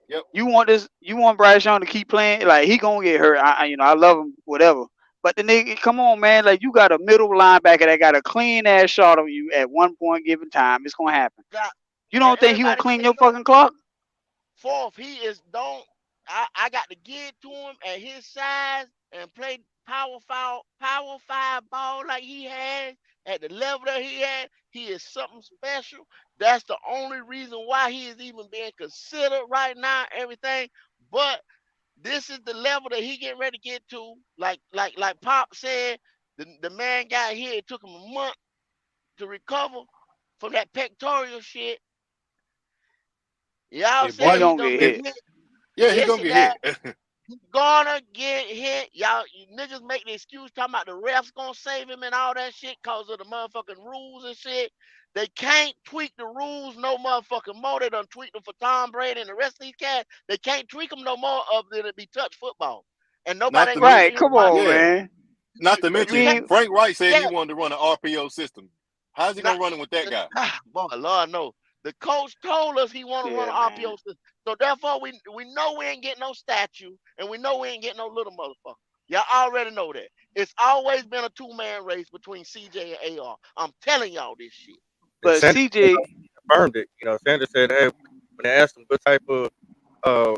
Yep. You want this? You want Bryce Young to keep playing? Like he gonna get hurt. I love him, whatever. But the nigga, come on, man. Like you got a middle linebacker that got a clean ass shot on you at one point given time. It's gonna happen. Got, You and don't think he gonna everybody clean say your look, fucking clock? fourth, he is don't I got to get to him at his size and play power five ball like he has at the level that he had. He is something special. That's the only reason why he is even being considered right now, everything. But this is the level that he getting ready to get to. Like Pop said, the man got here, it took him a month to recover from that pectoral shit. Y'all If He say Bryce, he gonna done get if been hit. hit. yeah, he gonna Listen, get guys, hit. he's gonna get hit. Y'all, you niggas make the excuse talking about the refs gonna save him and all that shit cause of the motherfucking rules and shit. They can't tweak the rules no motherfucking more. They done tweaked them for Tom Brady and the rest of these cats. They can't tweak them no more of than it be touch football. And nobody Not ain't to gonna mention, Right. sit here and Come watch on, it. yeah, man. not to You You can't, mention ain't Frank Wright said he yeah, wanted to run an RPO system. How's he not, gonna run it with that guy? boy, Lord, no. The coach told us he want to run yeah, an man. RPO system. So therefore, we know we ain't getting no statue, and we know we ain't getting no little motherfucker. Y'all already know that. It's always been a two-man race between CJ and AR. I'm telling y'all this shit. And But Sanders CJ, confirmed it. Sanders said, "Hey, when they asked him what type of uh,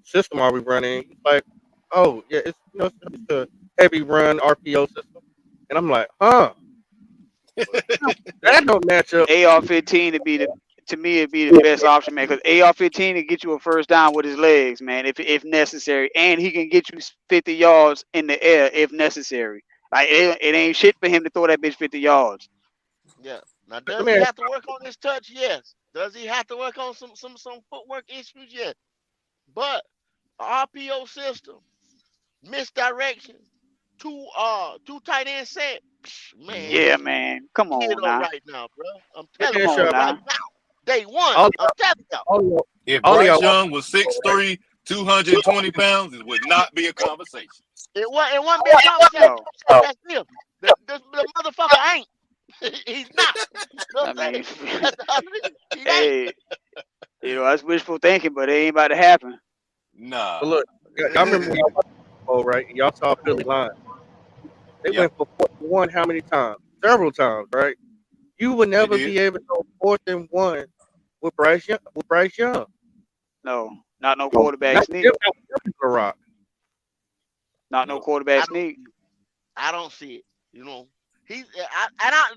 system are we running?" He's like, "Oh, yeah, it's a heavy run RPO system." And I'm like, "Huh? That don't match up." AR-15 to me it'd be the best option, man. Because AR-15 can get you a first down with his legs, man, if necessary, and he can get you 50 yards in the air if necessary. Like it ain't shit for him to throw that bitch 50 yards. Yeah. Now, Let does me he ask have to work on his touch? Yes. Does he have to work on some footwork issues? Yes. But RPO system, misdirection, two tight end set. Man, Yeah, listen, man. Come get on up now. right now, bro. I'm let telling me Come ask y'all on y'all, right now. now. Day one. all I'm y'all, telling y'all. all y'all, If all of Bryce y'all want Young was football, right? 6'3", 220 pounds, it would not be a conversation. It wouldn't be a conversation. No. That's him. The motherfucker ain't. He's not. You know I what I'm saying? mean, That's the other thing. He ain't. hey, that's wishful thinking, but it ain't about to happen. Nah. But look, y'all remember when y'all Bowl, right? And y'all saw Philly line. They Yep. went for 4th and 1 how many times? Several times, right? You would They never did. be able to go 4th and 1 with Bryce Young. No, not no No. quarterback Not sneak. the Rock. Not no Nope. quarterback I don't sneak. see it. I don't see it. You know,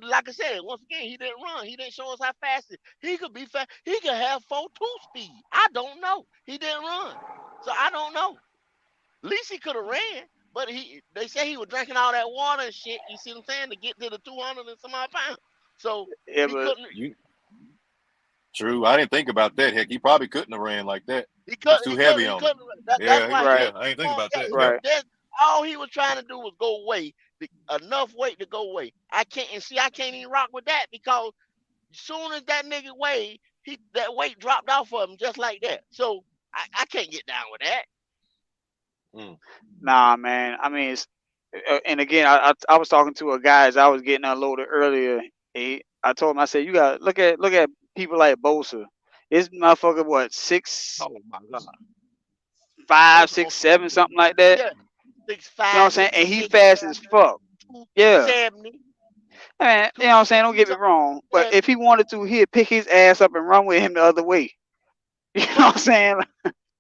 like I said once again, he didn't run. He didn't show us how fast he could be fast. He could have 4.2 speed. I don't know. He didn't run, so I don't know. At least he could have ran. But they say he was drinking all that water and shit. You see what I'm saying, to get to the 200 and some odd pounds. So Yeah, he but couldn't. You true. I didn't think about that. Heck, he probably couldn't have ran like that. He He was couldn't. too He heavy couldn't. He on him. couldn't. That's Yeah, why he right, yeah. didn't I didn't think perform. about that. That, Yep. right. that, all he was trying to do was go away, enough weight to go away. I can't even rock with that because as soon as that nigga weighed, that weight dropped off of him just like that. So I can't get down with that. Mm. Nah, man. I mean, and again, I was talking to a guy as I was getting unloaded earlier. I told him, I said, you got look at people like Bosa. This motherfucker, what, Oh my god, 6'5", Bosa gonna 6'7", something like that. yeah, six You know what I'm five, saying? six And he six, fast as fuck. Yeah. 270, I mean, you know what I'm saying? Don't get me wrong. But 270. if he wanted to, he'd pick his ass up and run with him the other way. You know what But I'm saying?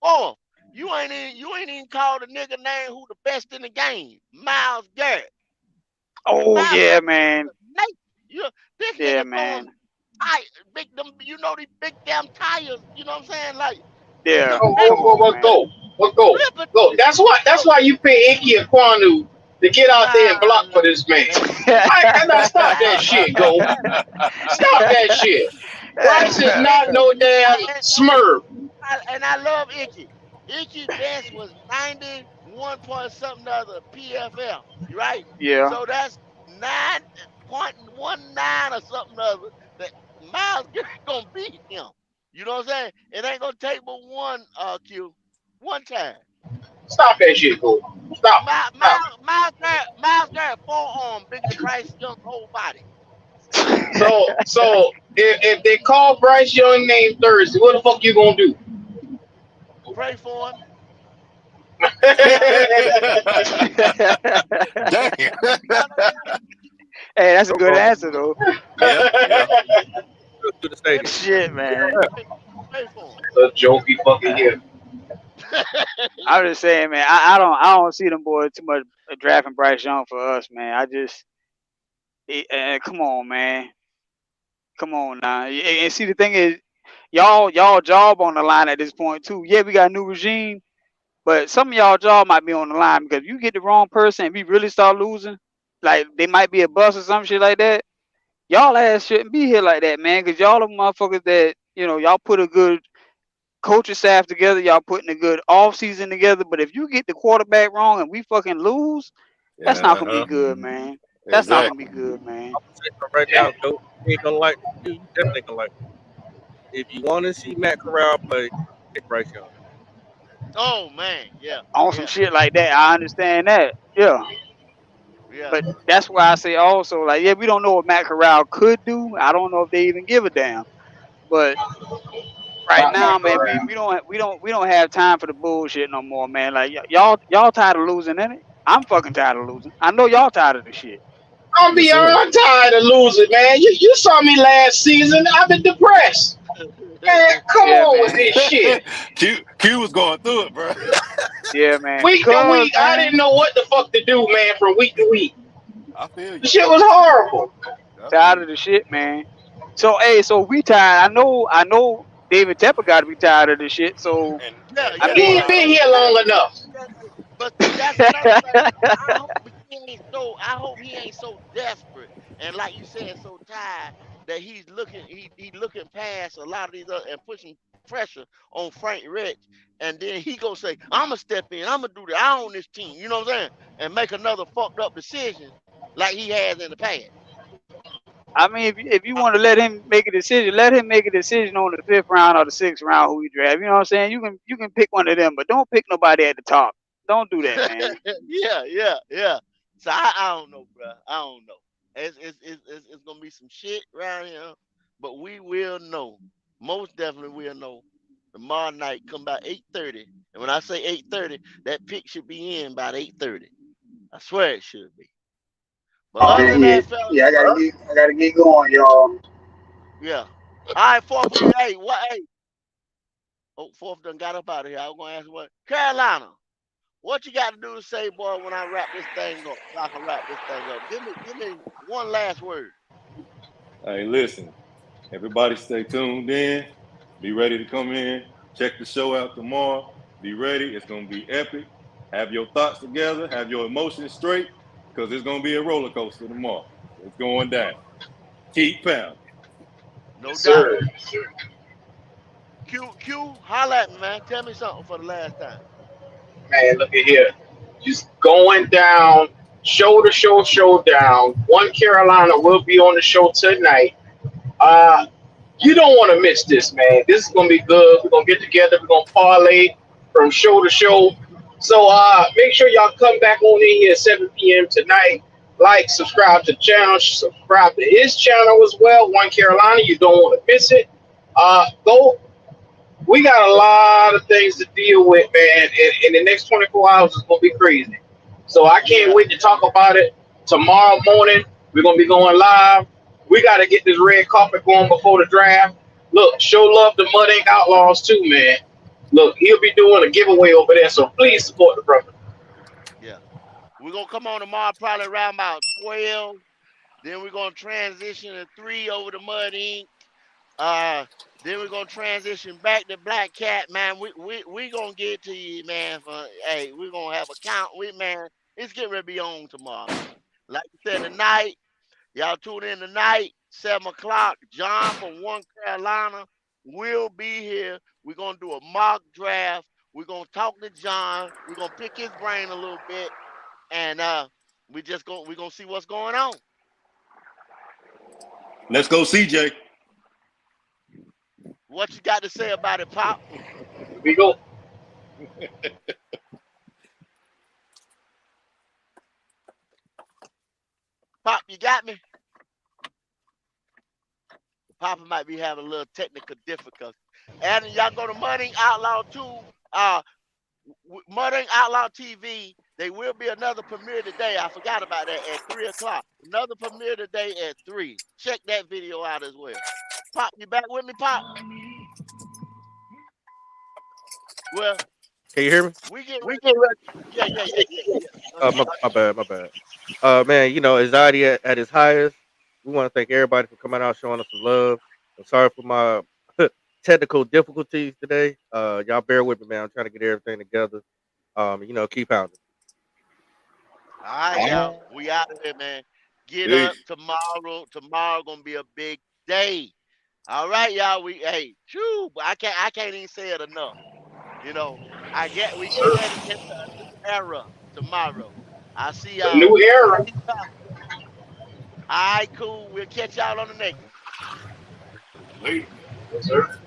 oh, you ain't even called a nigga name who the best in the game, Miles Garrett. Oh Miles yeah, Garrett man. is a snake. This Yeah, nigga throwing man. big them, these big damn tires. You know what I'm saying? Like Yeah. Come on, What man. go? What go? flipping. Go. That's why you pay Ike and Kwanu to get out there and Nah, block for nah, this man. man. Listen, I stop that I, shit, go. Stop that shit. Bryce is and, not no damn and, smurf. I love Icky. Icky best was 91 point something other PFL. You right? yeah. So that's 9.19 or something other that Miles Garrett gonna beat him. You know what I'm saying? It ain't gonna take but one time. Stop that shit, go. Stop. Stop. Miles Garrett forearm bigger than Bryce Young's whole body. So if they call Bryce Young name Thursday, what the fuck you gonna do? Pray for him. Damn. Hey, that's a good Oh, answer though. Yeah, yeah. to the Pray, stadium. Shit, man. pray for The jokey fucking here. him. I'm just saying, man. I don't see them boys too much drafting Bryce Young for us, man. Come on, man. Come on now. And see, the thing is, y'all job on the line at this point too. Yeah, we got a new regime, but some of y'all job might be on the line because if you get the wrong person and we really start losing, like they might be a bust or some shit like that. Y'all ass shouldn't be here like that, man. Because y'all the motherfuckers that y'all put a good coaching staff together. Y'all putting a good off season together. But if you get the quarterback wrong and we fucking lose, that's not gonna be Uh-huh. good, man. That's not gonna be Exactly. good, man. I'm gonna say something right now, Joe. You ain't gonna like you. You definitely gonna like it. If you want to see Matt Corral play, pick Bryce Young. Oh man, yeah, On some yeah, shit like that, I understand that. Yeah. yeah. But that's why I say also, like, yeah, we don't know what Matt Corral could do. I don't know if they even give a damn. But right Not now, Matt man, Corral. we don't have time for the bullshit no more, man. Like y'all tired of losing, innit? I'm fucking tired of losing. I know y'all tired of the shit. I'm Yes, sir. beyond tired of losing, man. You saw me last season. I've been depressed. Man, come Yeah, on with man. this shit. Q was going through it, bro. Yeah, man. Week to Because week, I didn't man, know what the fuck to do, man, from week to week. I feel The you. shit was horrible. I feel tired of you. the shit, man. So hey, so we tired. I know David Tepper got to be tired of the shit. So And Yeah, I yeah, He mean, ain't yeah. been And here I long enough. but see, that's another thing. I hope he ain't so. I hope he ain't so desperate and like you said, so tired that he's looking. He looking past a lot of these other and pushing pressure on Frank Rich, and then he gonna say, "I'm gonna step in. I'm gonna do the I own this team." You know what I'm saying? And make another fucked up decision like he has in the past. I mean, if you want to let him make a decision, let him make a decision on the fifth round or the sixth round who he draft. You know what I'm saying? You can pick one of them, but don't pick nobody at the top. Don't do that, man. Yeah, yeah, yeah. So I don't know, bro. I don't know. It's gonna be some shit around here, but we will know. Most definitely we'll know tomorrow night. Come by 8:30, And when I say 8:30, that pick should be in by 8:30. I swear it should be. But Oh other man, than yeah, that, fellas, yeah. I gotta get going, y'all. yeah. All right, fourth, hey, what, hey, oh, fourth done got up out of here. I was gonna ask what Carolina. What you got to do to say, boy, when I wrap this thing up, so I can wrap this thing up. Give me one last word. Hey, listen, everybody stay tuned in. Be ready to come in. Check the show out tomorrow. Be ready. It's going to be epic. Have your thoughts together. Have your emotions straight because it's going to be a roller coaster tomorrow. It's going down. Keep pounding. No Yes, doubt. sir. Yes, sir. Q, holla at me, man. Tell me something for the last time. Man, look at here. Just going down, show to show showdown. One Carolina will be on the show tonight. Uh, you don't want to miss this, man. This is gonna be good. We're gonna get together. We're gonna parlay from show to show. So make sure y'all come back on in here at 7 p.m. tonight. Like, subscribe to the channel, subscribe to his channel as well. One Carolina, you don't want to miss it. Go. We got a lot of things to deal with, man. And the next 24 hours is gonna be crazy. So I can't Yeah, wait to talk about it tomorrow morning. We're gonna be going live. We got to get this red carpet going before the draft. Look, show love to Mud Ink Outlaws too, man. Look, he'll be doing a giveaway over there, so please support the brother. yeah. We're gonna come on tomorrow probably around about 12. Then we're gonna transition to 3 over to Mud Ink. Uh, then we're gonna transition back to Black Cat, man. We gonna get to you, man. For hey, we're gonna have a count. Man, it's getting ready to be on tomorrow, man. Like you said tonight, y'all tune in tonight, 7 o'clock. John from One Carolina will be here. We're gonna do a mock draft. We're gonna talk to John. We're gonna pick his brain a little bit, and we're gonna see what's going on. Let's go, CJ. What you got to say about it, Pop? Here we go. Pop, you got me? Papa might be having a little technical difficulty. And y'all go to Mudding Outlaw 2, Mudding Outlaw TV. There will be another premiere today. I forgot about that at 3 o'clock. Another premiere today at 3. Check that video out as well. Pop, you back with me, Pop? Well, Can you hear me? we get ready. Yeah. My bad, my bad. Man, you know, anxiety at its highest. We want to thank everybody for coming out, showing us some love. I'm sorry for my technical difficulties today. Y'all bear with me, man. I'm trying to get everything together. You know, keep pounding. All right, y'all. We out of here, man. Get up Peace. tomorrow. Tomorrow gonna be a big day. All right, y'all. I can't even say it enough. You know, we getting ready to enter a new era tomorrow. I see A y'all. new era. All right, cool. We'll catch y'all on the next one. Later. Yes, sir.